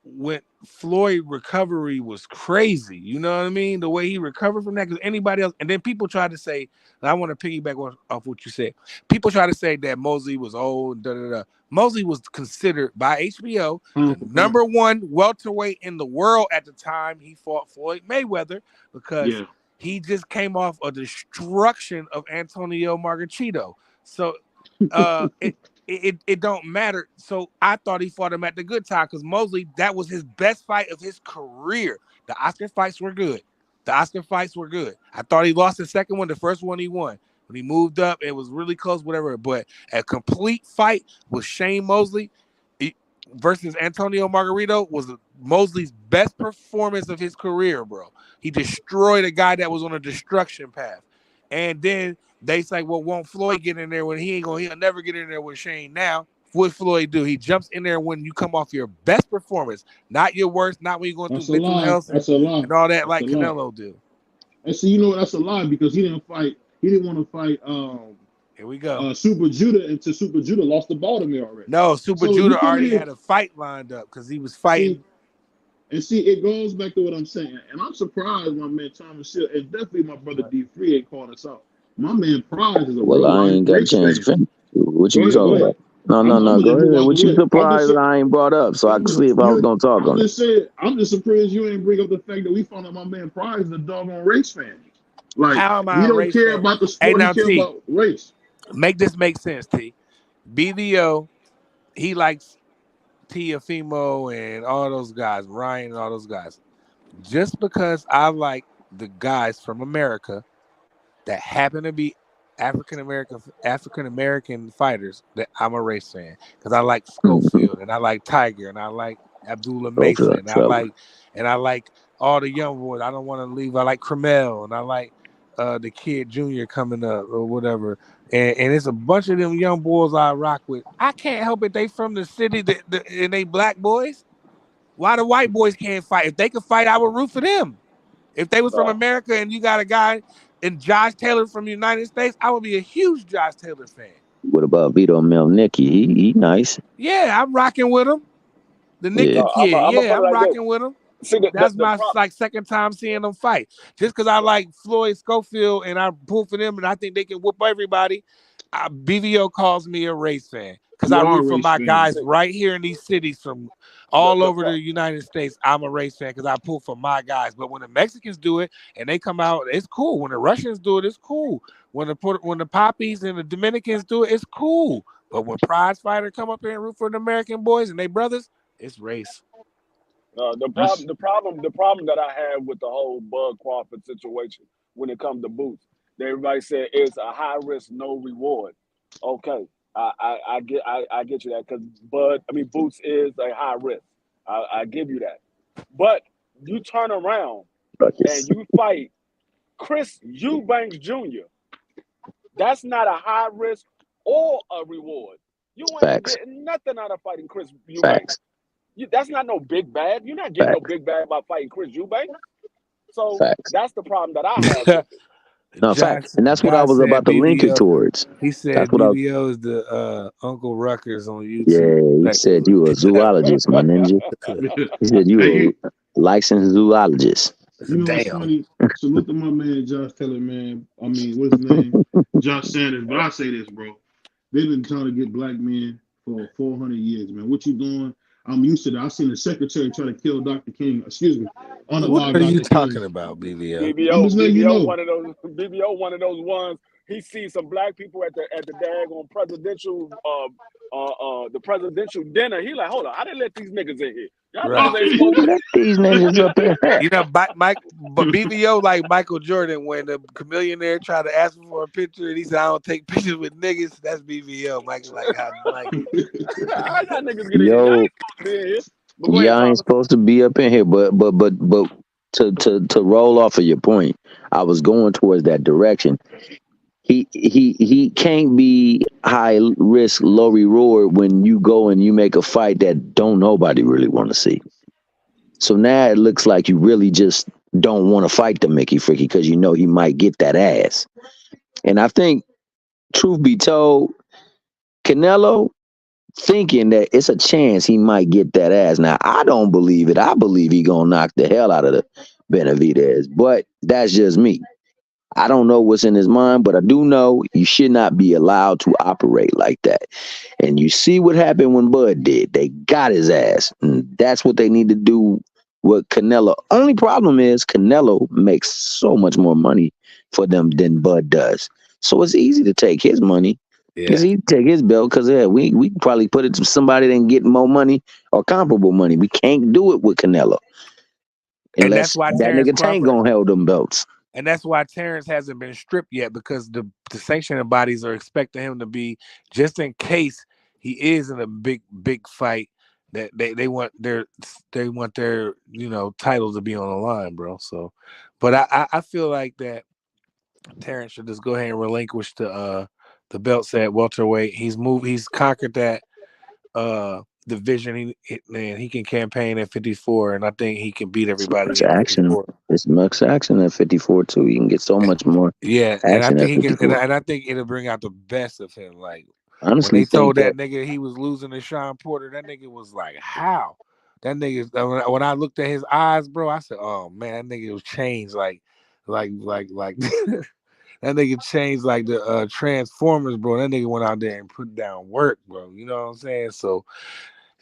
when Floyd recovery was crazy. You know what I mean? The way he recovered from that, because anybody else, and then people tried to say, and I want to piggyback off what you said. People try to say that Mosley was old. Mosley was considered by HBO the number one welterweight in the world at the time he fought Floyd Mayweather, because he just came off a destruction of Antonio Margarito. So it don't matter. So I thought he fought him at the good time, because Mosley, that was his best fight of his career. The Oscar fights were good. I thought he lost the second one. The first one he won. When he moved up, it was really close, whatever. But a complete fight with Shane Mosley versus Antonio Margarito was Mosley's best performance of his career, bro. He destroyed a guy that was on a destruction path. And then they say, well, won't Floyd get in there when he'll never get in there with Shane now? What Floyd do? He jumps in there when you come off your best performance, not your worst, not when you're going through mental health and all that, like Canelo do. And so you know that's a lie because he didn't fight. He didn't want to fight. Here we go. Super Judah until Super Judah lost to Baltimore already. No, Super Judah already had a fight lined up because he was fighting. See, it goes back to what I'm saying, and I'm surprised my man Thomas Hill, and definitely my brother D. Free ain't calling us out. My man Prize is a well, I ain't got a chance to finish. What you talking about? No. Go ahead. What you surprised that I ain't brought up so I can see if I was gonna talk on it. I'm just surprised you ain't bring up the fact that we found out my man Prize is a doggone race fan. Like, how am I he a don't race care fan? about the sport. He care about race. Make this make sense, T. BVO, he likes Tiafimo and all those guys, Ryan and all those guys. Just because I like the guys from America that happen to be African American fighters, that I'm a race fan because I like Schofield and I like Tiger and I like Abdullah Mason and I like all the young boys. I don't want to leave. I like Cremel and I like the kid Junior coming up or whatever. And it's a bunch of them young boys I rock with. I can't help it. They from the city and they black boys. Why the white boys can't fight? If they could fight, I would root for them. If they was from America and you got a guy and Josh Taylor from the United States, I would be a huge Josh Taylor fan. What about Vito Melnicki? He nice. Yeah, I'm rocking with him. The Nicky kid. I'm rocking with him. That's my second time seeing them fight. Just because I like Floyd Schofield and I pull for them and I think they can whoop everybody, BVO calls me a race fan because I root for my guys right here in these cities from all over the United States. I'm a race fan because I pull for my guys. But when the Mexicans do it and they come out, it's cool. When the Russians do it, it's cool. When the Poppies and the Dominicans do it, it's cool. But when prize fighter come up here and root for the American boys and they brothers, it's race. The problem that I have with the whole Bud Crawford situation when it comes to Boots, everybody said it's a high risk, no reward. Okay, I get you that because Boots is a high risk. I give you that, but you turn around and you fight Chris Eubanks Jr. That's not a high risk or a reward. You ain't getting nothing out of fighting Chris Eubanks. That's not no big bag. You're not getting no big bag by fighting Chris Eubanks. So that's the problem that I have with it. No, facts. And that's what I was about to link it towards. He said BVO is the Uncle Ruckers on YouTube. Yeah, he said you a zoologist, my ninja. He said you a licensed zoologist. You know what's funny? So look at my man Josh Taylor, man. I mean, what's his name? Josh Sanders. But I say this, bro. They've been trying to get black men for 400 years, man. What you doing? I'm used to that. I seen the secretary try to kill Dr. King. Excuse me. What are you talking about, BVO? BVO, one of those ones. He sees some black people at the daggone presidential the presidential dinner. He like, hold on, how they let these niggas in here? Y'all let these niggas up in here. You know, but BVO like Michael Jordan when the chameleonaire tried to ask him for a picture and he said, I don't take pictures with niggas. That's BVO. Michael like how I got niggas getting here. Y'all ain't supposed to be up in here, but to roll off of your point, I was going towards that direction. He can't be high risk, low reward when you go and you make a fight that don't nobody really want to see. So now it looks like you really just don't want to fight the Mickey Freaky because you know he might get that ass. And I think, truth be told, Canelo thinking that it's a chance he might get that ass. Now, I don't believe it. I believe he gonna knock the hell out of the Benavidez, but that's just me. I don't know what's in his mind, but I do know you should not be allowed to operate like that. And you see what happened when Bud did. They got his ass. And that's what they need to do with Canelo. Only problem is Canelo makes so much more money for them than Bud does. So it's easy to take his money. Yeah. It's easy to take his belt because we can probably put it to somebody that can get more money or comparable money. We can't do it with Canelo. And that's why that nigga Tank gonna hold them belts. And that's why Terrence hasn't been stripped yet because the sanctioning bodies are expecting him to be, just in case he is in a big fight, that they want their titles to be on the line, bro. So, but I feel like that Terrence should just go ahead and relinquish the belts at welterweight. He's conquered that division. He can campaign at 54, and I think he can beat It's everybody much at action. 54. It's much action at 54 too. You can get so much more Yeah, and I action think at he can, 54. and I think it'll bring out the best of him. Like I when honestly they told think that that nigga he was losing to Sean Porter, that nigga was like, "How?" That nigga. When I looked at his eyes, bro, I said, "Oh man, that nigga was changed." Like. That nigga changed like the Transformers, bro. That nigga went out there and put down work, bro. You know what I'm saying? So,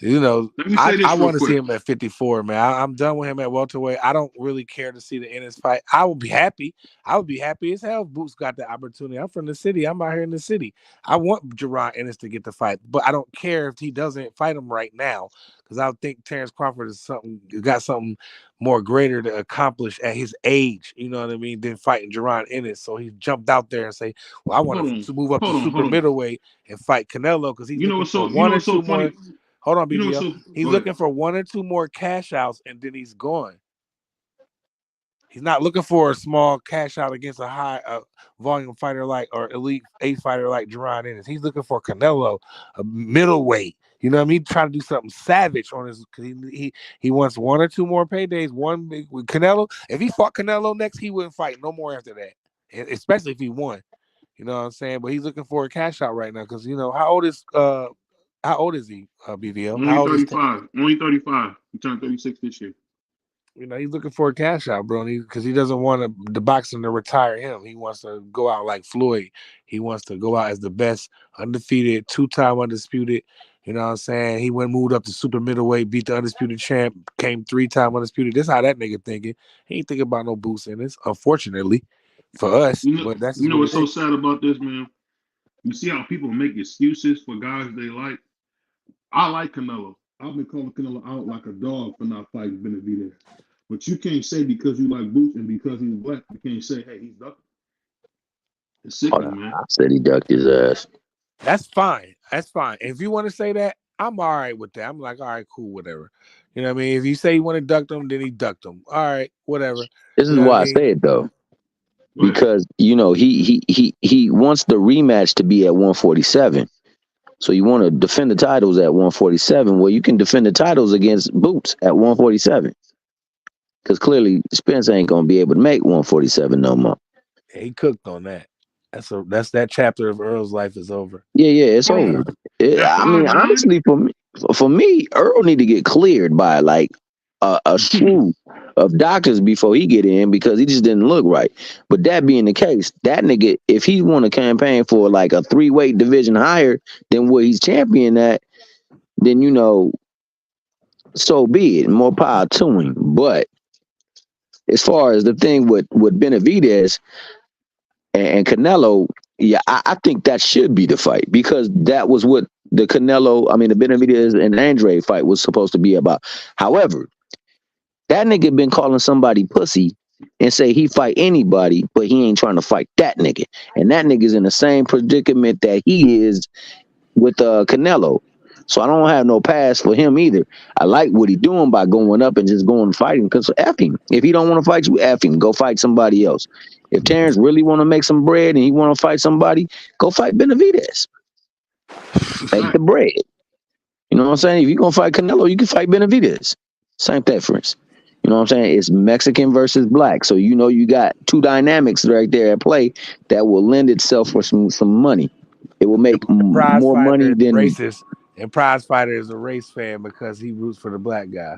Let me say I this real want to see quick. him at 54, man. I'm done with him at welterweight. I don't really care to see the Ennis fight. I would be happy. I would be happy as hell if Boots got the opportunity. I'm from the city. I'm out here in the city. I want Jerron Ennis to get the fight, but I don't care if he doesn't fight him right now because I think Terrence Crawford got something more greater to accomplish at his age. You know what I mean? Than fighting Jerron Ennis. So he jumped out there and say, "Well, I want to move up to super Hold on. middleweight and fight Canelo because he's You know looking what's for so you know one or what's so two funny? more." Hold on, You know what's BVO. so He's go ahead. looking for one or two more cash outs, and then he's gone. He's not looking for a small cash out against a high volume fighter or elite 8 fighter like Jerron Ennis. He's looking for Canelo, a middleweight. You know what I mean? Trying to do something savage on his. Cause he wants one or two more paydays. One big with Canelo. If he fought Canelo next, he wouldn't fight no more after that. Especially if he won. You know what I'm saying? But he's looking for a cash out right now because how old is he, BVO? Only How old is 35. Only 35. He turned 36 this year. he's looking for a cash out, bro, because he doesn't want the boxing to retire him. He wants to go out like Floyd. He wants to go out as the best, undefeated, 2-time undisputed. You know what I'm saying? He moved up to super middleweight, beat the undisputed champ, came 3-time undisputed. This how that nigga thinking. He ain't thinking about no boots in this, unfortunately, for us. But that's just You know what what's it so is. sad about this, man? You see how people make excuses for guys they like? I like Canelo. I've been calling Canelo out like a dog for not fighting Benavidez. But you can't say because you like Boots and because he's black, you can't say, hey, he's ducking. It's sickening, man. I said he ducked his ass. That's fine. That's fine. If you want to say that, I'm all right with that. I'm like, all right, cool, whatever. You know what I mean? If you say you want to duck them, then he ducked them. All right, whatever. This You is know what I why I mean? say it though. But Because he wants the rematch to be at 147. So you want to defend the titles at 147. Well, you can defend the titles against Boots at 147. Because clearly Spence ain't gonna be able to make 147 no more. Yeah, he cooked on that. That's that chapter of Earl's life is over. Yeah, it's hold over. on. At I mean, 5'9", honestly, for me, Earl need to get cleared by like a slew of doctors before he get in because he just didn't look right. But that being the case, that nigga, if he want to campaign for like a 3-weight division higher than what he's champion at, then so be it. More power to him. But as far as the thing with Benavidez and Canelo, yeah, I think that should be the fight because that was what the Benavidez and Andre fight was supposed to be about. However, that nigga been calling somebody pussy and say he fight anybody, but he ain't trying to fight that nigga. And that nigga's in the same predicament that he is with Canelo. So I don't have no pass for him either. I like what he doing by going up and just going and fighting because F him. If he don't want to fight you, F him. Go fight somebody else. If Terrence really want to make some bread and he want to fight somebody, go fight Benavidez. Make the bread. You know what I'm saying? If you're going to fight Canelo, you can fight Benavidez. Same difference. You know what I'm saying? It's Mexican versus black. So you got two dynamics right there at play that will lend itself for some money. It will make Prize more fighter money is than racist, and prize fighter is a race fan because he roots for the black guy.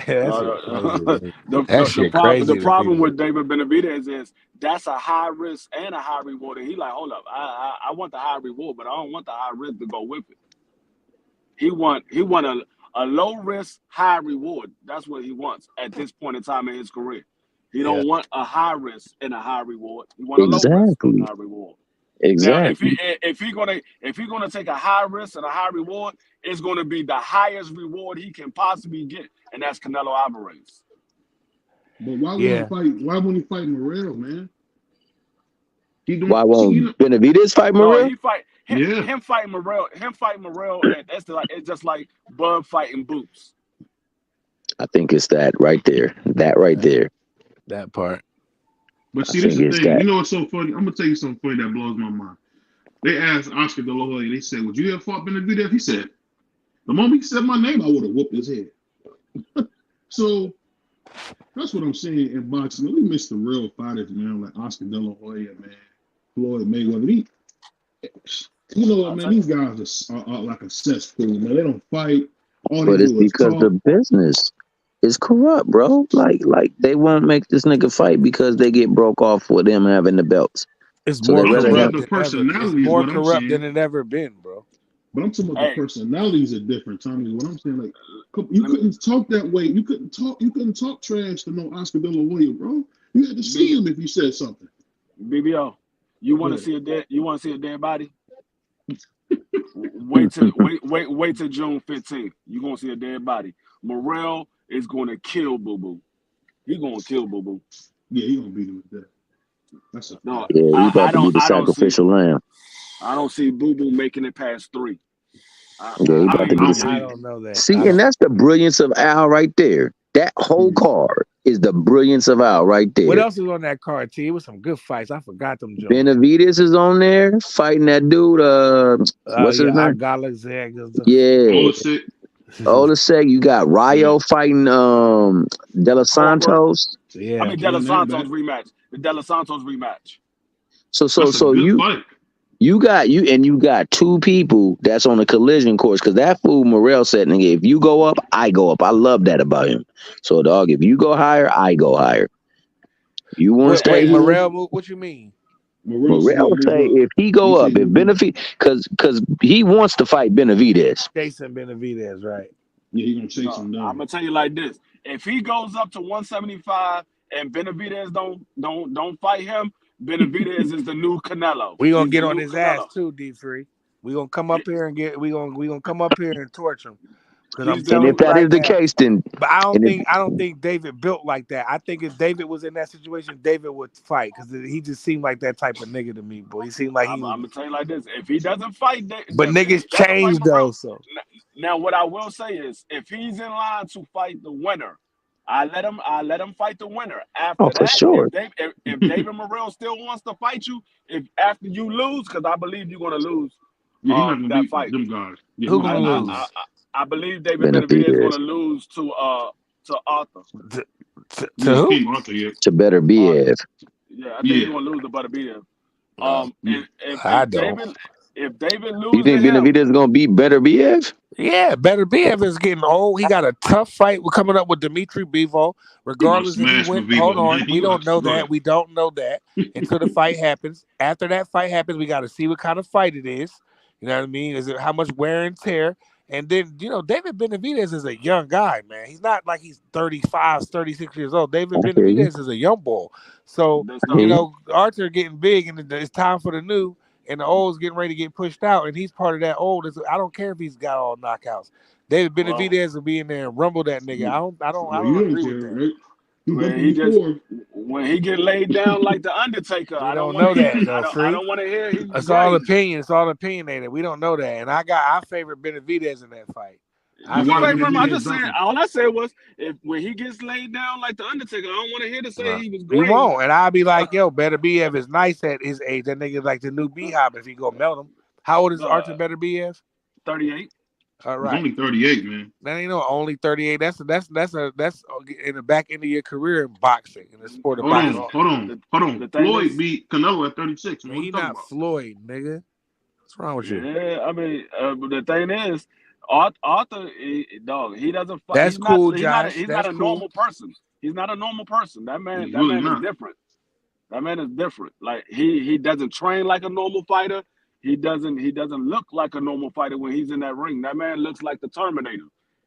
That shit crazy. Man. That shit The crazy to problem people. with David Benavidez is that's a high risk and a high reward. And he like, hold up, I want the high reward, but I don't want the high risk to go with it. He want a low risk, high reward. That's what he wants at this point in time in his career. He don't want a high risk and a high reward. He want a low risk and a high reward. Now, if he gonna take a high risk and a high reward, it's gonna be the highest reward he can possibly get, and that's Canelo Alvarez. But why won't he fight Morrell, man? Why won't Benavidez fight Morrell? No, he fight him fighting Morrell. It's just like Bud fighting Boots. I think it's that right there. That part. But see, this is the thing. You know what's so funny? I'm gonna tell you something funny that blows my mind. They asked Oscar De La Hoya, they said, would you have fought Benavidez? He said, The moment he said my name, I would have whooped his head. So that's what I'm saying in boxing. We miss the real fighters, man, like Oscar De La Hoya, man, Floyd Mayweather. You know what, man? These guys are like a cesspool, man. They don't fight. All they But it's do is because the talk. business is corrupt, bro. Like they won't make this nigga fight because they get broke off with him having the belts. It's So more they I'm rather talking have about the corrupt than ever. It's personalities, more what I'm corrupt than saying. it ever been, bro. But I'm talking about the personalities are different, Tommy. What I'm saying, like, you Let me- couldn't talk that way. You couldn't talk trash to no Oscar De La Hoya, bro. You had to see him if you said something. BBO, you want to see a dead body? Wait till June 15th. You're gonna see a dead body. Morrell is gonna kill Boo Boo. He's gonna kill Boo Boo. Yeah, he gonna beat him with that. That's a No, Yeah, he about I to be the don't see sacrificial lamb. Boo Boo making it past 3. Yeah, he I about to be don't the. I believe don't know that. See, and that's the brilliance of Al right there. That whole card is the brilliance of Al right there. What else is on that card, T? It was some good fights. I forgot them jokes. Benavidez is on there fighting that dude. What's his name? Yeah, Olasek. You got Rayo fighting De Los Santos. Yeah, I mean De Los Santos rematch. The De Los Santos rematch. So you got two people that's on a collision course because that fool Morrell said, nigga, if you go up, I go up. I love that about him. So dog, if you go higher, I go higher. You want to stay here? Morrell, what you mean? Morrell say if he go up, if because he wants to fight Benavidez. Jason Benavidez, right? Yeah, he gonna chase him down. I'm gonna tell you like this: if he goes up to 175 and Benavidez don't fight him, Benavidez is the new Canelo. We gonna get on his ass too, D3. We gonna come up here and come up here and torch him. Because I'm telling you right now. Case, then. But I don't think David built like that. I think if David was in that situation, David would fight because he just seemed like that type of nigga to me, boy. He seemed like I'm gonna tell you like this: if he doesn't fight, but niggas change though. So now, what I will say is, if he's in line to fight the winner, I let him fight the winner. After that, sure. if David Morrell still wants to fight you, if after you lose, because I believe you're gonna lose. Yeah, he's not gonna that beat fight. them guys. Yeah, who gonna lose? I believe David Benavidez is gonna lose to Arthur. To who? Arthur, yeah. To better BF. Yeah, I think he's gonna lose to Benavidez. If David loses, you think Benavidez is gonna beat Better BF? Yeah, Better BF is getting old. He got a tough fight. We're coming up with Dimitri Bivol. Regardless if he wins, hold on. We don't know that. We don't know that until the fight happens. After that fight happens, we got to see what kind of fight it is. You know what I mean? Is it how much wear and tear? And then, David Benavidez is a young guy, man. He's not like he's 35, 36 years old. David Benavidez is a young boy. So, Arthur getting big, and it's time for the new, and the old's getting ready to get pushed out, and he's part of that old. I don't care if he's got all knockouts. David Benavidez will be in there and rumble that nigga. I don't agree with that. Right? When he get laid down like the Undertaker, I don't know that. I don't want to hear. It's all opinion. It's all opinionated. We don't know that, and I favorite Benavidez in that fight. I just said all I said was when he gets laid down like the Undertaker, I don't want to hear to say he was great. He won't, and I'll be like, yo, Better BF is nice at his age. That nigga's like the new Beehive if he go melt him. How old is Arthur Better BF? 38. All right. He's only 38, man. That ain't only 38. That's in the back end of your career in boxing, in the sport of boxing. Hold on. Floyd beat Canelo at 36. Man, he not Floyd, nigga. What's wrong with you? Yeah, I mean, the thing is, Arthur, he doesn't fight. That's cool, Josh. He's not a normal person. He's not a normal person. That man is different. That man is different. Like he doesn't train like a normal fighter. He doesn't look like a normal fighter when he's in that ring. That man looks like the Terminator.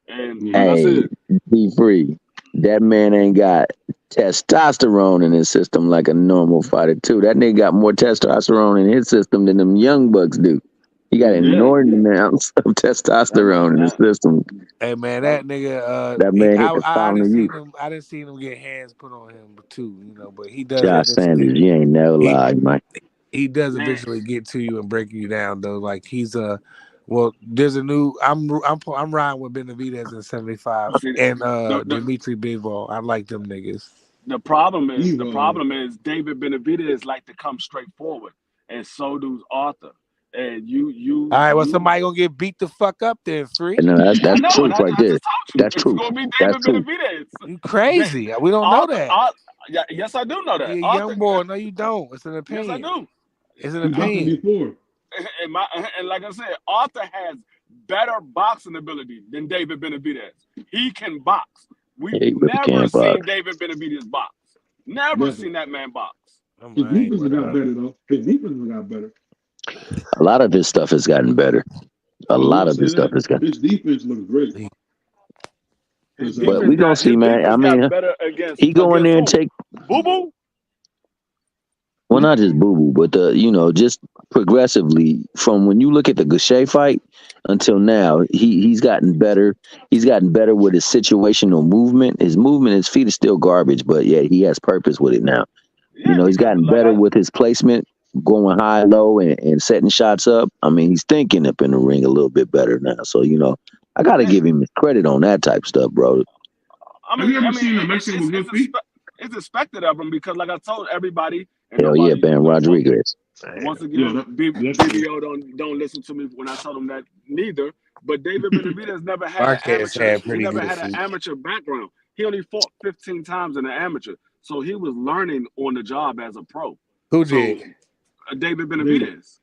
And that's it. Be free. That man ain't got testosterone in his system like a normal fighter too. That nigga got more testosterone in his system than them young bucks do. He got inordinate amounts of testosterone in his system. Hey man, that nigga. That man I didn't see him get hands put on him too. But he does. Josh Sanders, you ain't never lied, Mike. He does eventually get to you and break you down though. Like he's there's a new. I'm riding with Benavidez in 75 and Dimitri Bivol. I like them niggas. The problem is David Benavidez like to come straight forward, and so does Arthur. And you All right, well, somebody gonna get beat the fuck up then, free. No, that's I know, truth and right I there. just told you That's it's true. gonna be That's David true. Benavidez. You crazy? We don't know that. Yeah, yes, I do know that. You young boy, no, you don't. It's an opinion. Yes, I do. It's an He boxed opinion. before. And like I said, Arthur has better boxing ability than David Benavidez. He can box. We've Yeah, he really never can seen box. David Benavidez box. Never seen that man box. His defense got better though. His defense got better. A lot of his stuff has gotten better. A lot of his stuff has gotten. His defense looks great. But we gonna see, man. I mean, he go in there and take Boo Boo. Well, not just Boo Boo, but just progressively from when you look at the Gaucher fight until now, he's gotten better. He's gotten better with his situational movement. His movement, his feet are still garbage, but yeah, he has purpose with it now. Yeah, he's gotten better with his placement, going high, low, and setting shots up. I mean, he's thinking up in the ring a little bit better now. So I got to give him credit on that type stuff, bro. Have you ever seen a Mexican with good feet? It's expected of him because, like I told everybody, hell yeah, Ben Rodriguez. Once again, BVO don't listen to me when I tell them that neither. But David Benavidez never had an amateur background. He only fought 15 times in an amateur, so he was learning on the job as a pro. Who did? David Benavidez.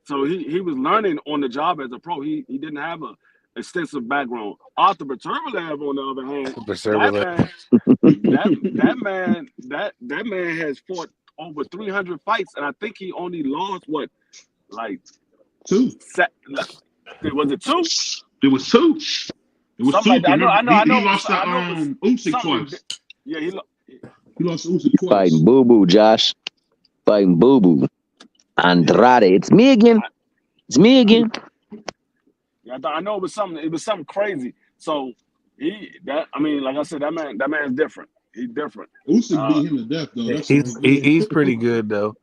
So he was learning on the job as a pro. He didn't have a extensive background. Arthur Beterbiev, on the other hand, that man has fought over 300 fights, and I think he only lost two. Was it two? It was two. It was something two. Like that. I know. He lost to Usyk twice. Yeah, he lost to Usyk twice. Fighting Boo Boo, Josh. Fighting Boo Boo. Andrade. It's me again. It's me again. Yeah, I know it was something crazy. So like I said, that man's different. He's different. Usyk beat him to death though. He's pretty good though,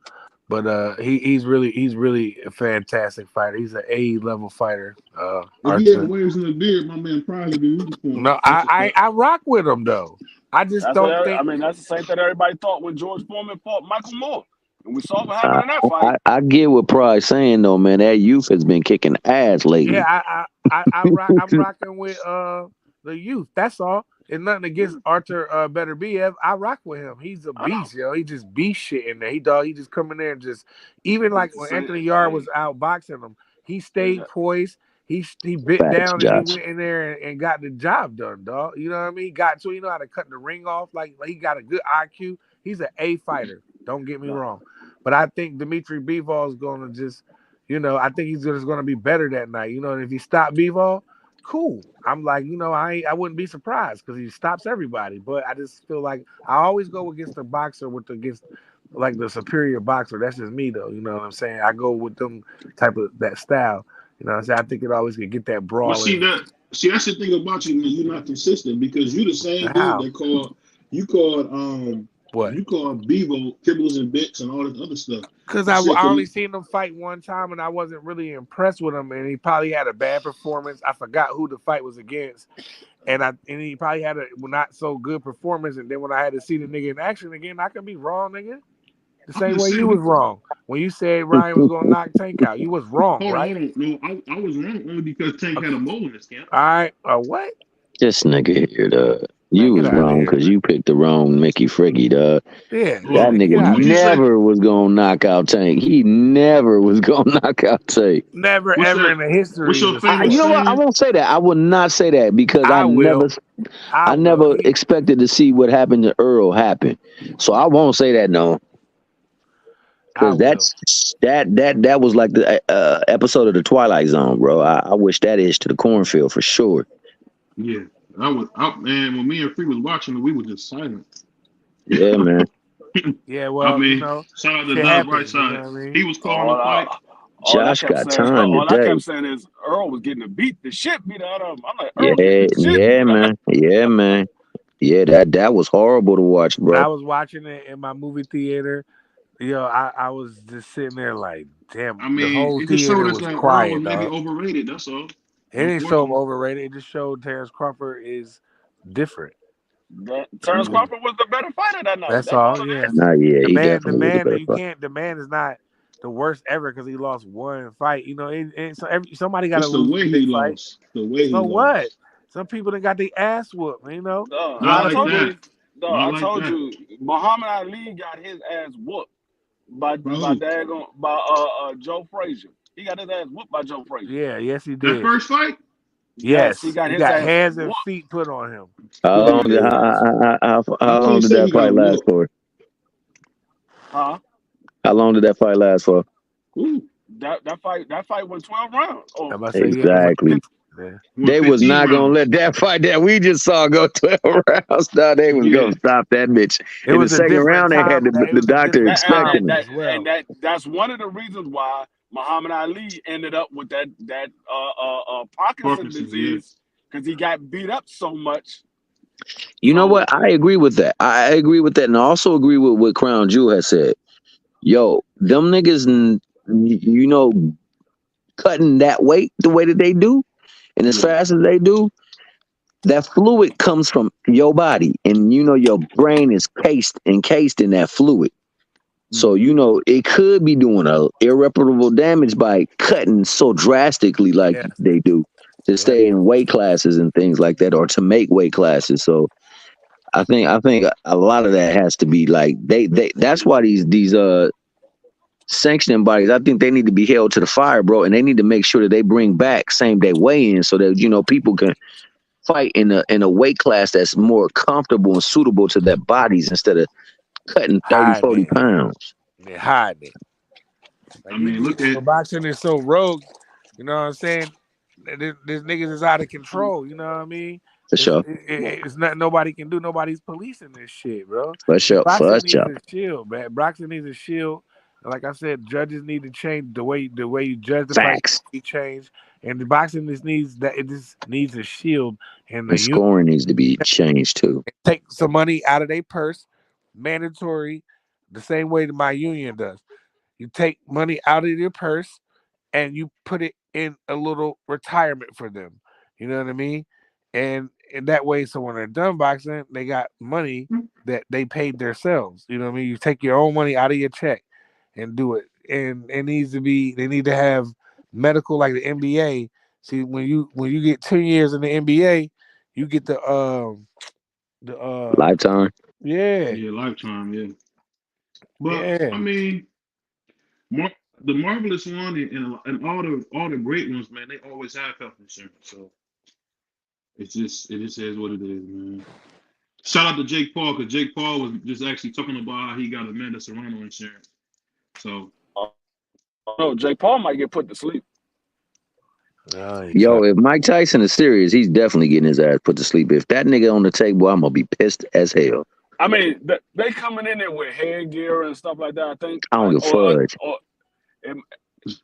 but he's really a fantastic fighter. He's an A level fighter. If he had waves in the beard, my man Pryor would be rooting for him. No, I rock with him though. I just don't think. I mean, that's the same thing everybody thought when George Foreman fought Michael Moore. And we saw what happened in that fight. I get what Pryor's saying though, man. That youth has been kicking ass lately. Yeah, I'm rocking with the youth. That's all. It's nothing against Arthur Beterbiev. I rock with him. He's a beast, yo. He just beast shit in there. He just come in there and just even like when Anthony Yarde was out boxing him, he stayed poised. He bit down and he went in there and got the job done, dog. You know what I mean? He got to, how to cut the ring off. Like he got a good IQ. He's an A fighter. Don't get me wrong. But I think Dimitri Bivol is going to just, I think he's just going to be better that night. And if he stopped Bivol, cool. I'm like, I wouldn't be surprised because he stops everybody. But I just feel like I always go against the boxer against like the superior boxer. That's just me though. You know what I'm saying? I go with them type of that style. You know what I'm saying? I think it always can get that brawl. Well, see, that's the thing about you, man. You're not consistent because you're the same dude that called what? You called Bevo kibbles and bits and all this other stuff. Because I only seen him fight one time and I wasn't really impressed with him, and he probably had a bad performance. I forgot who the fight was against, and he probably had a not so good performance. And then when I had to see the nigga in action again, I could be wrong, nigga. The same way you was wrong when you said Ryan was gonna knock Tank out. You was wrong, right? No, I was wrong only because Tank had a mole in his camp. All right, what? This nigga here, you was wrong because you picked the wrong Mickey Friggy, dog. Yeah, that nigga never was gonna knock out Tank. He never was gonna knock out Tank. Never ever in the history. What's your favorite? You know what? I won't say that. I will not say that because I never expected to see what happened to Earl happen. So I won't say that, no. Because that was like the episode of the Twilight Zone, bro. I wish that is to the cornfield for sure. Yeah, man. When me and Free was watching it, we were just silent. Yeah, man. Yeah, well, shout out to Doug Right Side. He was calling the fight. Josh got time all today. I kept saying is Earl was getting the shit beat out of him. I'm like, Earl yeah, man. Yeah, that was horrible to watch, bro. I was watching it in my movie theater. I was just sitting there like, damn. I mean, the whole it just theater showed us was that quiet, Earl was maybe overrated. That's all. It didn't show him overrated. It just showed Terrence Crawford is different. Terrence Crawford was the better fighter that night. That's all. Yeah. Nah, yeah, the man is not. the worst ever because he lost one fight. You know, and so somebody got to It's the lose way a he big fight. lost. The way he So what? lost. Some people that got their ass whooped. You know, a Not lot of like people. that. Not I like told that. you, Muhammad Ali got his ass whooped by Bro. Joe Frazier. He got his ass whooped by Joe Frazier. Yeah, yes, he That did. first fight? Yes, he got he his got ass hands and whooped. feet put on him. How long did I how long can't did say that he got fight last whooped. for? Huh? How long did that fight last for? Ooh. That fight went 12 rounds. Oh, I'm about to say, Exactly. yeah. They was not gonna let that fight that we just saw go 12 rounds. No, they was gonna stop that bitch. It In the was a second different round, they had time. It the was a doctor different expecting time it. as well. that's one of the reasons why Muhammad Ali ended up with that Parkinson's disease because he got beat up so much. You know what? I agree with that. I agree with that, and I also agree with what Crown Jewel has said. Yo, them niggas, you know, cutting that weight the way that they do, and as fast as they do, that fluid comes from your body, and you know your brain is encased in that fluid. So you know it could be doing a irreparable damage by cutting so drastically like they do to stay in weight classes and things like that, or to make weight classes. So I think a lot of that has to be like they that's why these sanctioning bodies, I think they need to be held to the fire, bro, and they need to make sure that they bring back same day weigh-in so that you know people can fight in a weight class that's more comfortable and suitable to their bodies instead of cutting 30, 40 pounds. They're hiding it. Like, I mean, look at boxing is so rogue. You know what I'm saying? This niggas is out of control. You know what I mean? For sure. It's not nobody can do. Nobody's policing this shit, bro. For sure. Boxing needs a shield, man. Boxing needs a shield. Like I said, judges need to change the way you judge the fight. Be changed, and the boxing just needs a shield and the scoring needs to be changed too. Take some money out of their purse, mandatory, the same way that my union does. You take money out of your purse and you put it in a little retirement for them. You know what I mean? And that way, so when they're done boxing, they got money that they paid themselves. You know what I mean? You take your own money out of your check and do it. And it needs to be, they need to have medical like the NBA. See, when you get 10 years in the NBA, you get the lifetime. Yeah, lifetime. Yeah, but I mean, the Marvelous one and all the great ones, man, they always have health insurance. So it just is what it is, man. Shout out to Jake Paul because Jake Paul was just actually talking about how he got Amanda Serrano insurance. So, no, Jake Paul might get put to sleep. Yo, if Mike Tyson is serious, he's definitely getting his ass put to sleep. If that nigga on the table, I'm gonna be pissed as hell. I mean, they coming in there with headgear and stuff like that. I think. I don't give fudge.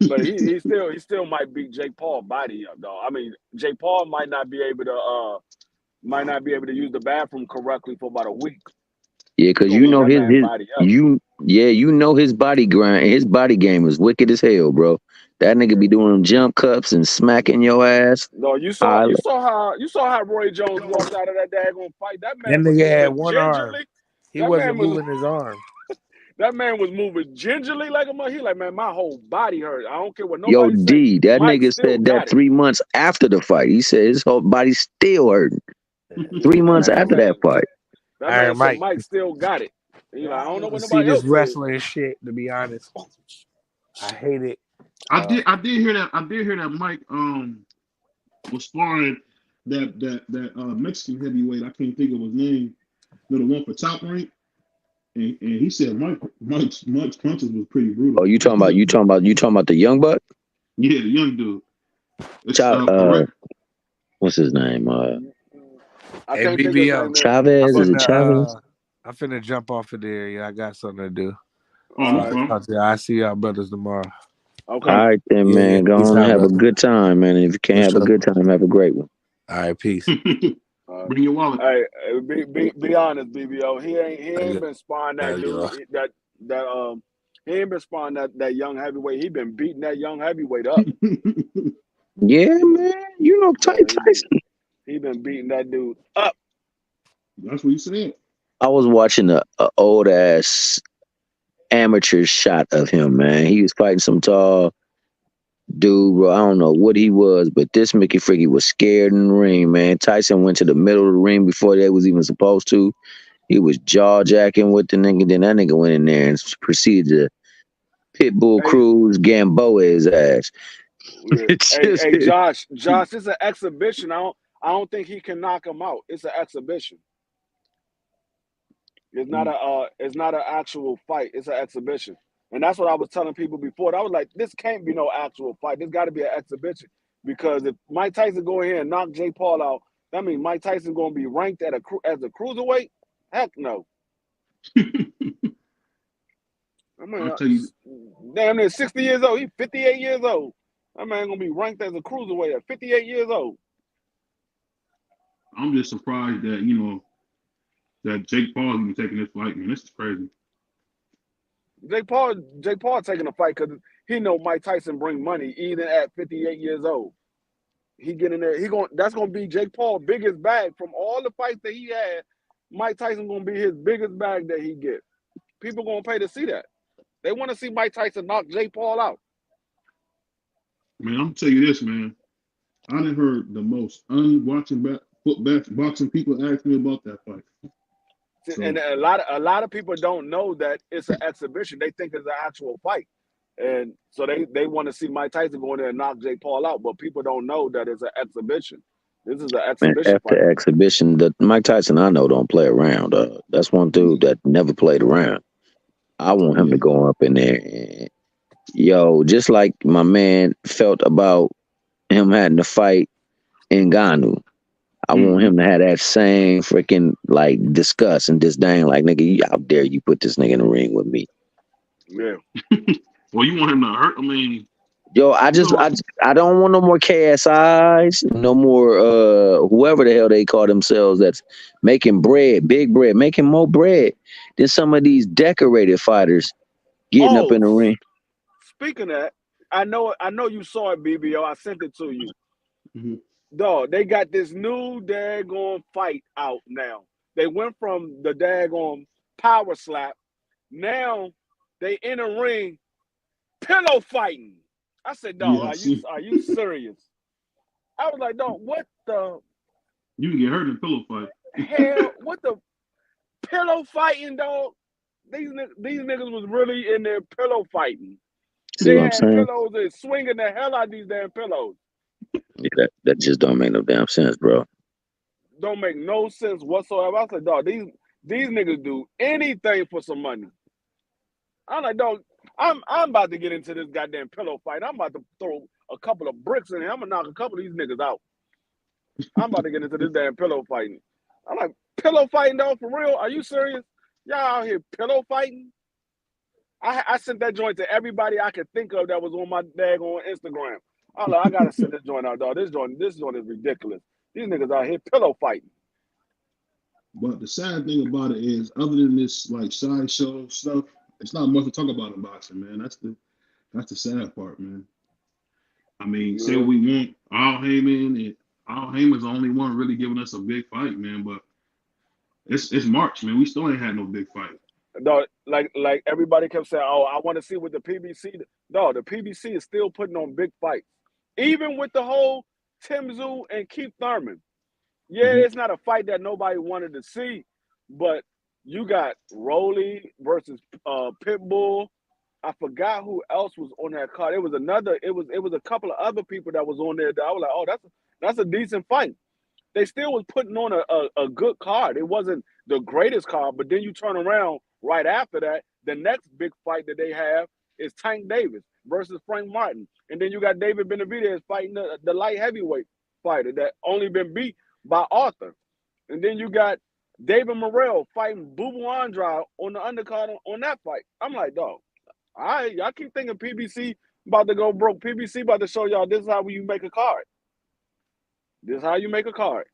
But he still might beat Jake Paul body up, though. I mean, Jake Paul might not be able to use the bathroom correctly for about a week. Yeah, because you know his body grind, his body game is wicked as hell, bro. That nigga be doing jump cups and smacking your ass. No, you saw how Roy Jones walked out of that daggone fight. That man was nigga had moving one arm. gingerly. He wasn't moving his arm. That man was moving gingerly like a mother. He like, man, my whole body hurt. I don't care what nobody Yo, says. D, that nigga said that 3 months after the fight. He said his whole body still hurting. 3 months after that fight. That man said Mike still got it. He like, I don't know what nobody else this wrestling shit, to be honest. I hate it. I did hear that. I did hear that Mike was sparring that Mexican heavyweight. I can't think of his name. The one for Top Rank. And he said Mike's punches was pretty brutal. Oh, you talking about the young buck? Yeah, the young dude. What's his name? I can't think of his name. Chavez. Is it Chavez? I'm finna jump off of there. Yeah, I got something to do. I see y'all brothers tomorrow. Okay. All right then, man. Go on and have a good time, man. And if you can't have a good time, have a great one. All right, peace. Bring your wallet. Hey, be honest, BVO. He ain't been sparring that dude. He ain't been sparring that young heavyweight. He been beating that young heavyweight up. Yeah, man. You know Tyson. He been beating that dude up. That's what he said. I was watching a old ass amateur shot of him, man. He was fighting some tall dude, bro. I don't know what he was, but this Mickey Friggy was scared in the ring, man. Tyson went to the middle of the ring before they was even supposed to. He was jaw jacking with the nigga. Then that nigga went in there and proceeded to Pitbull Hey, Cruz Gamboa his ass. yeah. It's Hey, just, hey, Josh, it's an exhibition. I don't think he can knock him out. It's an exhibition. It's not an actual fight. It's an exhibition. And that's what I was telling people before. I was like, this can't be no actual fight. This got to be an exhibition. Because if Mike Tyson go in here and knock Jake Paul out, that means Mike Tyson going to be ranked as a cruiserweight? Heck no. I mean, I'll tell you, damn near 60 years old. He's 58 years old. That man going to be ranked as a cruiserweight at 58 years old. I'm just surprised that, that Jake Paul even taking this fight, man. This is crazy. Jake Paul taking a fight because he know Mike Tyson bring money even at 58 years old. He get in there. That's gonna be Jake Paul's biggest bag from all the fights that he had. Mike Tyson gonna be his biggest bag that he get. People gonna pay to see that. They want to see Mike Tyson knock Jake Paul out. Man, I'm gonna tell you this, man. I done heard the most unwatching boxing people ask me about that fight. So, and a lot of people don't know that it's an exhibition. They think it's an actual fight. And so they want to see Mike Tyson go in there and knock Jake Paul out, but people don't know that it's an exhibition. This is an exhibition man, fight. after exhibition, the Mike Tyson I know don't play around. That's one dude that never played around. I want him to go up in there and, just like my man felt about him having to fight Ngannou. I want him to have that same freaking like disgust and disdain. Like, nigga, how dare you put this nigga in the ring with me? Yeah. Well, you want him to hurt? I mean, I don't want no more KSIs, no more whoever the hell they call themselves that's making bread, big bread, making more bread than some of these decorated fighters getting up in the ring. Speaking of that, I know you saw it, BBO. I sent it to you. Mm-hmm. Dog, they got this new daggone fight out now. They went from the daggone power slap. Now they in a ring pillow fighting. I said, dog, are you serious? I was like, dog, what the? You can get hurt in a pillow fight. Hell, what the pillow fighting, dog? These niggas was really in there pillow fighting. They had pillows and swinging the hell out of these damn pillows. Yeah, that just don't make no damn sense, bro. Don't make no sense whatsoever. I said, dog, these niggas do anything for some money. I'm like, dog, I'm about to get into this goddamn pillow fight. I'm about to throw a couple of bricks in here. I'm gonna knock a couple of these niggas out. I'm about to get into this damn pillow fighting. I'm like, pillow fighting, dog, for real? Are you serious? Y'all out here pillow fighting? I sent that joint to everybody I could think of that was on my daggone Instagram. I'm like, I gotta send this joint out, dog. This joint is ridiculous. These niggas out here pillow fighting. But the sad thing about it is, other than this like sideshow stuff, it's not much to talk about in boxing, man. That's the sad part, man. I mean, say what we want, Al Heyman, and Al Heyman's the only one really giving us a big fight, man. But it's March, man. We still ain't had no big fight. No, like everybody kept saying, oh, I want to see what the PBC. No, the PBC is still putting on big fights. Even with the whole Tim Tszyu and Keith Thurman. Yeah, it's not a fight that nobody wanted to see, but you got Rolly versus Pitbull. I forgot who else was on that card. It was a couple of other people that was on there that I was like, oh, that's a decent fight. They still was putting on a good card. It wasn't the greatest card, but then you turn around right after that, the next big fight that they have is Tank Davis versus Frank Martin. And then you got David Benavidez fighting the light heavyweight fighter that only been beat by Arthur. And then you got David Morrell fighting Boo Boo Andrade on the undercard on that fight. I'm like, dog, all right, y'all keep thinking PBC about to go broke. PBC about to show y'all this is how you make a card. This is how you make a card.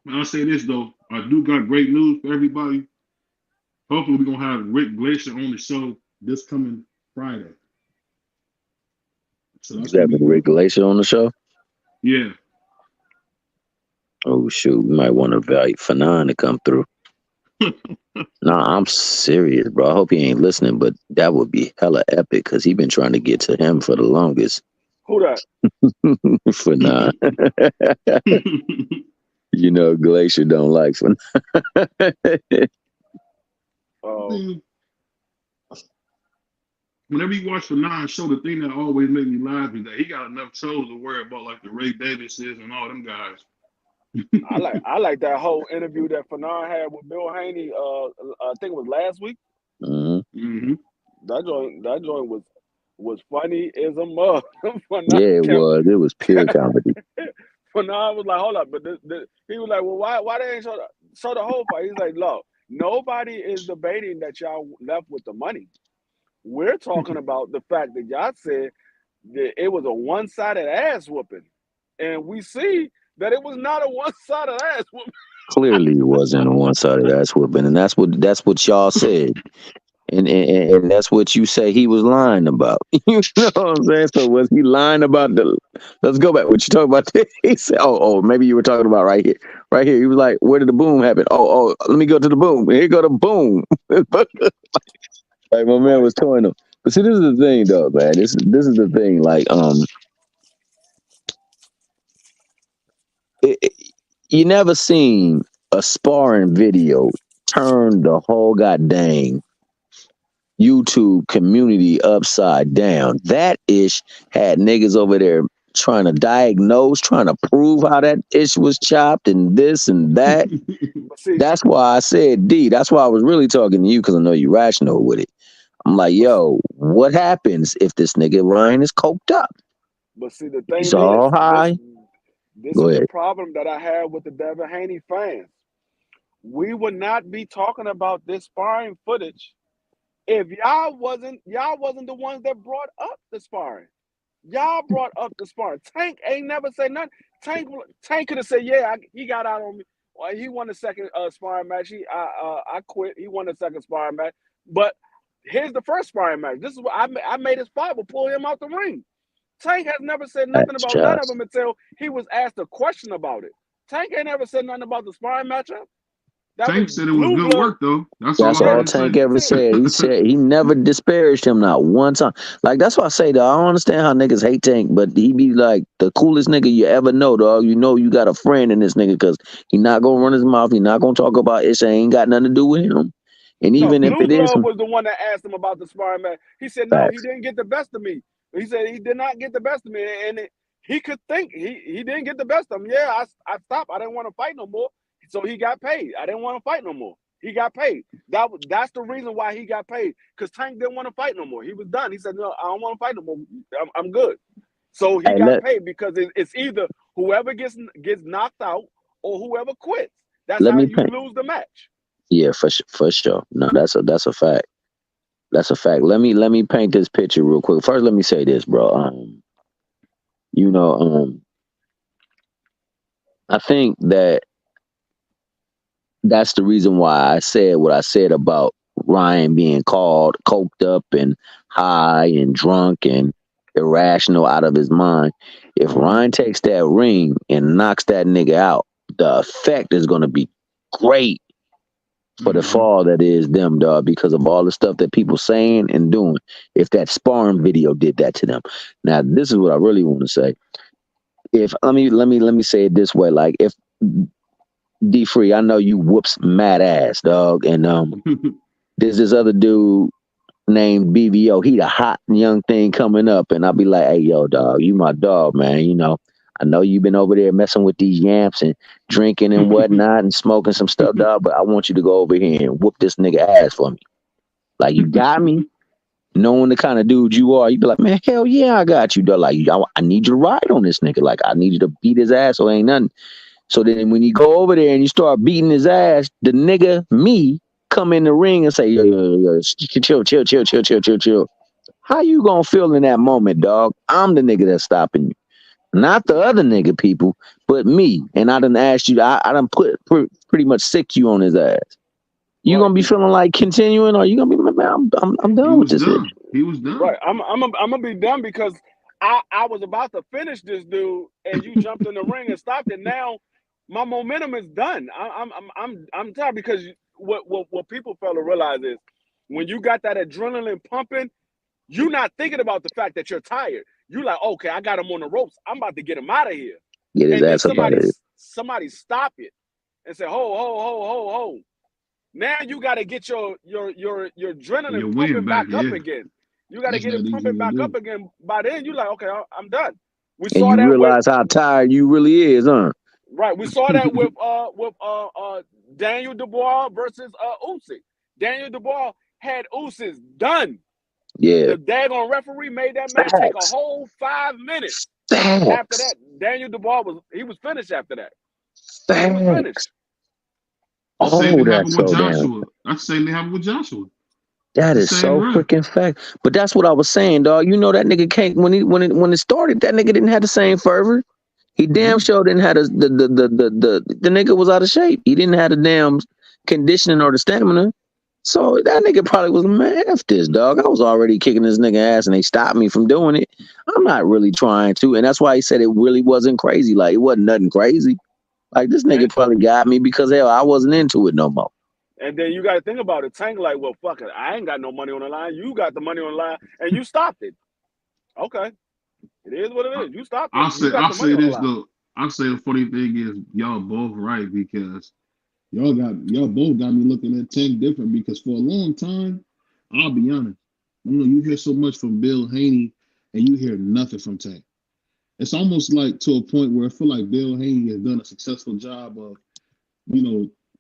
I'll say this, though. I do got great news for everybody. Hopefully, we're going to have Rick Glacier on the show this coming Friday. So Is that Rick Glacier on the show? Yeah. Oh, shoot. We might want to invite Fanon to come through. Nah, I'm serious, bro. I hope he ain't listening, but that would be hella epic because he been trying to get to him for the longest. Who that? For nah. You know, Glacier don't like for Whenever you watch the Nine show, the thing that always made me laugh is that he got enough shows to worry about like the Ray Davises and all them guys. I like that whole interview that Fanon had with Bill Haney. I think it was last week. Mm-hmm. That joint was funny as a mug. Yeah, it was. It was pure comedy. Fanon was like, hold up, but he was like, well, why they ain't show the whole fight? He's like, look, nobody is debating that y'all left with the money. We're talking about the fact that y'all said that it was a one-sided ass whooping, and we see that it was not a one-sided ass whooping. Clearly, it wasn't a one-sided ass whooping, and that's what y'all said, and that's what you say he was lying about. You know what I'm saying? So was he lying about the? Let's go back. What you talking about? He said, "Oh, maybe you were talking about right here, right here." He was like, "Where did the boom happen?" Oh, let me go to the boom. Here go the boom. Like my man was telling him. But see, this is the thing, though, man. This is the thing. Like, you never seen a sparring video turn the whole goddamn YouTube community upside down. That ish had niggas over there trying to diagnose, trying to prove how that ish was chopped and this and that. That's why I said D. That's why I was really talking to you because I know you rational with it. I'm like, yo, what happens if this nigga Ryan is coked up? But see, the thing He's all high. this is the problem that I have with the Devin Haney fans. We would not be talking about this sparring footage if y'all wasn't the ones that brought up the sparring. Y'all brought up the sparring. Tank ain't never said nothing. Tank could have said, yeah, he got out on me. Well, he won the second sparring match. I quit. He won the second sparring match. But here's the first sparring match. This is what I made his fight. Will pull him out the ring. Tank has never said nothing about none of them until he was asked a question about it. Tank ain't never said nothing about the sparring matchup. Tank said it was good work, though. That's all Tank ever said. He said he never disparaged him not one time. Like, that's why I say, dog, I don't understand how niggas hate Tank, but he be like the coolest nigga you ever know, dog. You know you got a friend in this nigga because he not gonna run his mouth. He not gonna talk about it. Ain't got nothing to do with him. And even if it is, was the one that asked him about the sparring match. He said, no, he didn't get the best of me. He said he did not get the best of me. And he could think he didn't get the best of him. Yeah, I stopped. I didn't want to fight no more. So he got paid. I didn't want to fight no more. He got paid. That's the reason why he got paid. Because Tank didn't want to fight no more. He was done. He said, no, I don't want to fight no more. I'm good. So he got paid because it's either whoever gets knocked out or whoever quits. That's how you lose the match. Yeah, for sure. No, that's a fact. That's a fact. Let me paint this picture real quick. First, let me say this, bro. I think that's the reason why I said what I said about Ryan being called coked up and high and drunk and irrational out of his mind. If Ryan takes that ring and knocks that nigga out, the effect is going to be great for the fall that is them, dog, because of all the stuff that people saying and doing. If that sparring video did that to them. Now, this is what I really want to say. If let me say it this way, like if D Free, I know you whoops mad ass, dog, and there's this other dude named BVO. He the hot young thing coming up, and I'll be like, hey, yo, dog, you my dog, man. You know, I know you've been over there messing with these yamps and drinking and whatnot and smoking some stuff, dog, but I want you to go over here and whoop this nigga ass for me. Like, you got me? Knowing the kind of dude you are, you be like, man, hell yeah, I got you, dog. Like, I need you to ride on this nigga. Like, I need you to beat his ass or ain't nothing. So then when you go over there and you start beating his ass, the nigga, me, come in the ring and say, yo, chill. How you gonna feel in that moment, dog? I'm the nigga that's stopping you. Not the other nigga people, but me. And I done asked you, I done pretty much sick you on his ass. You gonna be feeling like continuing, or you gonna be, man, I'm done with this shit. He was done. Right. I'm gonna be done because I was about to finish this dude and you jumped in the ring and stopped it. Now my momentum is done. I'm tired because what people fail to realize is when you got that adrenaline pumping, you're not thinking about the fact that you're tired. You like, okay, I got him on the ropes. I'm about to get him out of here. Get his And then ass up out of here. somebody stop it and say, ho. Now you got to get your adrenaline pumping back up again. You got to get it pumping back up again. By then, you're like, okay, I'm done. We saw and you that realize how tired you really is, huh? Right. We saw that with Daniel Dubois versus Usyk. Daniel Dubois had Usyk done. Yeah. The daggone referee made that match take a whole 5 minutes. Facts. After that, Daniel Dubois was finished after that. He was finished. That's the same thing happened with Joshua. That's the same thing happened with Joshua. That is so freaking fact. But that's what I was saying, dog. You know that nigga can't when it started, that nigga didn't have the same fervor. He damn sure didn't have the nigga was out of shape. He didn't have the damn conditioning or the stamina. So that nigga probably was, man, F this, dog. I was already kicking this nigga ass and they stopped me from doing it. I'm not really trying to. And that's why he said it really wasn't crazy. Like, it wasn't nothing crazy. Like, this nigga probably got me because, hell, I wasn't into it no more. And then you got to think about it. Tank like, well, fuck it. I ain't got no money on the line. You got the money on the line, and you stopped it. Okay. It is what it is. You stopped it. I'll say this, though. I'll say the funny thing is y'all both right because y'all both got me looking at Tank different because for a long time, I'll be honest, you hear so much from Bill Haney and you hear nothing from Tank. It's almost like to a point where I feel like Bill Haney has done a successful job of,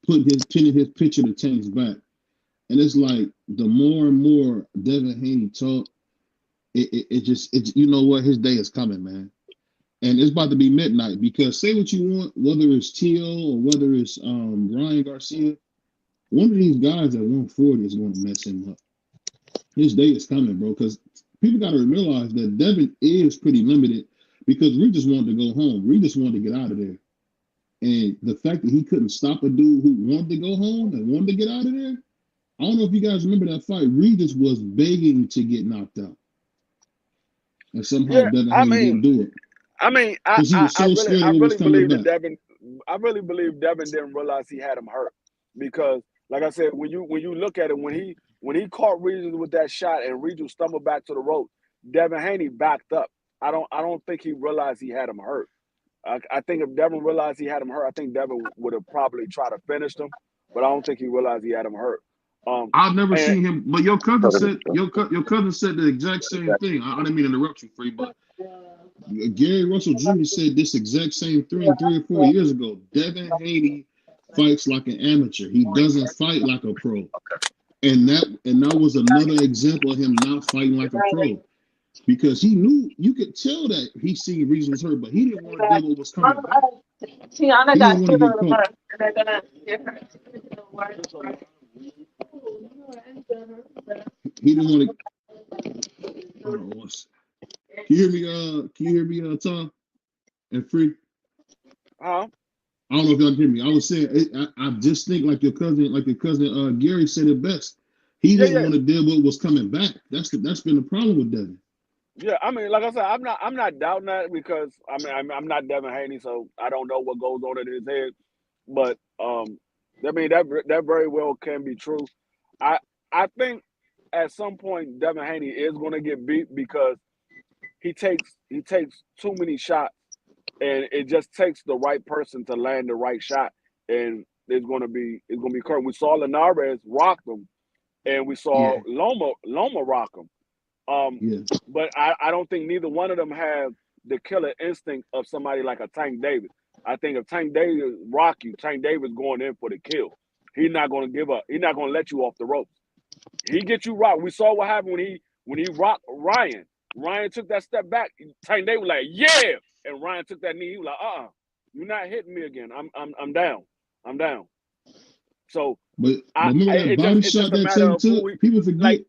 pinning his picture to Tank's back. And it's like the more and more Devin Haney talk, it's you know what, his day is coming, man. And it's about to be midnight because say what you want, whether it's T.O. or whether it's Ryan Garcia, one of these guys at 140 is going to mess him up. His day is coming, bro, because people got to realize that Devin is pretty limited because Regis wanted to go home. Regis wanted to get out of there. And the fact that he couldn't stop a dude who wanted to go home and wanted to get out of there, I don't know if you guys remember that fight. Regis was begging to get knocked out. And somehow Devin Haney didn't do it. I mean, I really believe that Devin didn't realize he had him hurt because, like I said, when you look at it, when he caught Regis with that shot and Regis stumbled back to the rope, Devin Haney backed up. I don't think he realized he had him hurt. I think if Devin realized he had him hurt, I think Devin would have probably tried to finish him, but I don't think he realized he had him hurt. I've never seen him, but your cousin said the exact same thing. I didn't mean to interrupt you, Free, but Gary Russell Jr. said this exact same thing 3 or 4 years ago. Devin Haney fights like an amateur. He doesn't fight like a pro. And that was another example of him not fighting like a pro. Because he knew, you could tell that he seen Regis was hurt, but he didn't want to deal with what's coming back. Tiana He got didn't want to killed get caught. and they're gonna get her. He didn't want to. Can you hear me, Tom and Free? Huh? I don't know if y'all can hear me. I was saying, I just think like your cousin Gary said it best. He didn't want to deal with what's coming back. That's been the problem with Devin. Yeah, I mean, like I said, I'm not doubting that because I'm not Devin Haney, so I don't know what goes on in his head. But I mean that very well can be true. I think at some point Devin Haney is going to get beat because he takes too many shots, and it just takes the right person to land the right shot, and it's going to be current. We saw Linares rock him, and we saw Loma rock him. But I don't think neither one of them have the killer instinct of somebody like a Tank Davis. I think if Tank Davis rock you, Tank Davis going in for the kill. He's not going to give up. He's not going to let you off the ropes. He gets you rocked. We saw what happened when he rocked Ryan. Ryan took that step back. Tank Davis was like, yeah, and Ryan took that knee. He was like, you're not hitting me again. I'm down. I'm down. So, but remember that body shot that Tank took? People forget. Like,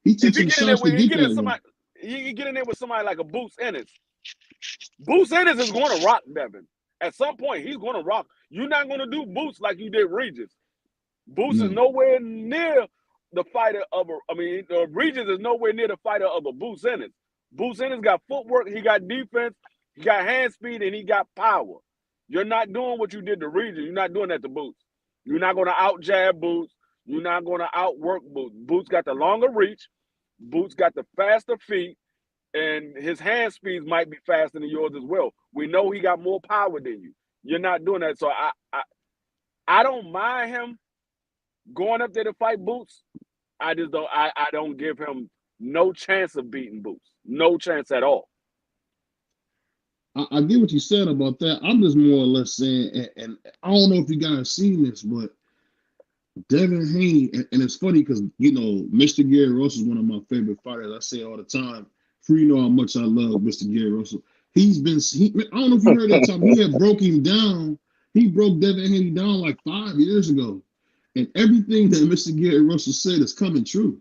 he took some shots to get that one. He get in there with somebody like a Boots Ennis. Boots Ennis is going to rock Devin. At some point, he's going to rock. You're not going to do Boots like you did Regis. Boots is nowhere near the fighter of Regis is nowhere near the fighter of a Boots Ennis. Boots Ennis got footwork, he got defense, he got hand speed, and he got power. You're not doing what you did to Regis. You're not doing that to Boots. You're not going to out jab Boots. You're not going to outwork Boots. Boots got the longer reach. Boots got the faster feet, and his hand speeds might be faster than yours as well. We know he got more power than you. You're not doing that. So I don't mind him going up there to fight Boots. I just don't. I don't give him no chance of beating Boots. No chance at all. I get what you said about that. I'm just more or less saying, and I don't know if you guys seen this, but Devin Haney, and it's funny because Mr. Gary Russell is one of my favorite fighters. I say it all the time. You know how much I love Mr. Gary Russell. I don't know if you heard that time. He had broke him down. He broke Devin Haney down like 5 years ago, and everything that Mr. Gary Russell said is coming true.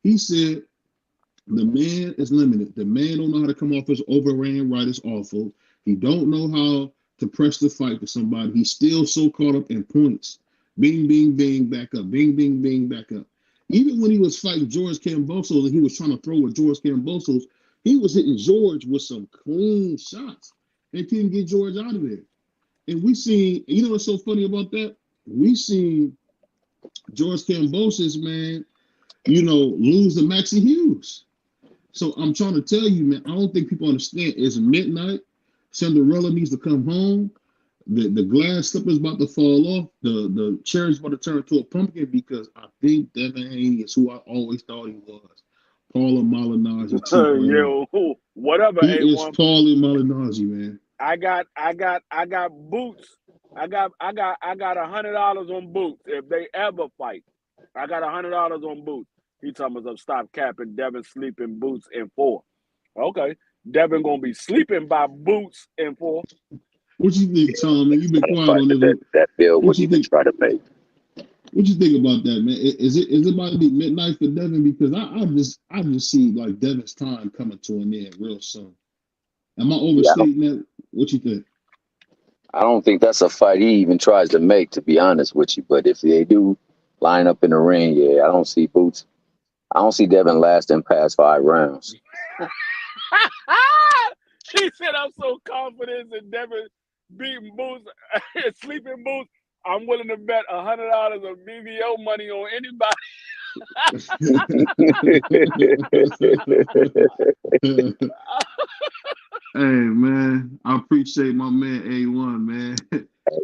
He said, the man is limited. The man don't know how to come off his overran right. It's awful. He don't know how to press the fight to somebody. He's still so caught up in points. Bing, bing, bing, back up. Bing, bing, bing, back up. Even when he was fighting George Kambosos and he was trying to throw with George Kambosos, he was hitting George with some clean shots and couldn't get George out of there. And we seen, what's so funny about that? We seen George Kambosos, man, lose to Maxie Hughes. So I'm trying to tell you, man, I don't think people understand. It's midnight. Cinderella needs to come home. The glass slipper's about to fall off. The cherry's about to turn into a pumpkin because I think Devin Haney is who I always thought he was. Paulie Malignaggi 2.0. Whatever. He is Paulie Malignaggi, man. I got Boots. I got $100 on Boots if they ever fight. I got $100 on Boots. He told us to stop capping. Devin sleeping Boots in 4. Okay, Devin gonna be sleeping by Boots in 4. What you think, Tom? Man, you've been quiet on this. That bill. What you try to make? What you think about that, man? Is it about to be midnight for Devin? Because I just see like Devin's time coming to an end real soon. Am I overstating that? What you think? I don't think that's a fight he even tries to make, to be honest with you. But if they do line up in the ring, I don't see Boots. I don't see Devin lasting past 5 rounds. He said, I'm so confident in Devin beating Boots and sleeping Boots. I'm willing to bet $100 of BVO money on anybody. Hey, man, I appreciate my man A1, man.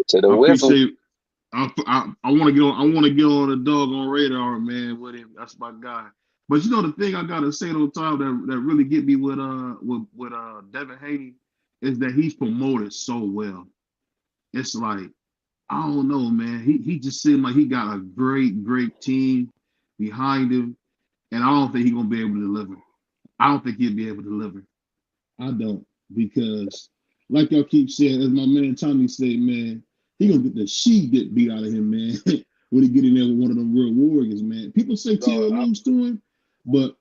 To the whistle. I want to get on. I want to get on the doggone radar, man. With him, that's my guy. But the thing I gotta say on time that really get me with Devin Haney is that he's promoted so well. It's like I don't know, man. He just seemed like he got a great team behind him, and I don't think he's gonna be able to deliver. I don't think he'll be able to deliver. I don't, because like y'all keep saying, as my man Tommy said, man, he gonna get the sheet beat out of him, man, when he get in there with one of them real warriors, man. People say T.O. lose to him, but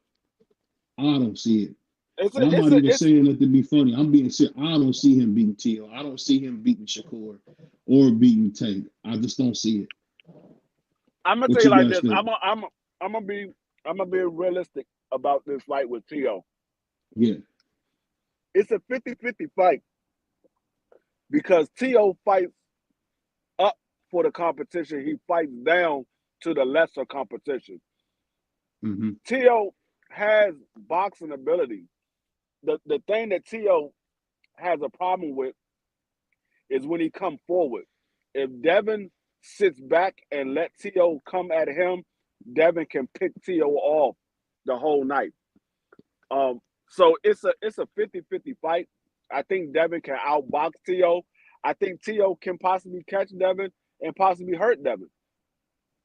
I don't see it. And I'm not even saying that to be funny. I'm being serious. I don't see him beating T.O. I don't see him beating Shakur or beating Tank. I just don't see it. I'm gonna tell you like this. I'm gonna be realistic about this fight with T.O. Yeah. It's a 50-50 fight because T.O. fights up for the competition. He fights down to the lesser competition. Mm-hmm. T.O. has boxing ability. The thing that T.O. has a problem with is when he come forward. If Devin sits back and let T.O. come at him, Devin can pick T.O. off the whole night. So it's a 50-50 fight. I think Devin can outbox T.O. I think T.O. can possibly catch Devin and possibly hurt Devin.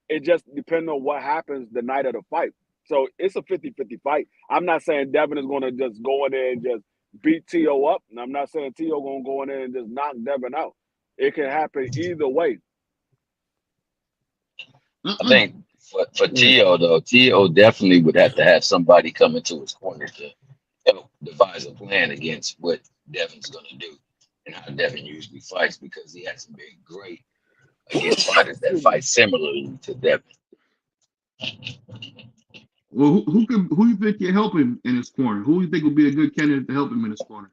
It just depends on what happens the night of the fight. So it's a 50-50 fight. I'm not saying Devin is going to just go in there and just beat T.O. up. And I'm not saying T.O. going to go in there and just knock Devin out. It can happen either way. I think for T.O., though, T.O. definitely would have to have somebody come into his corner to help devise a plan against what Devin's going to do and how Devin usually fights, because he hasn't been great against fighters that fight similarly to Devin. Well, who you think can help him in his corner? Who you think would be a good candidate to help him in his corner?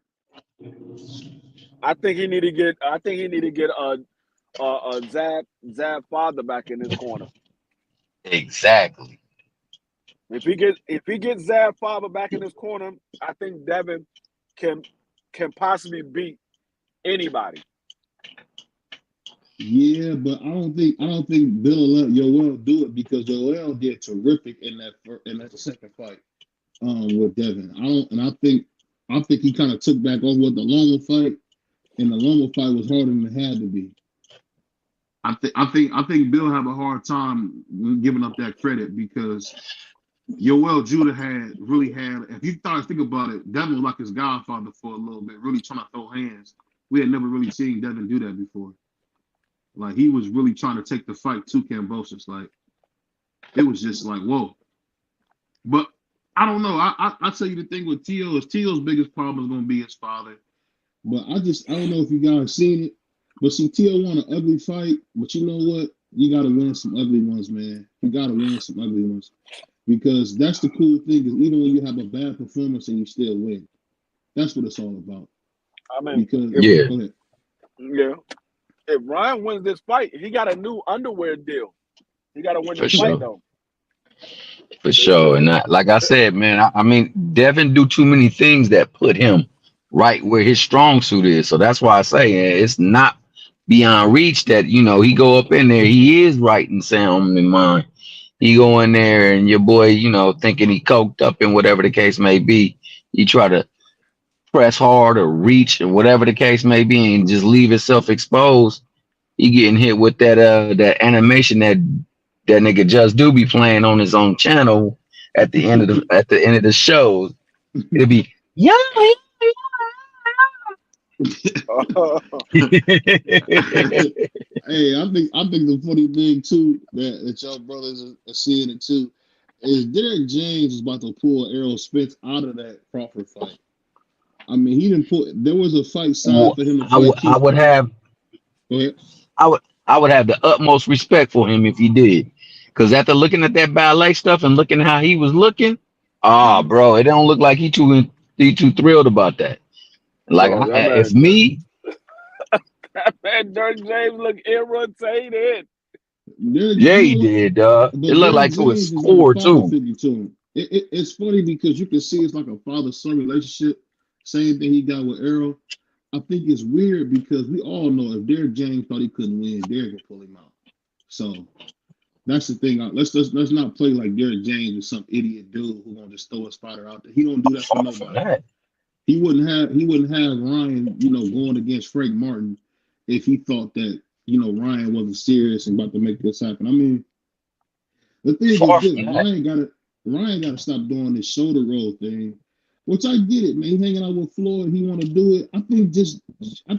I think he need to get Zab father back in his corner. Exactly. If he gets Zab father back in his corner, I think Devin can possibly beat anybody. Yeah, but I don't think Bill will let Yoel do it because Yoel did terrific in that second fight with Devin. I think he kind of took back over with the Loma fight, and the Loma fight was harder than it had to be. I think Bill have a hard time giving up that credit because Yoel Judah really had. If you think about it, Devin was like his godfather for a little bit, really trying to throw hands. We had never really seen Devin do that before. Like he was really trying to take the fight to Kambosos. Like it was just like whoa. But I don't know. I tell you the thing with Tio is Tio's biggest problem is going to be his father. But I don't know if you guys seen it. But see, Tio won an ugly fight. But you know what? You got to win some ugly ones, man. You got to win some ugly ones because that's the cool thing. Is even when you have a bad performance and you still win, that's what it's all about. I mean, because yeah, go ahead. Yeah. If Ryan wins this fight, he got a new underwear deal. He got to win this fight though. For sure. And like I said, man, I mean, Devin do too many things that put him right where his strong suit is. So that's why I say it's not beyond reach that, he go up in there. He is right and sound in mind. He go in there and your boy, thinking he coked up and whatever the case may be. You try to press hard or reach or whatever the case may be and just leave himself exposed. He getting hit with that animation that nigga Just Do be playing on his own channel at the end of the show. It'll be yeah. Hey, I think the funny thing too that y'all brothers are seeing it too is Derek James is about to pull Errol Spence out of that Crawford fight. I mean, he didn't put. There was a fight signed for him to fight. I would have. Go ahead. I would have the utmost respect for him if he did, because after looking at that ballet stuff and looking how he was looking, bro, it don't look like he too thrilled about that. Like if me, that man Derek James look irritated. Yeah, he did, dog. It looked like to his core too. It's funny because you can see it's like a father-son relationship. Same thing he got with Errol. I think it's weird because we all know if Derek James thought he couldn't win, Derek would pull him out. So that's the thing. Let's not play like Derek James is some idiot dude who's gonna just throw a spotter out there. He don't do that for nobody. He wouldn't have Ryan, going against Frank Martin if he thought that, Ryan wasn't serious and about to make this happen. I mean, the thing is this, Ryan gotta stop doing this shoulder roll thing. Which I get it, man. He hanging out with Floyd, he want to do it. I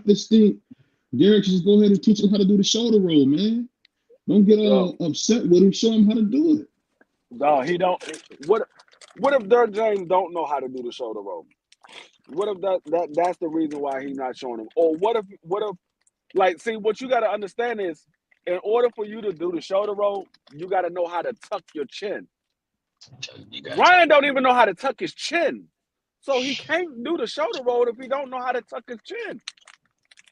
just think Derek should just go ahead and teach him how to do the shoulder roll, man. Don't get all upset with him. Show him how to do it. No, he don't. What if Derek James don't know how to do the shoulder roll? What if that's the reason why he's not showing him? Or what if see, what you got to understand is, in order for you to do the shoulder roll, you got to know how to tuck your chin. Ryan don't even know how to tuck his chin. So he can't do the shoulder roll if he don't know how to tuck his chin.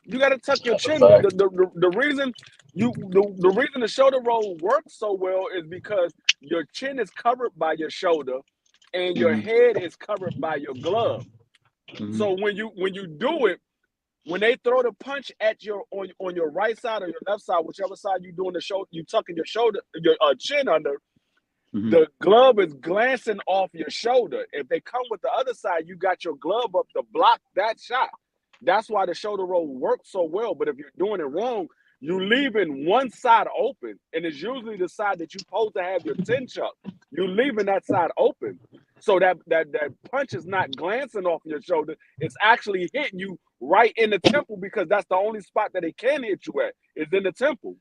You got to tuck your chin. The reason the shoulder roll works so well is because your chin is covered by your shoulder, and your head is covered by your glove. So when you do it, when they throw the punch at on your right side or your left side, whichever side you doing the shoulder, you tucking your chin under. The glove is glancing off your shoulder. If they come with the other side, you got your glove up to block that shot. That's why the shoulder roll works so well. But if you're doing it wrong, you're leaving one side open, and it's usually the side that you're supposed to have your chin chuck. You're leaving that side open, so that punch is not glancing off your shoulder. It's actually hitting you right in the temple, because that's the only spot that it can hit you at, is in the temple.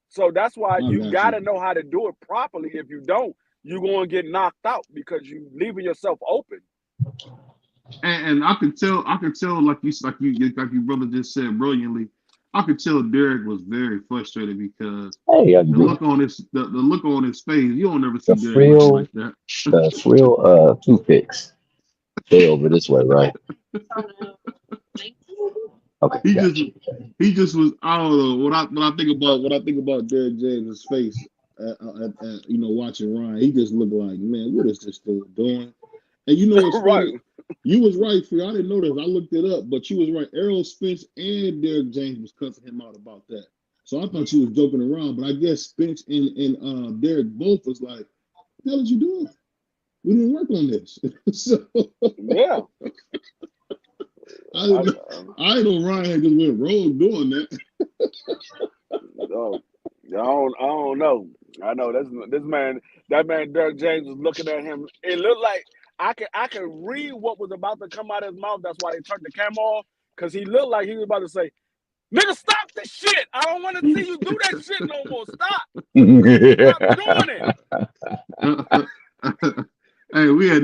So that's why you got to know how to do it properly. If you don't, you're going to get knocked out because you're leaving yourself open. And I could tell, like you brother just said brilliantly, I could tell Derek was very frustrated because the look on his face, you don't ever see Derek like that. The real toothpicks. Stay over this way, right? Okay, He got just you. he just was. I don't know when I think about Derrick James' face. Watching Ryan, he just looked like, man, what is this dude doing? And you know what's Right. funny? You was right, Free. I didn't know this. I looked it up, but you was right. Errol Spence and Derrick James was cussing him out about that. So I thought you was joking around, but I guess Spence and Derrick both was like, "What the hell did you doing? We didn't work on this." So Yeah. I didn't know Ryan had just went rogue doing that. I don't know. I know that man Derrick James was looking at him. It looked like I could read what was about to come out of his mouth. That's why they turned the camera off, because he looked like he was about to say, "Nigga, stop this shit. I don't want to see you do that shit no more. Stop doing it." Hey, I've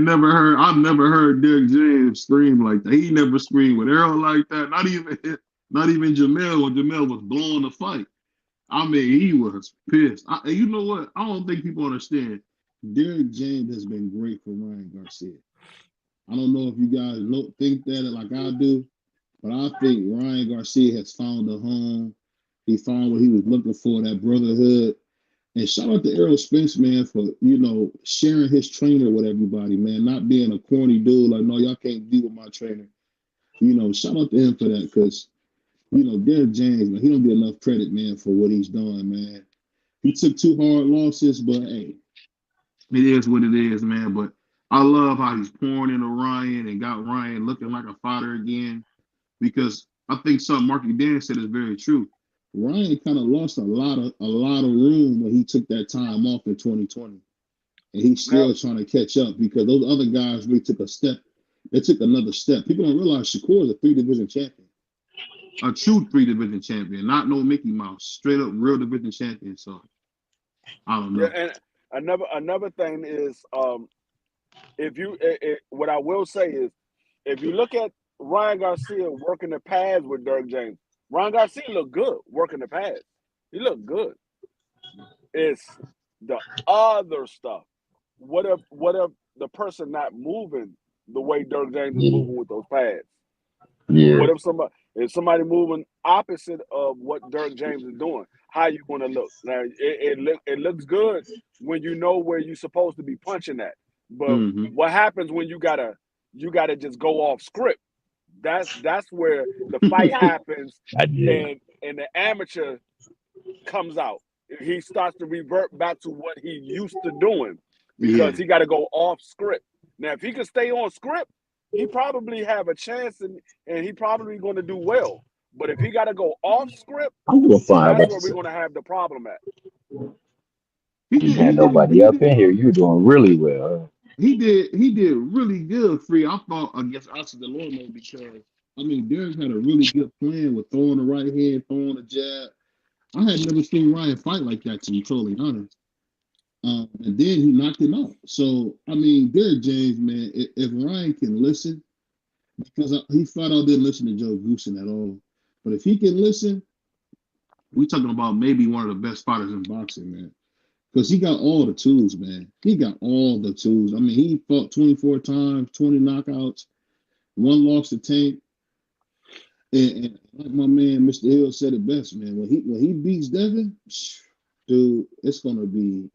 never heard Derrick James scream like that. He never screamed with Errol like that. Not even Jamel when Jamel was blowing the fight. I mean, he was pissed. You know what? I don't think people understand. Derrick James has been great for Ryan Garcia. I don't know if you guys think that like I do, but I think Ryan Garcia has found a home. He found what he was looking for, that brotherhood. And shout out to Errol Spence, man, for, sharing his trainer with everybody, man, not being a corny dude like, no, y'all can't deal with my trainer. Shout out to him for that, because, Derrick James, man, he don't get enough credit, man, for what he's done, man. He took 2 hard losses, but, hey, it is what it is, man. But I love how he's pouring into Ryan and got Ryan looking like a fighter again, because I think something Marky Dan said is very true. Ryan kind of lost a lot of room when he took that time off in 2020, and he's still trying to catch up, because those other guys really took a step. They took another step. People don't realize Shakur is a 3-division champion, a true 3-division champion, not no Mickey Mouse, straight up real division champion. So I don't know. Yeah, and another thing is, what I will say is, if you look at Ryan Garcia working the pads with Derrick James, Ryan Garcia looked good working the pads. He looked good. It's the other stuff. What if the person not moving the way Derrick James is moving with those pads? Yeah. What if somebody moving opposite of what Derrick James is doing? How you going to look? Now it looks good when you know where you're supposed to be punching at. But what happens when you gotta just go off script? That's where the fight happens, and the amateur comes out. He starts to revert back to what he used to doing, because he got to go off script. Now, if he can stay on script, he probably have a chance, and he probably going to do well. But if he got to go off script, that's where we're going to have the problem at. You had nobody up in here. You're doing really well. He did really good, Free. I thought against Oscar Delorme, because Derrick had a really good plan with throwing the right hand, throwing the jab. I had never seen Ryan fight like that, to be totally honest. And then he knocked him out. So Derrick James, man, if Ryan can listen, because he flat out didn't listen to Joe Goosen at all. But if he can listen, we talking about maybe one of the best fighters in boxing, man. Because he got all the tools, man. He got all the tools. He fought 24 times, 20 knockouts, 1 loss to Tank. And like my man Mr. Hill said it best, man. When he beats Devin, dude, it's gonna be.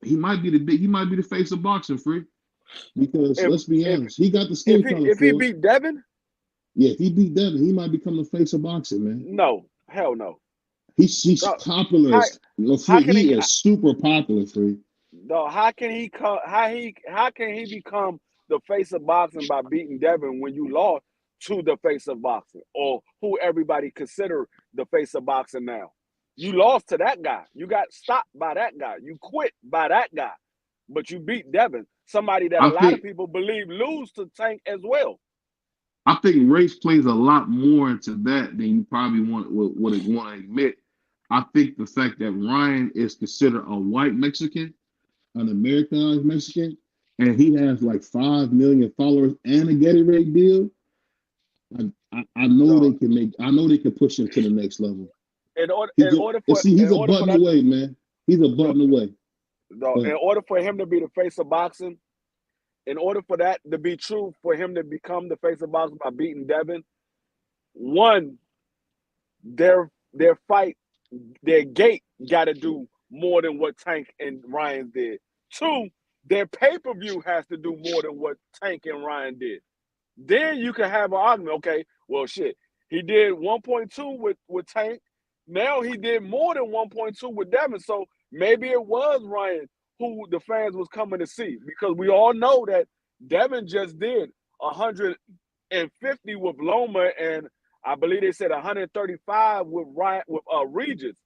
He might be the face of boxing, Free. Because let's be honest, he got the skin color. If he beat Devin, yeah, if he beat Devin, he might become the face of boxing, man. No, hell no. He's popular. He is super popular, Free. No, how can he become the face of boxing by beating Devin when you lost to the face of boxing, or who everybody consider the face of boxing now? You lost to that guy. You got stopped by that guy. You quit by that guy. But you beat Devin, somebody that a lot of people believe lose to Tank as well. I think race plays a lot more into that than you probably would want to admit. I think the fact that Ryan is considered a white Mexican, an Americanized Mexican, and he has like 5 million followers and a Gatorade deal, I know they can push him to the next level. In order for away, man. He's a button away. No, in order for him to be the face of boxing, in order for that to be true, for him to become the face of boxing by beating Devin, one, their fight, their gate got to do more than what Tank and Ryan did. Two, their pay-per-view has to do more than what Tank and Ryan did. Then you can have an argument. Okay, well, shit, he did 1.2 with Tank. Now he did more than 1.2 with Devin. So maybe it was Ryan who the fans was coming to see, because we all know that Devin just did 150 with Loma, and I believe they said 135 with Ryan with Regis.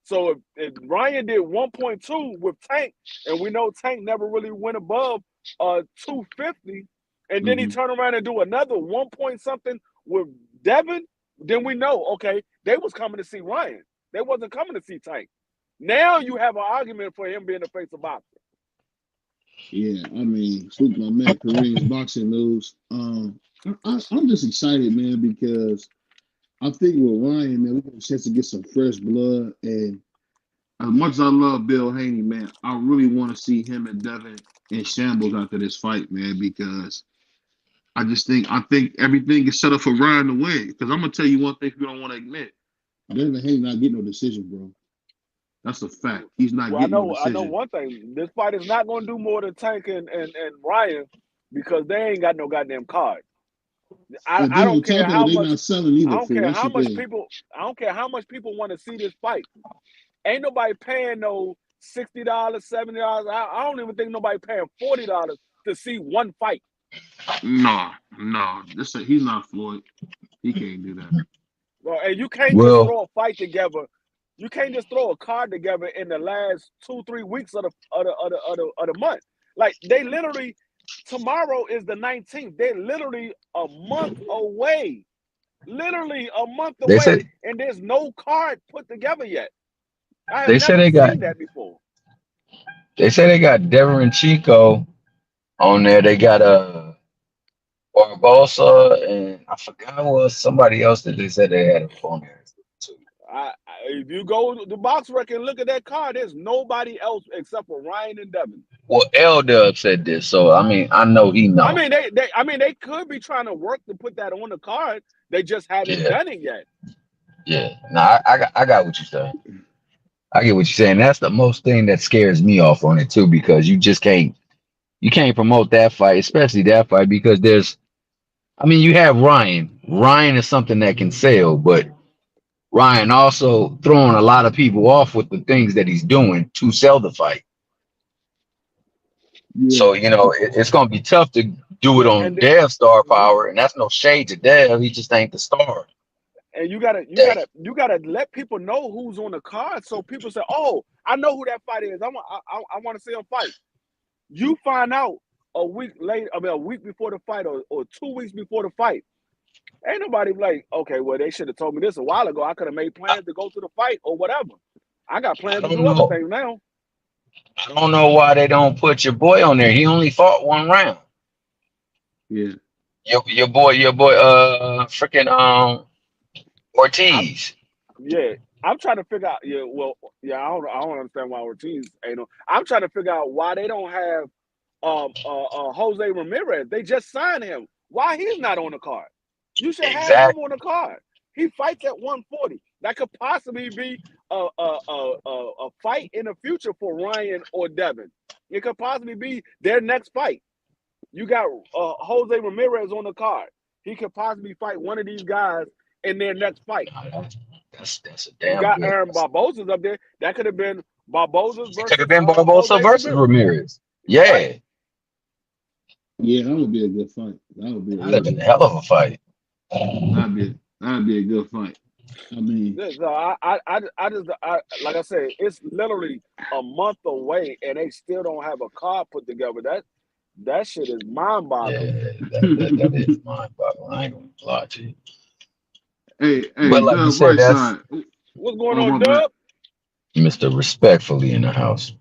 So if Ryan did 1.2 with Tank, and we know Tank never really went above 250, and then he turned around and do another 1 point something with Devin, then we know, okay, they was coming to see Ryan. They wasn't coming to see Tank. Now you have an argument for him being the face of boxing. Yeah, I mean, Scoop, my man, Kareem's boxing news. I'm just excited, man, because I think with Ryan, man, we got a chance to get some fresh blood. And as much as I love Bill Haney, man, I really want to see him and Devin in shambles after this fight, man, because I think everything is set up for Ryan to win. Because I'm gonna tell you one thing you don't want to admit: Devin Haney not getting no decision, bro. That's a fact. He's not getting no decision. I know one thing. This fight is not going to do more than Tank and Ryan, because they ain't got no goddamn card. I don't care how much. Not selling either, I don't care how much people. I don't care how much people want to see this fight. Ain't nobody paying no $60, $70. I don't even think nobody paying $40 to see one fight. No. He's not Floyd. He can't do that. Well, and you can't just throw a fight together. You can't just throw a card together in the last 2-3 weeks of the month. Like, they literally, tomorrow is the 19th. They're literally a month away. Literally a month away, and there's no card put together yet. I have never seen that before. They say they got Devin and Chico on there. They got Barbosa, and I forgot what was somebody else that they said they had on there too. If you go to the box record and look at that card, there's nobody else except for Ryan and Devin. Well, L-Dub said this, so I mean, I know he knows. I mean, they could be trying to work to put that on the card. They just haven't done it yet. Yeah, no, I got what you're saying. I get what you're saying. That's the most thing that scares me off on it too, because you just can't promote that fight, especially that fight, because you have Ryan. Ryan is something that can sell, but Ryan also throwing a lot of people off with the things that he's doing to sell the fight. Yeah. So, it's going to be tough to do it on Dev's star power, and that's no shade to Dev. He just ain't the star. And you gotta let people know who's on the card, so people say, "Oh, I know who that fight is. I want to see him fight." You find out a week before the fight, or 2 weeks before the fight. Ain't nobody like, okay, well, they should have told me this a while ago. I could have made plans to go to the fight or whatever. I got plans to do other things now. I don't know why they don't put your boy on there. He only fought one round. Yeah. Your boy, freaking Ortiz. I'm trying to figure out. I don't understand why Ortiz ain't on. I'm trying to figure out why they don't have Jose Ramirez. They just signed him. Why he's not on the card? You should have him on the card. He fights at 140. That could possibly be a fight in the future for Ryan or Devin. It could possibly be their next fight. You got Jose Ramirez on the card. He could possibly fight one of these guys in their next fight. That's a damn. You got Aaron Barbosa's up there. That could have been Barbosa's versus. Could have been Barbosa versus Ramirez. Yeah. Right. Yeah, that would be a good fight. That'd have been a hell of a fight. That'd be a good fight. I mean, like I said, it's literally a month away, and they still don't have a card put together. That shit is mind-boggling. Yeah, that is mind-boggling. I ain't gonna lie to you. Hey, but like you said, what's going on, Dub? Mr. Respectfully in the house.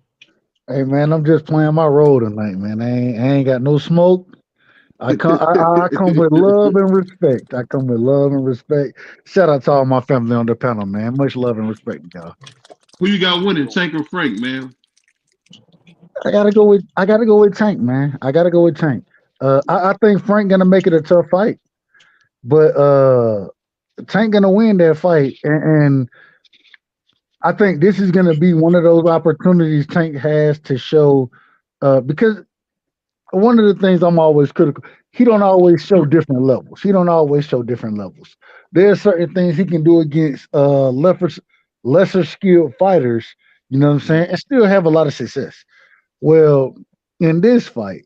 Hey man, I'm just playing my role tonight, man. I ain't got no smoke. I come with love and respect. Shout out to all my family on the panel, man. Much love and respect, y'all. Who you got winning, Tank or Frank, man? I gotta go with Tank, man. I gotta go with Tank. I think Frank gonna make it a tough fight, but Tank gonna win that fight, and I think this is gonna be one of those opportunities Tank has to show, because one of the things I'm always critical, he don't always show different levels. He don't always show different levels. There are certain things he can do against lesser skilled fighters, you know what I'm saying, and still have a lot of success. Well, in this fight,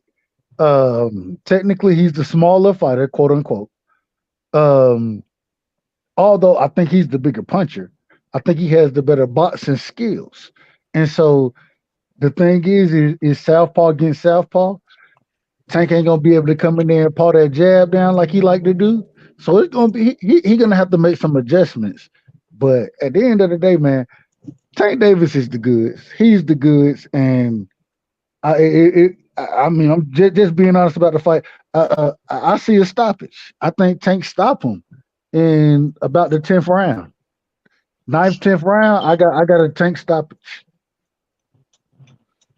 technically he's the smaller fighter, quote unquote. Um, Although I think he's the bigger puncher, I think he has the better boxing skills. And so the thing is southpaw against southpaw. Tank ain't gonna be able to come in there and paw that jab down like he like to do. So it's gonna be he gonna have to make some adjustments. But at the end of the day, man, Tank Davis is the goods. He's the goods, and I mean, I'm just being honest about the fight. I see a stoppage. I think Tank stop him in about the 10th round. 9th, 10th round, I got a Tank stoppage.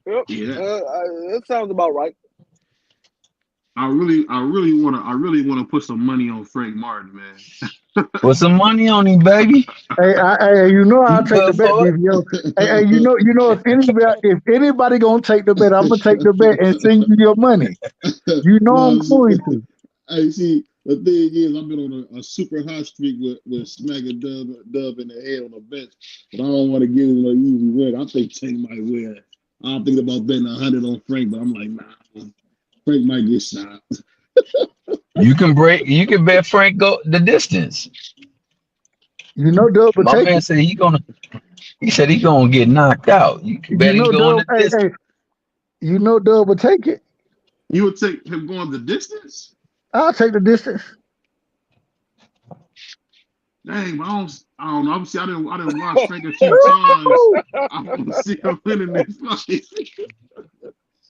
Yep. Yeah. That sounds about right. I really want to put some money on Frank Martin, man. Put some money on him, baby. Hey, you know I'll You take the good bet, for it? BVO. Hey, you know if anybody gonna take the bet, I'm gonna take the bet and send you your money. You know No, I'm going to. I see. The thing is, I've been on a super hot streak with smacking Dub in the head on the bench, but I don't want to give him an easy win. I think Tank might win. I'm thinking about betting 100 on Frank, but I'm like, nah, Frank might get shot. You can bet Frank go the distance. You know Dub will My take man it. said he said he gonna get knocked out. You can bet You him know going Dub. the distance. Hey, you know Dub will take it. You would take him going the distance? I'll take the distance. Dang, but I don't know. Obviously, I didn't watch Frank a few times. I want to see him winning this fight.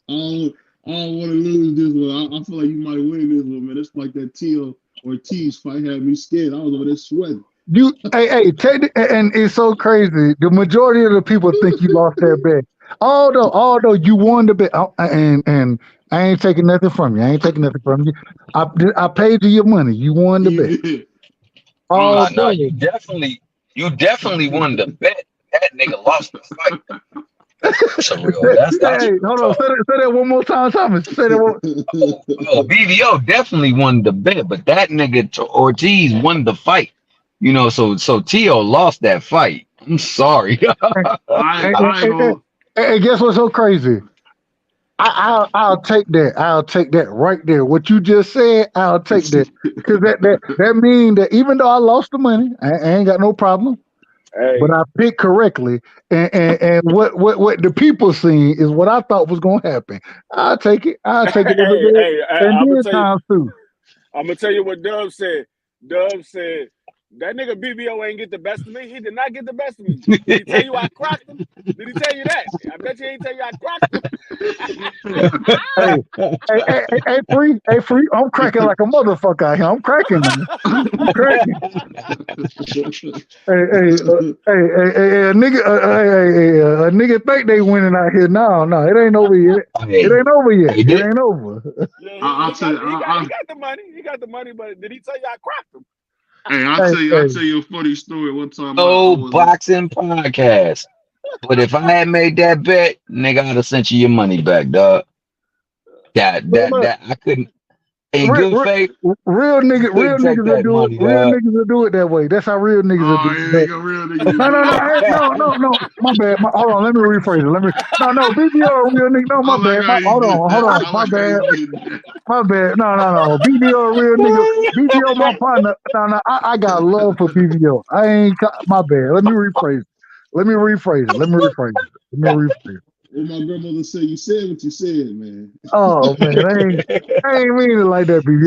I don't want to lose this one. I feel like you might win this one, man. It's like that Tio Ortiz fight had me scared. I was over there sweating. And it's so crazy. The majority of the people think you lost that bet. Although you won the bet, and I ain't taking nothing from you. I ain't taking nothing from you. I paid you your money. You won the bet. No, you definitely won the bet. That nigga lost the fight. That's Hold on. Say that one more time, Thomas. Say that one. BVO definitely won the bet, but that nigga Ortiz won the fight. You know, so Tio lost that fight. I'm sorry. Hey, guess what's so crazy? I'll take that. I'll take that right there. What you just said, I'll take that. Because that means that even though I lost the money, I ain't got no problem. Hey. But I picked correctly. And what the people seen is what I thought was gonna happen. I'll take it. I'll take it every day. And then times too. I'm gonna tell you what Dub said. Dub said, that nigga BVO ain't get the best of me. He did not get the best of me. Did he tell you I cracked him? Did he tell you that? I bet you he ain't tell you I cracked him. Hey, free. I'm cracking like a motherfucker out here. I'm cracking, man. I'm cracking. A nigga think they winning out here. No, it ain't over yet. It ain't over yet. It ain't over. Yeah, he got the money. He got the money, but did he tell you I cracked him? Hey, I'll tell you a funny story. One time, boxing podcast. But if I had made that bet, nigga, I'd have sent you your money back, dog. That I couldn't. In good faith, real niggas will do it that way. That's how real niggas will do it. No. My bad. Hold on. Let me rephrase it. No. BBO a real nigga. No, my bad. Hold on. My bad. My bad. No. BBO a real nigga. BBO my partner. No. I got love for BBO. I ain't. My bad. Let me rephrase it. Well, my grandmother said, you said what you said, man. Oh, man. I ain't mean it like that, BB.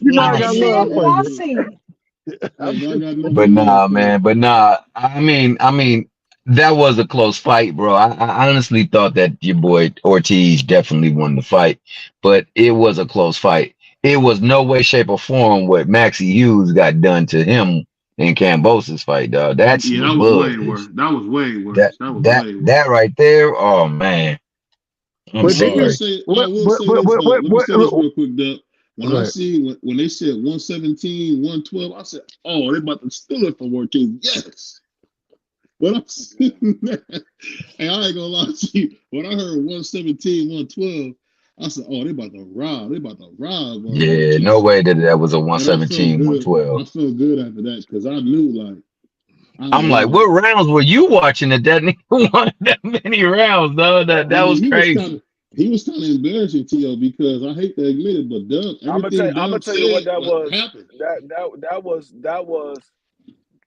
You know I got love for you. But nah, man. But nah. I mean, that was a close fight, bro. I honestly thought that your boy Ortiz definitely won the fight, but it was a close fight. It was no way, shape, or form what Maxie Hughes got done to him in Cambosa's fight, dog. That was way worse. That was way worse. That right there, oh man. I will say this real quick, Doug. When I see when they said 117, 112, I said, oh, they about to steal it from Ortiz. Yes. When I seen that, and I ain't gonna lie to you, when I heard 117, 112, I said, oh, they about to rob. They about to rob. Yeah, no way that was a And I felt 117, good. 112. I felt good after that because I knew, like, I'm like, what rounds were you watching that nigga won that many rounds, though? That was crazy. He was kind of embarrassing, T.O., because I hate to admit it, but Doug, I'm gonna tell you what that was. Happened.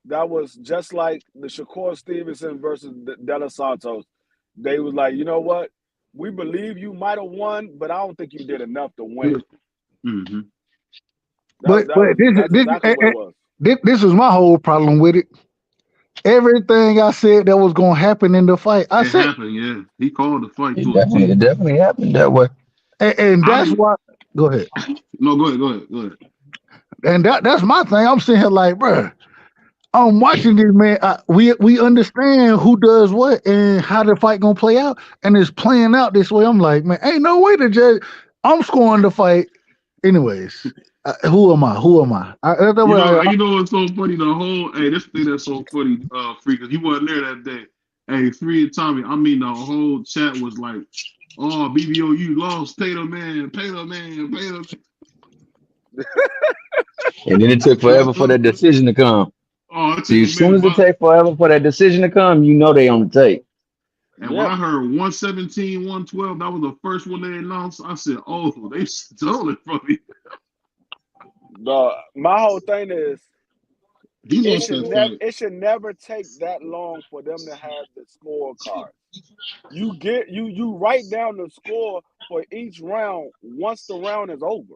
That was just like the Shakur Stevenson versus De Los Santos. They was like, you know what? We believe you might have won, but I don't think you did enough to win. Mm-hmm. That's exactly what it was. This is my whole problem with it. Everything I said that was gonna happen in the fight, I said happened. Yeah, he called the fight. It definitely happened that way. And that's why. Go ahead. No, go ahead. And that's my thing. I'm sitting here like, bro, I'm watching this, man. We understand who does what and how the fight gonna play out, and it's playing out this way. I'm like, man, ain't no way to judge. I'm scoring the fight, anyways. Who am I? You know what's so funny? This thing that's so funny, Free, because you wasn't there that day. Hey, Free and Tommy, I mean, the whole chat was like, oh, BVO, you lost, pay the man. And then it took forever for that decision to come. See, as soon as it takes forever for that decision to come, you know they on the tape. And when I heard 117, 112, that was the first one they announced. I said, oh, they stole it from me. My whole thing is it should never take that long for them to have the scorecard. You write down the score for each round once the round is over.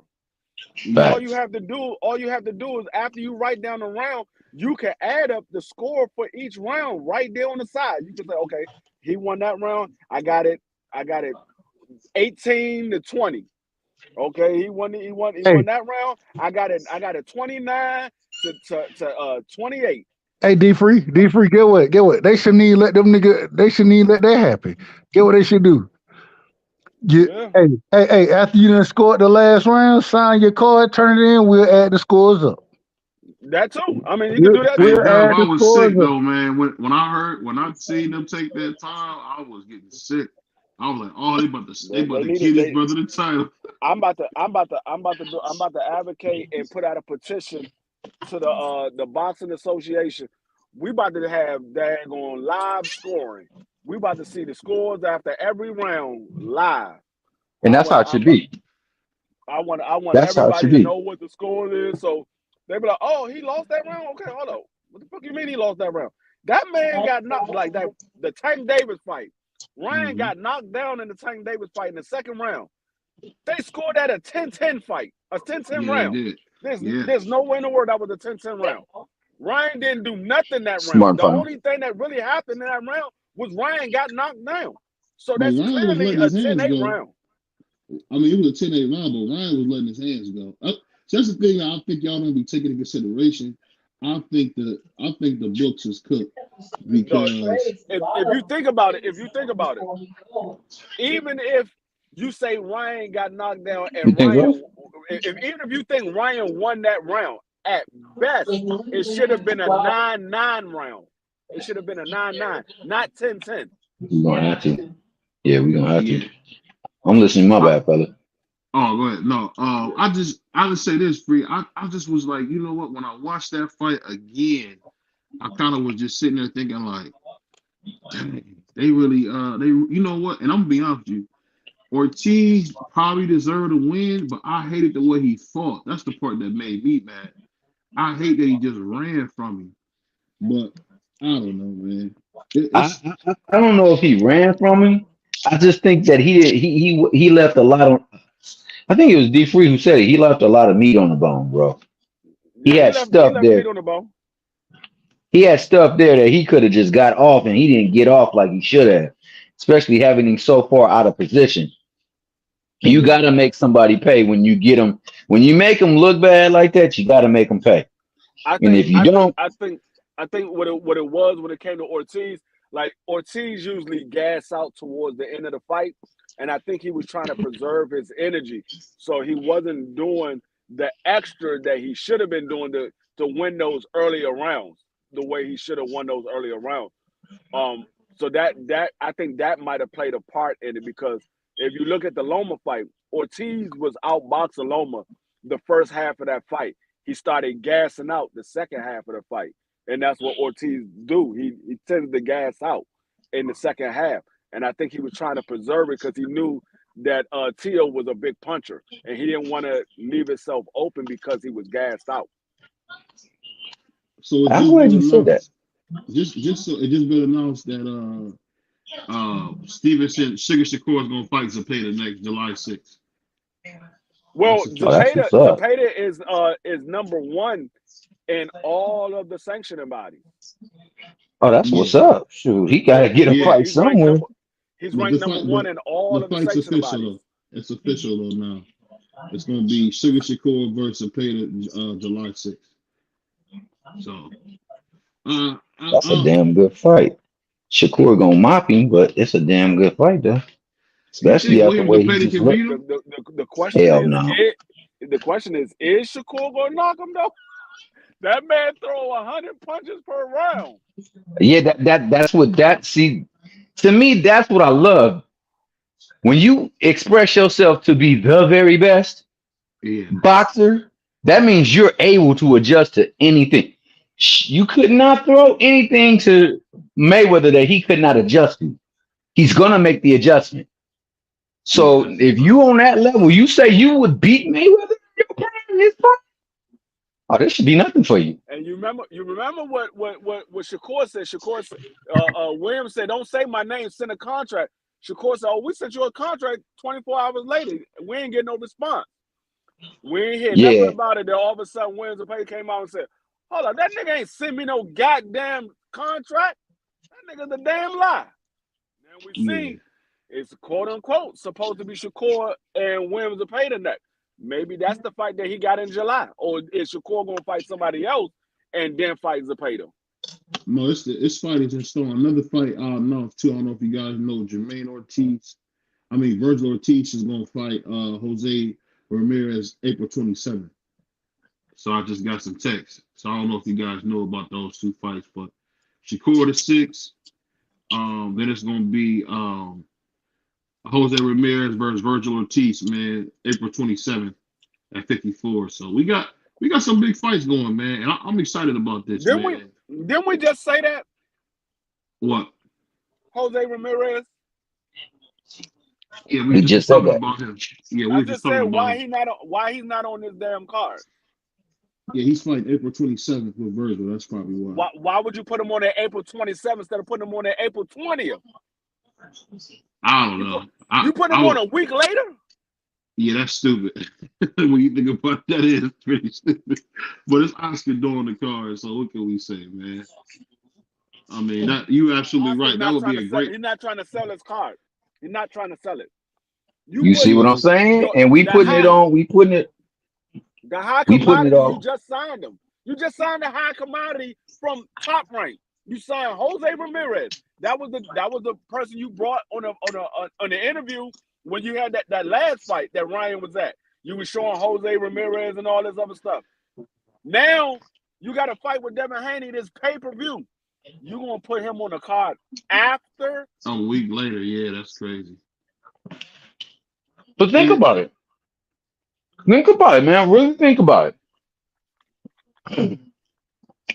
Right. All you have to do is after you write down the round, you can add up the score for each round right there on the side. You can say, okay, he won that round. I got it 18-20. Okay, he won that round. I got it 29 to 28. Hey, D Free, get what? They shouldn't even let that happen. Get what they should do. Hey, after you done scored the last round, sign your card, turn it in, we'll add the scores up. That too. I mean, you can do that too. I was sick though, man. When I seen them take that time, I was getting sick. I was like, oh, they about to give his brother the title. I'm about to advocate and put out a petition to the Boxing Association. We about to have daggone live scoring. We about to see the scores after every round live. And that's how it should be. I want everybody to know what the score is. So they be like, oh, he lost that round? Okay, hold on. What the fuck you mean he lost that round? That man got knocked like that. The Tank Davis fight. Ryan got knocked down in the Tank Davis fight in the second round. They scored that a 10-10 fight, a 10-10 round. There's no way in the world that was a 10-10 round. Ryan didn't do nothing that round. The only thing that really happened in that round was Ryan got knocked down. So that's clearly a 10-8 round. I mean, it was a 10-8 round, but Ryan was letting his hands go. So that's the thing that I think y'all don't be taking into consideration. I think the books is cooked because if you think about it, even if you say Ryan got knocked down and Ryan, even if you think Ryan won that round, at best it should have been a 9-9 round. It should have been a 9-9, not 10-10. We're gonna have to. Yeah, we're gonna have to. I'm listening. My bad, fella. Oh, go ahead. No, I just say this, Free. I just was like, you know what? When I watched that fight again, I kind of was just sitting there thinking like, dang, they really, you know what? And I'm gonna be honest with you, Ortiz probably deserved to win, but I hated the way he fought. That's the part that made me mad. I hate that he just ran from me. But I don't know, man. I don't know if he ran from him. I just think that he left a lot on. I think it was D Free who said it. He left a lot of meat on the bone, bro. He had stuff there. He had stuff there that he could have just got off, and he didn't get off like he should have, especially having him so far out of position. You got to make somebody pay when you get them. When you make them look bad like that, you got to make them pay. I think what it was when it came to Ortiz, Like Ortiz usually gas out towards the end of the fight, and I think he was trying to preserve his energy, so he wasn't doing the extra that he should have been doing to win those earlier rounds the way he should have won those earlier rounds. So that I think that might have played a part in it, because if you look at the Loma fight, Ortiz was outboxing Loma the first half of that fight. He started gassing out the second half of the fight, and that's what Ortiz do. He tends to gas out in the second half, and I think he was trying to preserve it because he knew that Tio was a big puncher, and he didn't want to leave himself open because he was gassed out. So I'm glad you said that. Just so it just been announced that Stevenson Sugar Shakur is gonna fight Zepeda next July 6th. Well, That's what's up. Zepeda is number one in all of the sanctioning bodies. Oh, that's what's up. Shoot, he got to get a fight somewhere. He's ranked number one in all of the sanctioning bodies. It's official though now. It's gonna be Sugar Shakur versus Zepeda July 6th. So that's a damn good fight. Shakur gonna mop him, but it's a damn good fight though. Especially after the way he just looked. The question Hell is, no. the question is Shakur gonna knock him though? That man throw 100 punches per round. Yeah, that's what that see. To me, that's what I love. When you express yourself to be the very best boxer, that means you're able to adjust to anything. You could not throw anything to Mayweather that he could not adjust to. He's gonna make the adjustment. So if you on that level, you say you would beat Mayweather in his fight. Oh, this should be nothing for you. And you remember what Shakur said. Shakur said, Williams said, "Don't say my name. Send a contract." Shakur said, "Oh, we sent you a contract 24 hours later. We ain't getting no response. We ain't hear nothing about it." Then all of a sudden, Williams came out and said, "Hold on, that nigga ain't sent me no goddamn contract. That nigga's a damn lie." And we see it's quote unquote supposed to be Shakur and Williams Zepeda next. Maybe that's the fight that he got in July, or is Shakur gonna fight somebody else and then fight Zepeda? No, it's fighting in stone. Another fight I don't know if you guys know Virgil Ortiz is gonna fight Jose Ramirez April 27th. So I just got some text. So I don't know if you guys know about those two fights, but Shakur the 6th. Then it's gonna be Jose Ramirez versus Virgil Ortiz, man, April 27th at 54. So we got some big fights going, man, and I'm excited about this. Didn't we just say that? What? Jose Ramirez. Yeah, we just said that about him. Yeah, I just said why he's not on this damn card. Yeah, he's fighting April 27th with Virgil. That's probably why. Why would you put him on that April 27th instead of putting him on that April 20th? I don't know. You put him on a week later? Yeah, that's stupid. When you think about that, it's pretty stupid. But it's Oscar doing the card, so what can we say, man? I mean, you absolutely right. That would be a great. He's not trying to sell his card. He's not trying to sell it. You see what I'm saying? And we putting it on. We putting it. The high commodity, you just signed him. You just signed the high commodity from Top Rank. You signed Jose Ramirez. That was the person you brought on the interview when you had that last fight that Ryan was at. You were showing Jose Ramirez and all this other stuff. Now you got to fight with Devin Haney this pay-per-view. You're gonna put him on the card after a week later. Yeah, that's crazy. But think about it. Think about it, man. Really think about it.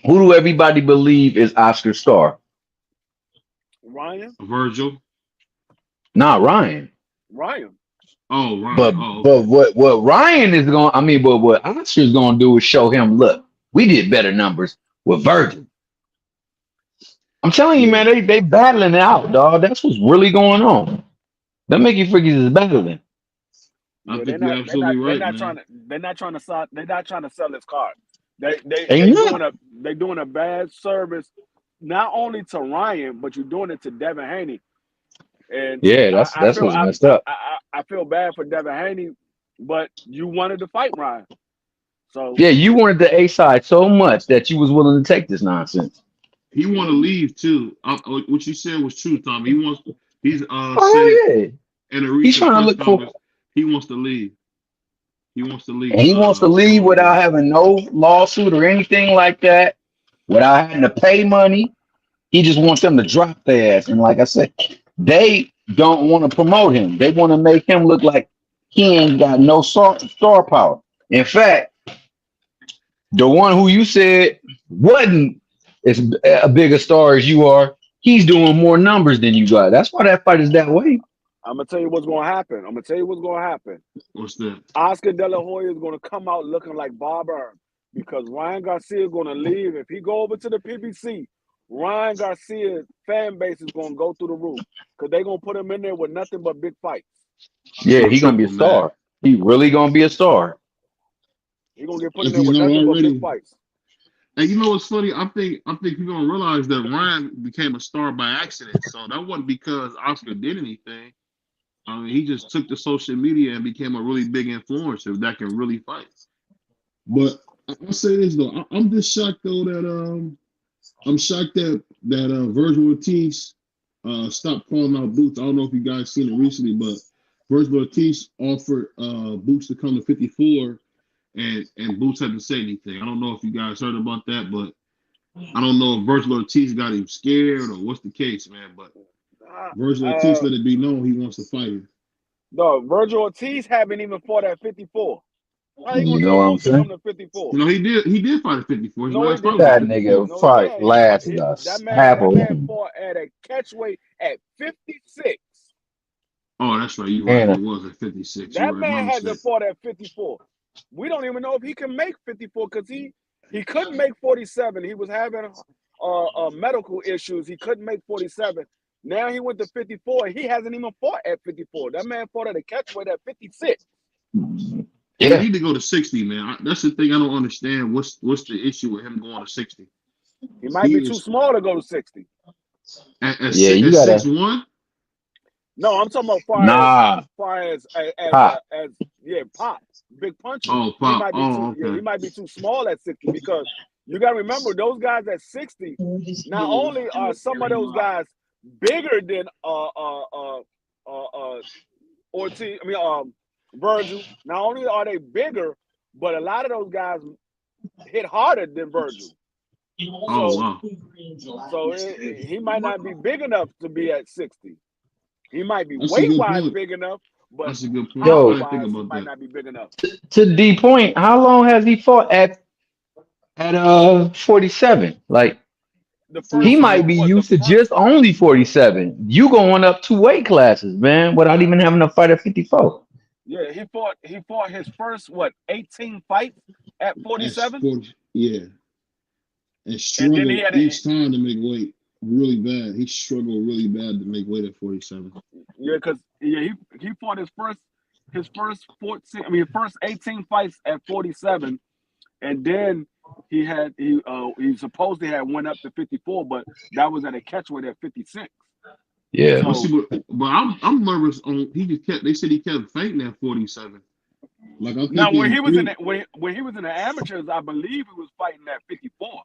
Who do everybody believe is Oscar's star? Ryan? Virgil? Not Ryan. Ryan. Oh, Ryan. But what Ryan is going, but what Oscar's going to do is show him, look, we did better numbers with Virgil. I'm telling you, man, they battling it out, dog. That's what's really going on. That make you forget it's battling. I think you're absolutely right. They're not trying to sell his card. They're doing a bad service, not only to Ryan, but you're doing it to Devin Haney. And yeah, that's what's messed up. I feel bad for Devin Haney, but you wanted to fight Ryan. So yeah, you wanted the A side so much that you was willing to take this nonsense. he want to leave too. What you said was true, Tom. He's said Oh yeah, in a he's recent trying to press look for, conference he wants to leave. He wants to and leave he wants to leave without ROH. having no lawsuit or anything like that, without having to pay money. He just wants them to drop their ass. And like I said, they don't want to promote him. They want to make him look like he ain't got no star power. In fact, the one who you said wasn't as a bigger star as you are, he's doing more numbers than you got. That's why that fight is that way. I'm gonna tell you what's gonna happen. I'm gonna tell you what's gonna happen. What's that? Oscar De La Hoya is gonna come out looking like Bob Earl because Ryan Garcia is gonna leave. If he go over to the PBC, Ryan Garcia's fan base is gonna go through the roof because they're gonna put him in there with nothing but big fights. Yeah, So he's gonna be a triple, man. star. He really gonna be a star. He's gonna get put in If there he's with not nothing but big already. fights. And you know what's funny? I think you're gonna realize that Ryan became a star by accident. So that wasn't because Oscar did anything. I mean, he just took to social media and became a really big influencer that can really fight. But I'll say this though, I'm just shocked though that I'm shocked that Virgil Ortiz stopped calling out Boots. I don't know if you guys seen it recently, but Virgil Ortiz offered Boots to come to 54, and Boots hadn't said anything. I don't know if you guys heard about that, but I don't know if Virgil Ortiz got him scared or what's the case, man. But Virgil Ortiz let it be known he wants to fight him. No, Virgil Ortiz haven't even fought at 54. How you You gonna know tell what I'm Boots to come saying? to 54? You know, he did fight at 54. His No, he last fight did was at That not. 54. nigga No, he fight didn't. lasted half That a man week. fought at a catchweight at 56. Oh, that's right. You're right. And It was at 56. You're That right. My man mistake. hasn't fought at 54. We don't even know if he can make 54 because he couldn't make 47. He was having medical issues. He couldn't make 47. Now he went to 54. He hasn't even fought at 54. That man fought at a catchweight at 56. He yeah, need to go to 60, man. That's the thing I don't understand. What's the issue with him going to 60? He might He be too is small to go to 60. at yeah, you at gotta 6'1". No, I'm talking about far as pop. Pop, big puncher. Oh, He Pop. might be Oh, too he okay. might be too small at 60 because you got to remember those guys at 60. Not only are some of those guys bigger than Ortiz, Virgil. Not only are they bigger, but a lot of those guys hit harder than Virgil. Oh, wow. So he might not be big enough to be at 60. He might be That's a good weight-wise point. big enough, but That's a good point. I Yo, didn't think power-wise, he about might that. not be big enough. to D point, how long has he fought at 47? Like The he first might be used to just only 47. You going up 2 weight classes, man, without even having to fight at 54. Yeah, he fought his first 18 fights at 47. Yeah, and And then struggled he had each time to make weight really bad. He struggled really bad to make weight at 47. because he fought his first 18 fights at 47, and then he supposedly had went up to 54, but that was at a catchweight at 56. Yeah. So, but I'm nervous on. They said he kept fainting at 47. Like I'm now thinking. when he was in the amateurs, I believe he was fighting at 54.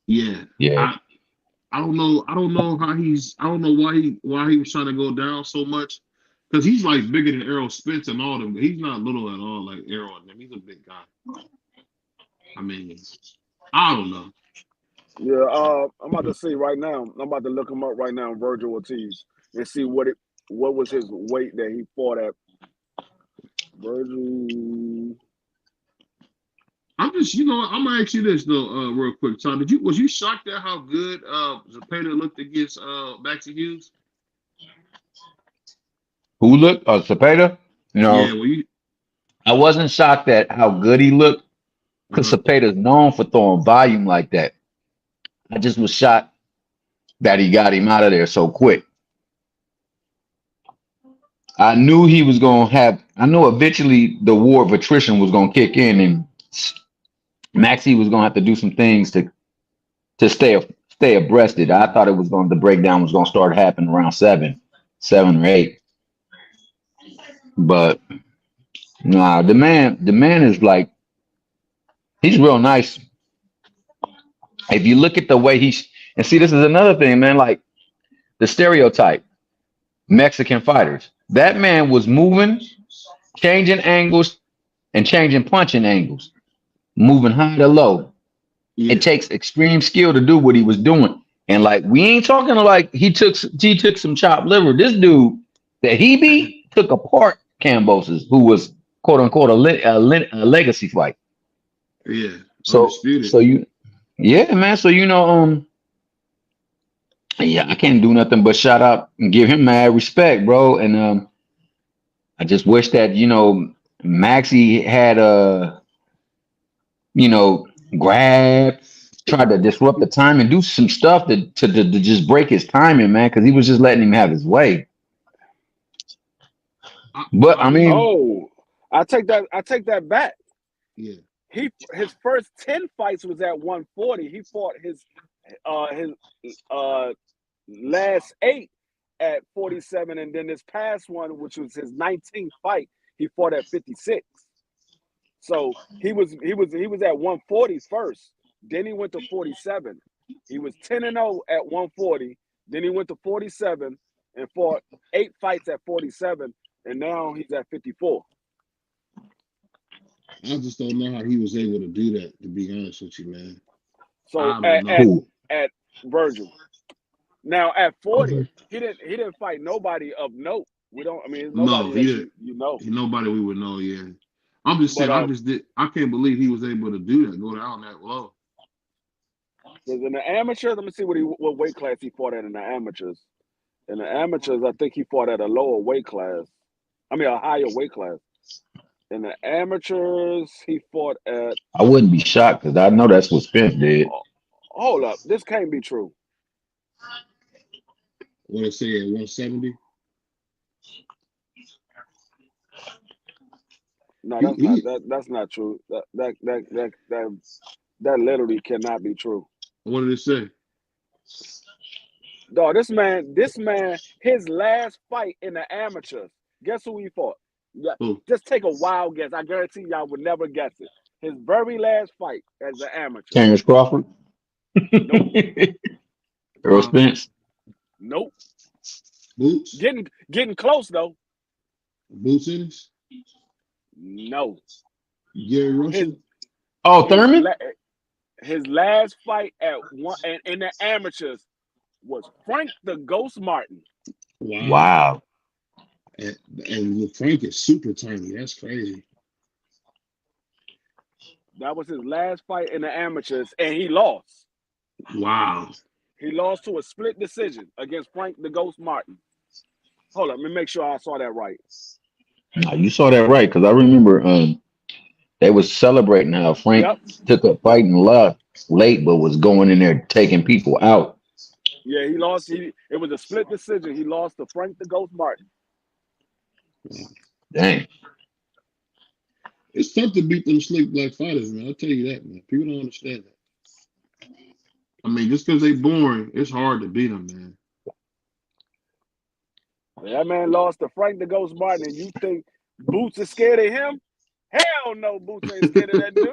Yeah. I don't know. I don't know how he's. I don't know why he was trying to go down so much. Because he's like bigger than Errol Spence and all them. He's not little at all like Errol and them. He's a big guy. I mean, I don't know. Yeah, I'm about to see right now. I'm about to look him up right now, Virgil Ortiz, and see what was his weight that he fought at. Virgil. I'm gonna ask you this though, real quick. So was you shocked at how good Zepeda looked against Maxie Hughes? Who looked? Cepeda? Yeah, I wasn't shocked at how good he looked because Cepeda's known for throwing volume like that. I just was shocked that he got him out of there so quick. I knew he was going to have, I knew eventually the war of attrition was going to kick in and Maxie was going to have to do some things to stay abreast of it. I thought the breakdown was going to start happening around 7 or 8. But nah, the man is like, he's real nice. If you look at the way and see, this is another thing, man. Like the stereotype, Mexican fighters. That man was moving, changing angles, and changing punching angles, moving high to low. Yeah. It takes extreme skill to do what he was doing. And like we ain't talking like he took some chopped liver. This dude that he beat took apart Cambosis, who was quote unquote a legacy fight. Yeah. So Undisputed. yeah, man. So yeah, I can't do nothing but shout out and give him mad respect, bro. And I just wish that Maxie had grab, tried to disrupt the time and do some stuff to just break his timing, man, because he was just letting him have his way. But I mean, I take that back. Yeah. His first 10 fights was at 140. He fought his last 8 at 47, and then this past one, which was his 19th fight, he fought at 56. So he was at 140 first. Then he went to 47. He was 10-0 at 140. Then he went to 47 and fought 8 fights at 47, and now he's at 54. I just don't know how he was able to do that, to be honest with you, man. So at Virgil. Now at 40, he didn't fight nobody of note. Nobody we would know, yeah. I'm just saying, I can't believe he was able to do that, go down that low. Because in the amateurs, let me see what weight class he fought at in the amateurs. In the amateurs, I think he fought at a lower weight class. I mean, a higher weight class. In the amateurs, he fought at... I wouldn't be shocked because I know that's what Spence did. Hold up. This can't be true. What did it say at 170? No, that's not true. That literally cannot be true. What did it say? Dog, this man, his last fight in the amateurs, guess who he fought? Yeah, just take a wild guess. I guarantee y'all would never guess it. His very last fight as an amateur. Terrence Crawford? Nope. Earl Spence? Nope. Boots? Getting close though. Boots Ennis? No. Gary Russell? Thurman? His last fight in the amateurs was Frank the Ghost Martin. Wow. And Frank is super tiny. That's crazy. That was his last fight in the amateurs, and he lost. Wow. He lost to a split decision against Frank the Ghost Martin. Hold on, let me make sure I saw that right. No, you saw that right, because I remember they was celebrating how Frank took a fight and left late, but was going in there taking people out. Yeah, he lost. It was a split decision. He lost to Frank the Ghost Martin. Dang. It's tough to beat them slick black fighters, man. I'll tell you that, man. People don't understand that. I mean, just because they boring, it's hard to beat them, man. That man lost to Frank the Ghost Martin, and you think Boots is scared of him? Hell no, Boots ain't scared of that dude.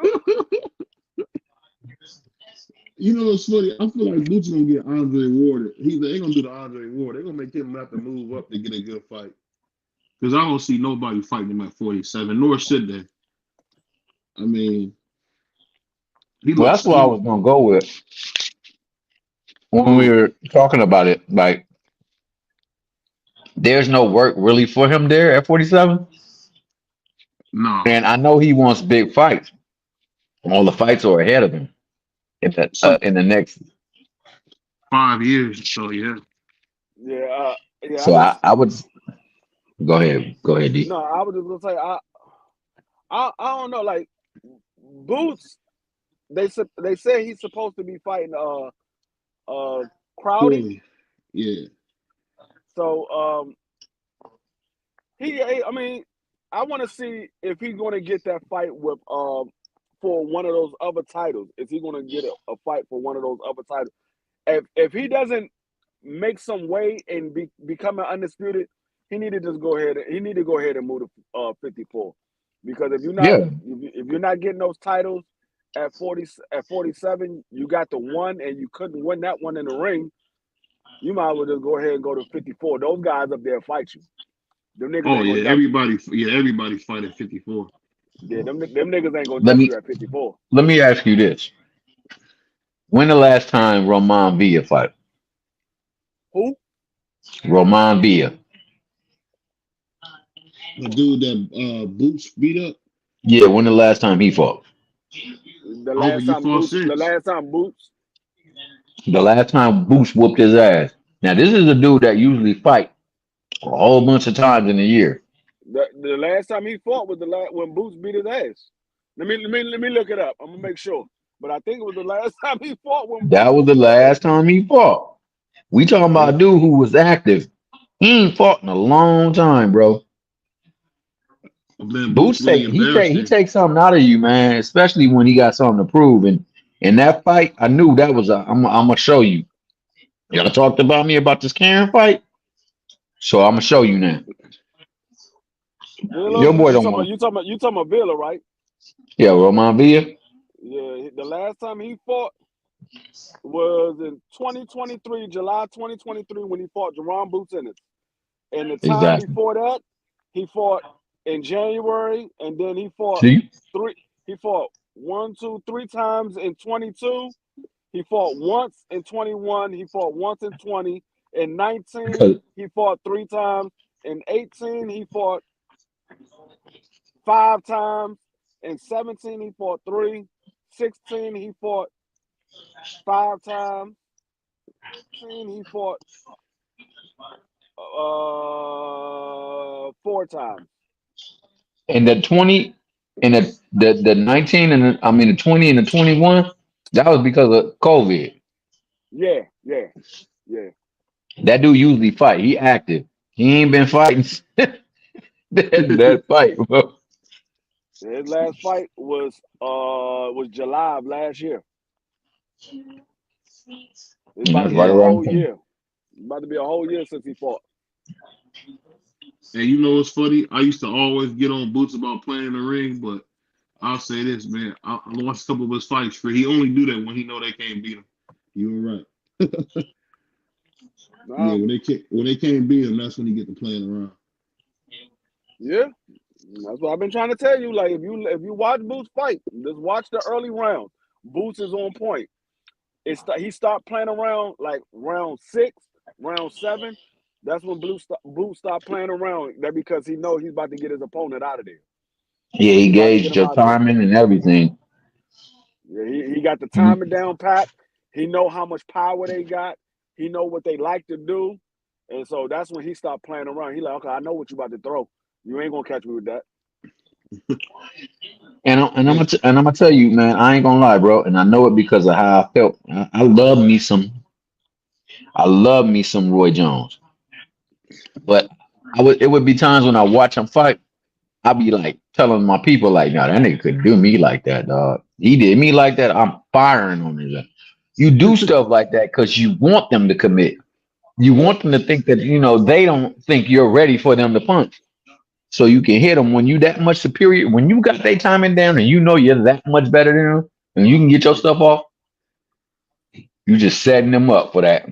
You know what's funny? I feel like Boots gonna get Andre Ward. They ain't gonna do the Andre Ward. They're gonna make him have to move up to get a good fight. Because I don't see nobody fighting him at 47, nor should they. I mean, that's what I was gonna go with when we were talking about it. Like, there's no work really for him there at 47. No. And I know he wants big fights. All the fights are ahead of him in the next 5 years. So yeah. Yeah. So I would go ahead, D. No, I was just gonna say I don't know. Like Boots, they say he's supposed to be fighting Crowdy. Yeah. So I mean, I want to see if he's going to get that fight with for one of those other titles. Is he going to get a fight for one of those other titles? If he doesn't make some way and become an undisputed, he need to just go ahead. He need to go ahead and move to 54, because if you're not getting those titles, at 47, you got the one, and you couldn't win that one in the ring. You might as well just go ahead and go to 54. Those guys up there fight you. Them niggas Oh ain't gonna yeah, duck you. everybody fight at 54. Yeah, them niggas ain't gonna Let duck me you at 54. let me ask you this: when the last time Roman Villa fight? Who? Roman Villa. The dude that Boots beat up. Yeah, when the last time he fought? The I hope last he time fought Boots. The since. last time Boots. The last time Boots whooped his ass. Now this is a dude that usually fight a whole bunch of times in a year. The last time he fought was the last when Boots beat his ass. Let me look it up. I'm gonna make sure. But I think it was the last time he fought when That Boots was the whooped his ass. last time he fought. We talking about a dude who was active. He ain't fought in a long time, bro. Then Boots Boots really take embarrassed he him. takes something out of you, man. Especially when he got something to prove. And in that fight, I knew that was I'm gonna show you. Y'all talked about me about this Karen fight, so I'm gonna show you now. Villa, Your boy don't want. you talking about Villa, right? Yeah, Roman Villa. Yeah, the last time he fought was in 2023, July 2023, when he fought Jerron Boots Ennis. And the time Exactly. before that, he fought in January, and then he fought See, three. He fought 3 times in 22. He fought once in 21. He fought once in 20. In 19, because he fought 3 times. In 18, he fought 5 times. In 17, he fought 3. 16, he fought 5 times. 18, he fought 4 times. in the 20 and the 19 and the 20 and the 21, that was because of COVID. Yeah. That dude usually fight. He active. He ain't been fighting that fight, bro. His last fight was July of last year. It's And about that's to be right a around whole the corner. year. It's about to be a whole year since he fought. And you know what's funny? I used to always get on Boots about playing in the ring, but I'll say this, man. I watched a couple of his fights. For he only do that when he know they can't beat him. You were right. Yeah, Nah, when they can't beat him, that's when he get to playing around. yeah. That's what I've been trying to tell you. Like if you watch Boots fight, just watch the early round. Boots is on point. He stopped playing around like round 6, round 7. That's when Boots stopped playing around. That because he know he's about to get his opponent out of there. Yeah, he He's about to get gauged him your out of there. timing and everything. Yeah, he got the Mhm. timing down pat. He know how much power they got. He know what they like to do. And so that's when he stopped playing around. He like, okay, I know what you about to throw. You ain't gonna catch me with that. Hey, I'm gonna tell you, man. I ain't gonna lie, bro. And I know it because of how I felt. I love me some Roy Jones. But it would be times when I watch him fight. I be like telling my people like, no, that nigga couldn't do me like that, dog. He did me like that. I'm firing on his ass. You do stuff like that because you want them to commit. You Yep. want them to think that they don't think you're ready for them to punch. So you can hit them when you that much superior. When you got their timing down and you know you're that much better than them, and you can get your stuff off. You just setting them up for that.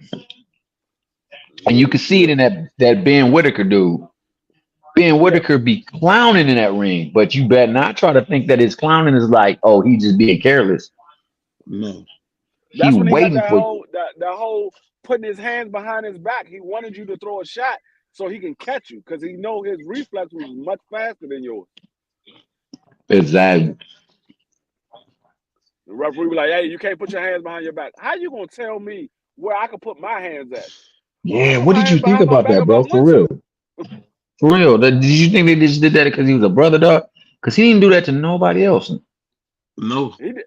And you can see it Yeah. in that Ben Whitaker dude. Ben Yeah. Whitaker be clowning in that ring, but you better not try to think that his clowning is like, oh, he just being careless. no. He That's when he got waiting that for you. whole putting his hands behind his back. He wanted you to throw a shot so he can catch you because he know his reflex was much faster than yours. Exactly. The referee was like, hey, you can't put your hands behind your back. How you gonna tell me where I can put my hands at? I Yeah, put what my did you hands think behind my about back that, if I bro? For want real. to. For real. Did you think they just did that because he was a brother, dog? Because he didn't do that to nobody else. No. He did.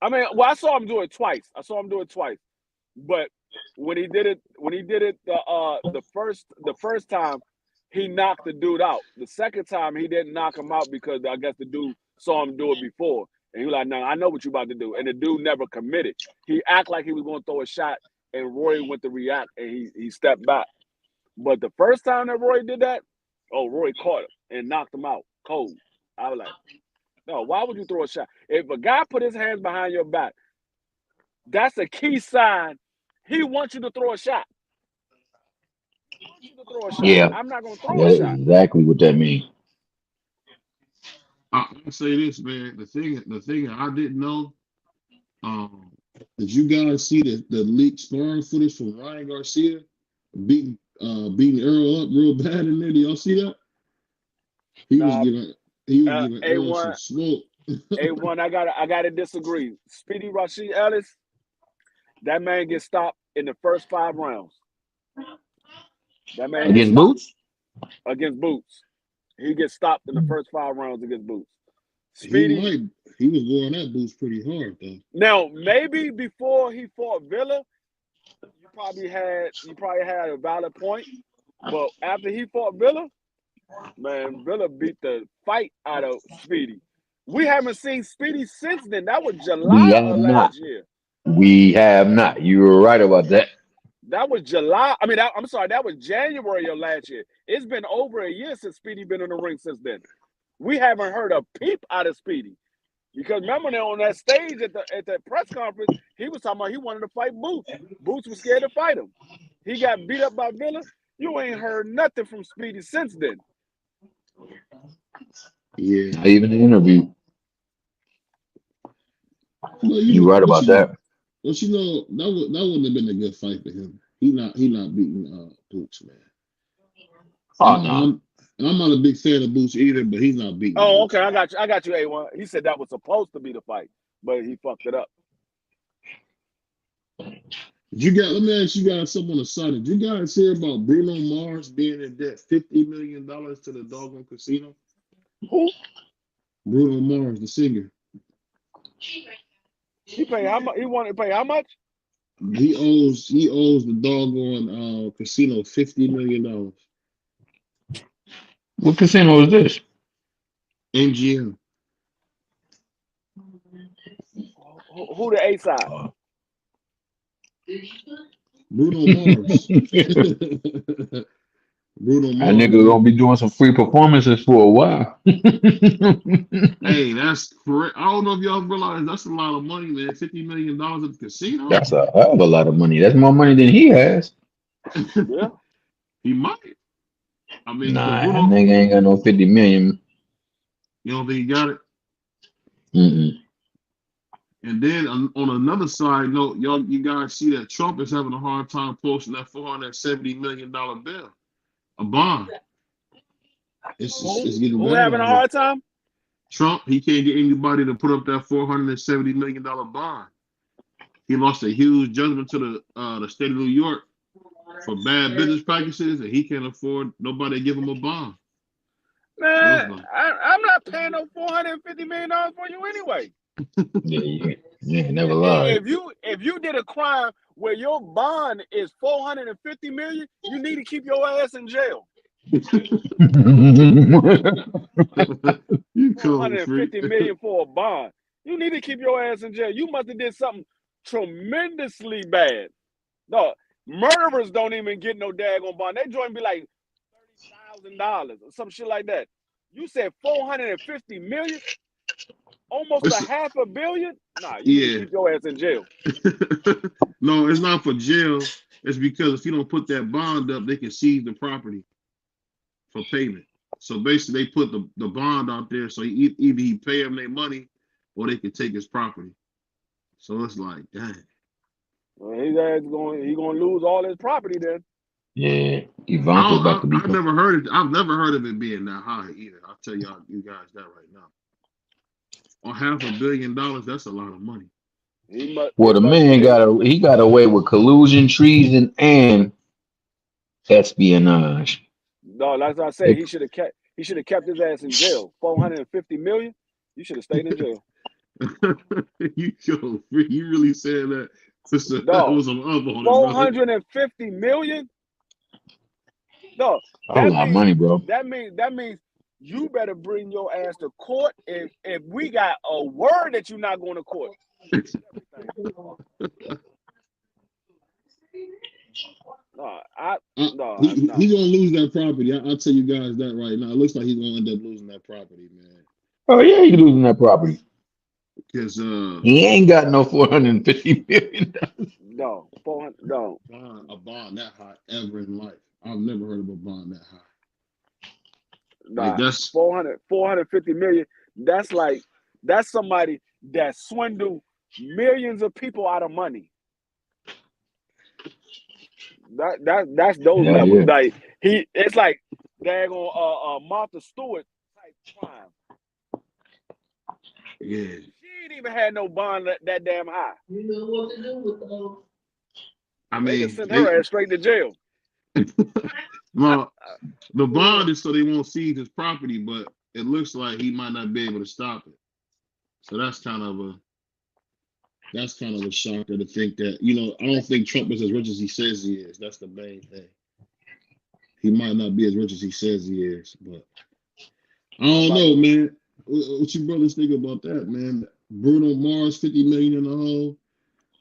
I mean, well, I saw him do it twice. But when he did it, the first time, he knocked the dude out. The second time, he didn't knock him out because I guess the dude saw him do it before, and he was like, "No, I know what you about to do." And the dude never committed. He acted like he was going to throw a shot, and Roy went to react, and he stepped back. But the first time that Roy did that, oh, Roy caught him and knocked him out cold. I was like, No, why would you throw a shot? If a guy put his hands behind your back, that's a key sign. He wants you to throw a shot. He wants you to throw a shot. Yeah, I'm not going to throw a that is shot. exactly what that means. I'll say this, man. The thing I didn't know. Did you guys see the leaked sparring footage from Ryan Garcia beating Earl up real bad in there? Did y'all see that? He was Now, giving Earl some A1, smoke. A1, I gotta disagree. Speedy Rashid Ellis, that man gets stopped in the first 5 rounds. That man gets Against stopped Boots? against Boots. He gets stopped in the first 5 rounds against Boots. He was going at Boots pretty hard though. Now, maybe before he fought Villa, you probably had a valid point. But after he fought Villa, man, Villa beat the fight out of Speedy. We haven't seen Speedy since then. That was We July have of not. last year. We have not. You were right about that. That was July. I mean, I'm sorry. That was January of last year. It's been over a year since Speedy been in the ring since then. We haven't heard a peep out of Speedy. Because remember now on that stage at the press conference, he was talking about he wanted to fight Boots. Boots was scared to fight him. He got beat up by Villa. You ain't heard nothing from Speedy since then. Yeah. Not even the interview. Well, You're right about that. Well, that wouldn't have been a good fight for him. He not beating Boots, man. Oh no. I'm not a big fan of Boots either, but he's not beating. Oh, Boots. okay. I got you, A1. He said that was supposed to be the fight, but he fucked it up. Let me ask you guys something on the side. Did you guys hear about Bruno Mars being in debt $50 million to the doggone casino? Who? Bruno Mars, the singer. He paid how much? He wanted to pay how much? He owes the doggone casino $50 million. What casino is this? MGM. Who the A side? Bruno Mars. Bruno Mars. That nigga gonna be doing some free performances for a while. Hey, that's correct. I don't know if y'all realize that's a lot of money, man. $50 million at the casino. That's a hell of a lot of money. That's more money than he has. Yeah. He might. I mean, nah, that nigga ain't got no 50 million. You don't think he got it? Mm-mm. And then on another side note, you guys see that Trump is having a hard time posting that $470 million bill, a bond. It's getting better. Who having a hard time? Trump, he can't get anybody to put up that $470 million bond. He lost a huge judgment to the state of New York for bad business practices, and he can't afford nobody to give him a bond. Man, I'm not paying no $450 million for you anyway. Yeah, never lied. If you did a crime where your bond is $450 million, you need to keep your ass in jail. $450 million for a bond. You need to keep your ass in jail. You must have did something tremendously bad. No, murderers don't even get no daggone bond. They joint be like $30,000 or some shit like that. You said $450 million, almost $500 million. Nah, you need to keep your ass in jail. No, it's not for jail. It's because if you don't put that bond up, they can seize the property for payment. So basically, they put the bond out there, so either he pay them their money, or they can take his property. So it's like, dang. Well, his ass he gonna lose all his property then. Yeah, Ivanka's about to be. I've never heard of it being that high either. I'll tell you guys that right now. On $500 million, that's a lot of money. The man got away with collusion, treason, and espionage. No, like I said, he should have kept his ass in jail. $450 million, you should have stayed in jail. You really said that? Sister, no, that was some up on $450 million. No, that's a lot of money, bro. That means you better bring your ass to court. If we got a word that you're not going to court. He's gonna lose that property. I'll tell you guys that right now. It looks like he's gonna end up losing that property, man. Oh yeah, he losing that property. Because He ain't got no $450 million. No, 400. No, a bond that high ever in life. I've never heard of a bond that high. Like nah. that's 450 million. That's somebody that swindled millions of people out of money. That's those Yeah, levels. yeah. Like it's like daggone Martha Stewart type crime. yeah. She ain't even had no bond that damn high. You know what to do with those. I They just mean, sent her ass straight to jail. well, the bond is so they won't seize his property, but it looks like he might not be able to stop it. So that's kind of a shocker to think that, I don't think Trump is as rich as he says he is. That's the main thing. He might not be as rich as he says he is, but I don't know, man. What you brothers think about that, man? Bruno Mars, 50 million in the hole.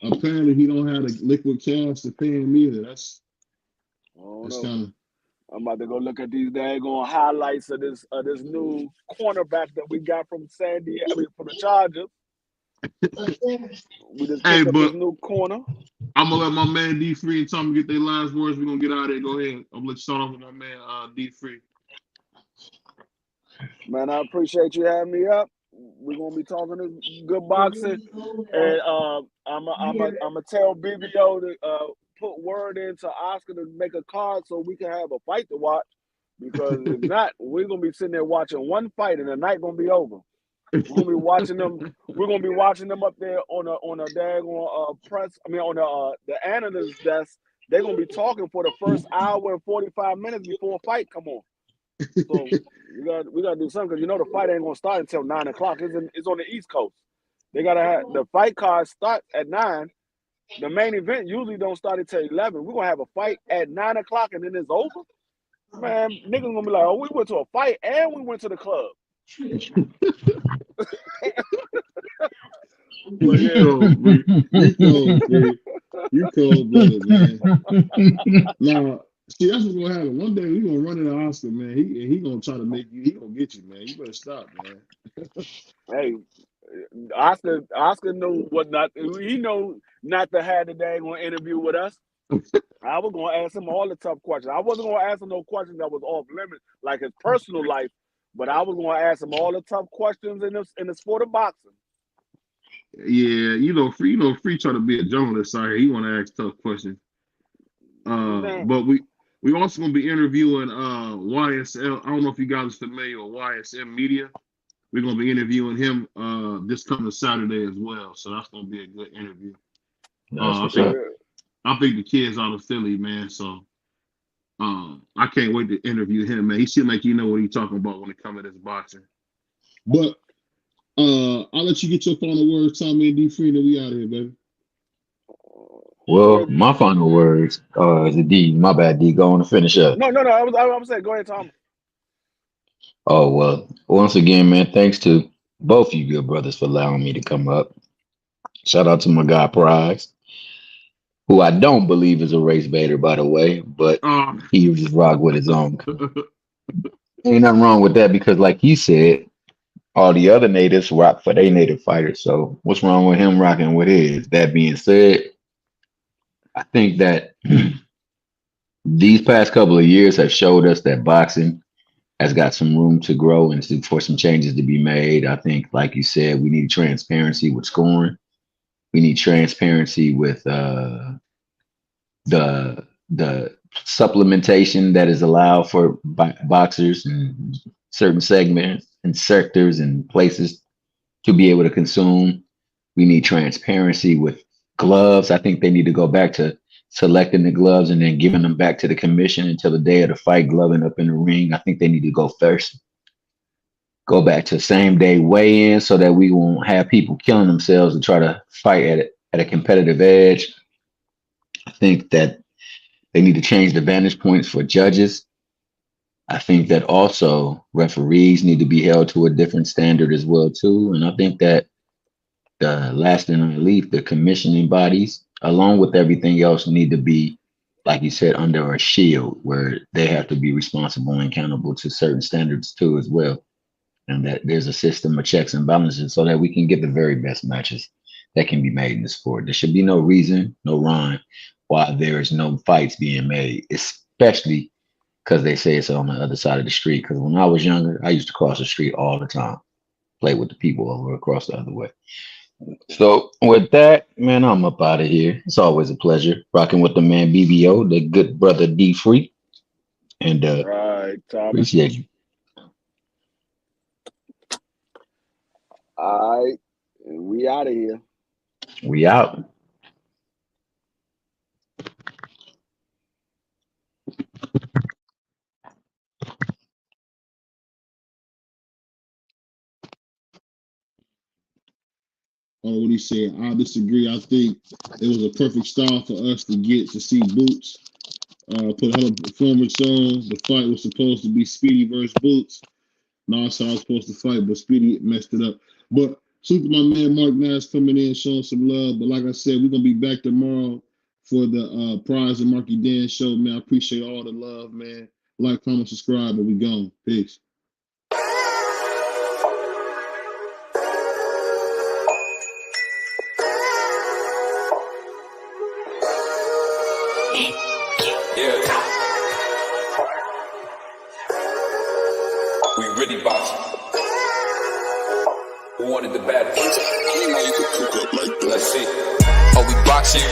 Apparently he don't have the liquid cash to pay him either. That's kind of. I'm about to go look at these daggone highlights of this new cornerback that we got from from the Chargers. We just picked up this new corner. I'm gonna let my man D Free and Tommy get their last words. We're gonna get out of there. Go ahead. I'm gonna let you start off with my man D Free. Man, I appreciate you having me up. We're gonna be talking this good boxing, and I'm gonna tell BVO to put word into Oscar to make a card so we can have a fight to watch. Because if not, we're gonna be sitting there watching one fight, and the night gonna be over. We're gonna be watching them. We're gonna be watching them up there on a daggone press. I mean, on the analyst desk. They're gonna be talking for the first hour and 45 minutes before a fight come on. So we gotta do something, because the fight ain't gonna start until 9 o'clock. It's on the East Coast. They gotta have the fight cards start at 9. The main event usually don't start until 11. We're gonna have a fight at 9 o'clock and then it's over. Man, niggas gonna be like, oh, we went to a fight and we went to the club. You cold-blooded, man. Now, see, that's what's gonna happen. One day we gonna run into Oscar, man. He gonna try to make you. He gonna get you, man. You better stop, man. Hey, Oscar knew what not. He know not to have the daggone interview with us. I was gonna ask him all the tough questions. I wasn't gonna ask him no questions that was off limits, like his personal life. But I was gonna ask him all the tough questions in the sport of boxing. Yeah, Free try to be a journalist out here. He want to ask tough questions. But we also gonna be interviewing YSL. I don't know if you guys are familiar with YSM Media. We're gonna be interviewing him this coming Saturday as well. So that's gonna be a good interview. I think the kid's out of Philly, man. So I can't wait to interview him, man. He seems like you know what he's talking about when it comes to this boxing. But I'll let you get your final words, Tommy and D Free, and we out of here, baby. Well, my final words is a D. My bad, D. Go on to finish up. No. I was saying, go ahead, Tom. Oh, well, once again, man, thanks to both you good brothers for allowing me to come up. Shout out to my guy Prize, who I don't believe is a race baiter, by the way, but he just rock with his own. Ain't nothing wrong with that, because like he said, all the other natives rock for their native fighters. So what's wrong with him rocking with his? That being said, I think that these past couple of years have showed us that boxing has got some room to grow and for some changes to be made. I think, like you said, we need transparency with scoring. We need transparency with the supplementation that is allowed for boxers and certain segments and sectors and places to be able to consume. We need transparency with gloves. I think they need to go back to selecting the gloves and then giving them back to the commission until the day of the fight, gloving up in the ring. I think they need to go first. Go back to same day weigh-in so that we won't have people killing themselves to try to fight at a competitive edge. I think that they need to change the vantage points for judges. I think that also referees need to be held to a different standard as well too. And I think that the last and not least, the commissioning bodies, along with everything else, need to be, like you said, under a shield where they have to be responsible and accountable to certain standards too as well. and that there's a system of checks and balances so that we can get the very best matches that can be made in the sport. There should be no reason, no rhyme why there is no fights being made, especially because they say it's on the other side of the street. Because when I was younger, I used to cross the street all the time, play with the people over across the other way. So with that, man, I'm up out of here. It's always a pleasure rocking with the man BVO, the good brother D Free, and Right, Thomas. appreciate you. All right, we out of here. We out. What he said, I disagree. I think it was a perfect style for us to get to see Boots put a hell of a performance on. The fight was supposed to be Speedy versus Boots. Nas was supposed to fight, but Speedy messed it up. But salute to my man Mark Nash coming in, showing some love. But like I said, we're gonna be back tomorrow for the Prize and Marky Dan show, man. I appreciate all the love, man. Like, comment, subscribe, and we gone. Peace. Yeah. We really boxing. Who wanted the battle? Let's see. Oh, we boxing.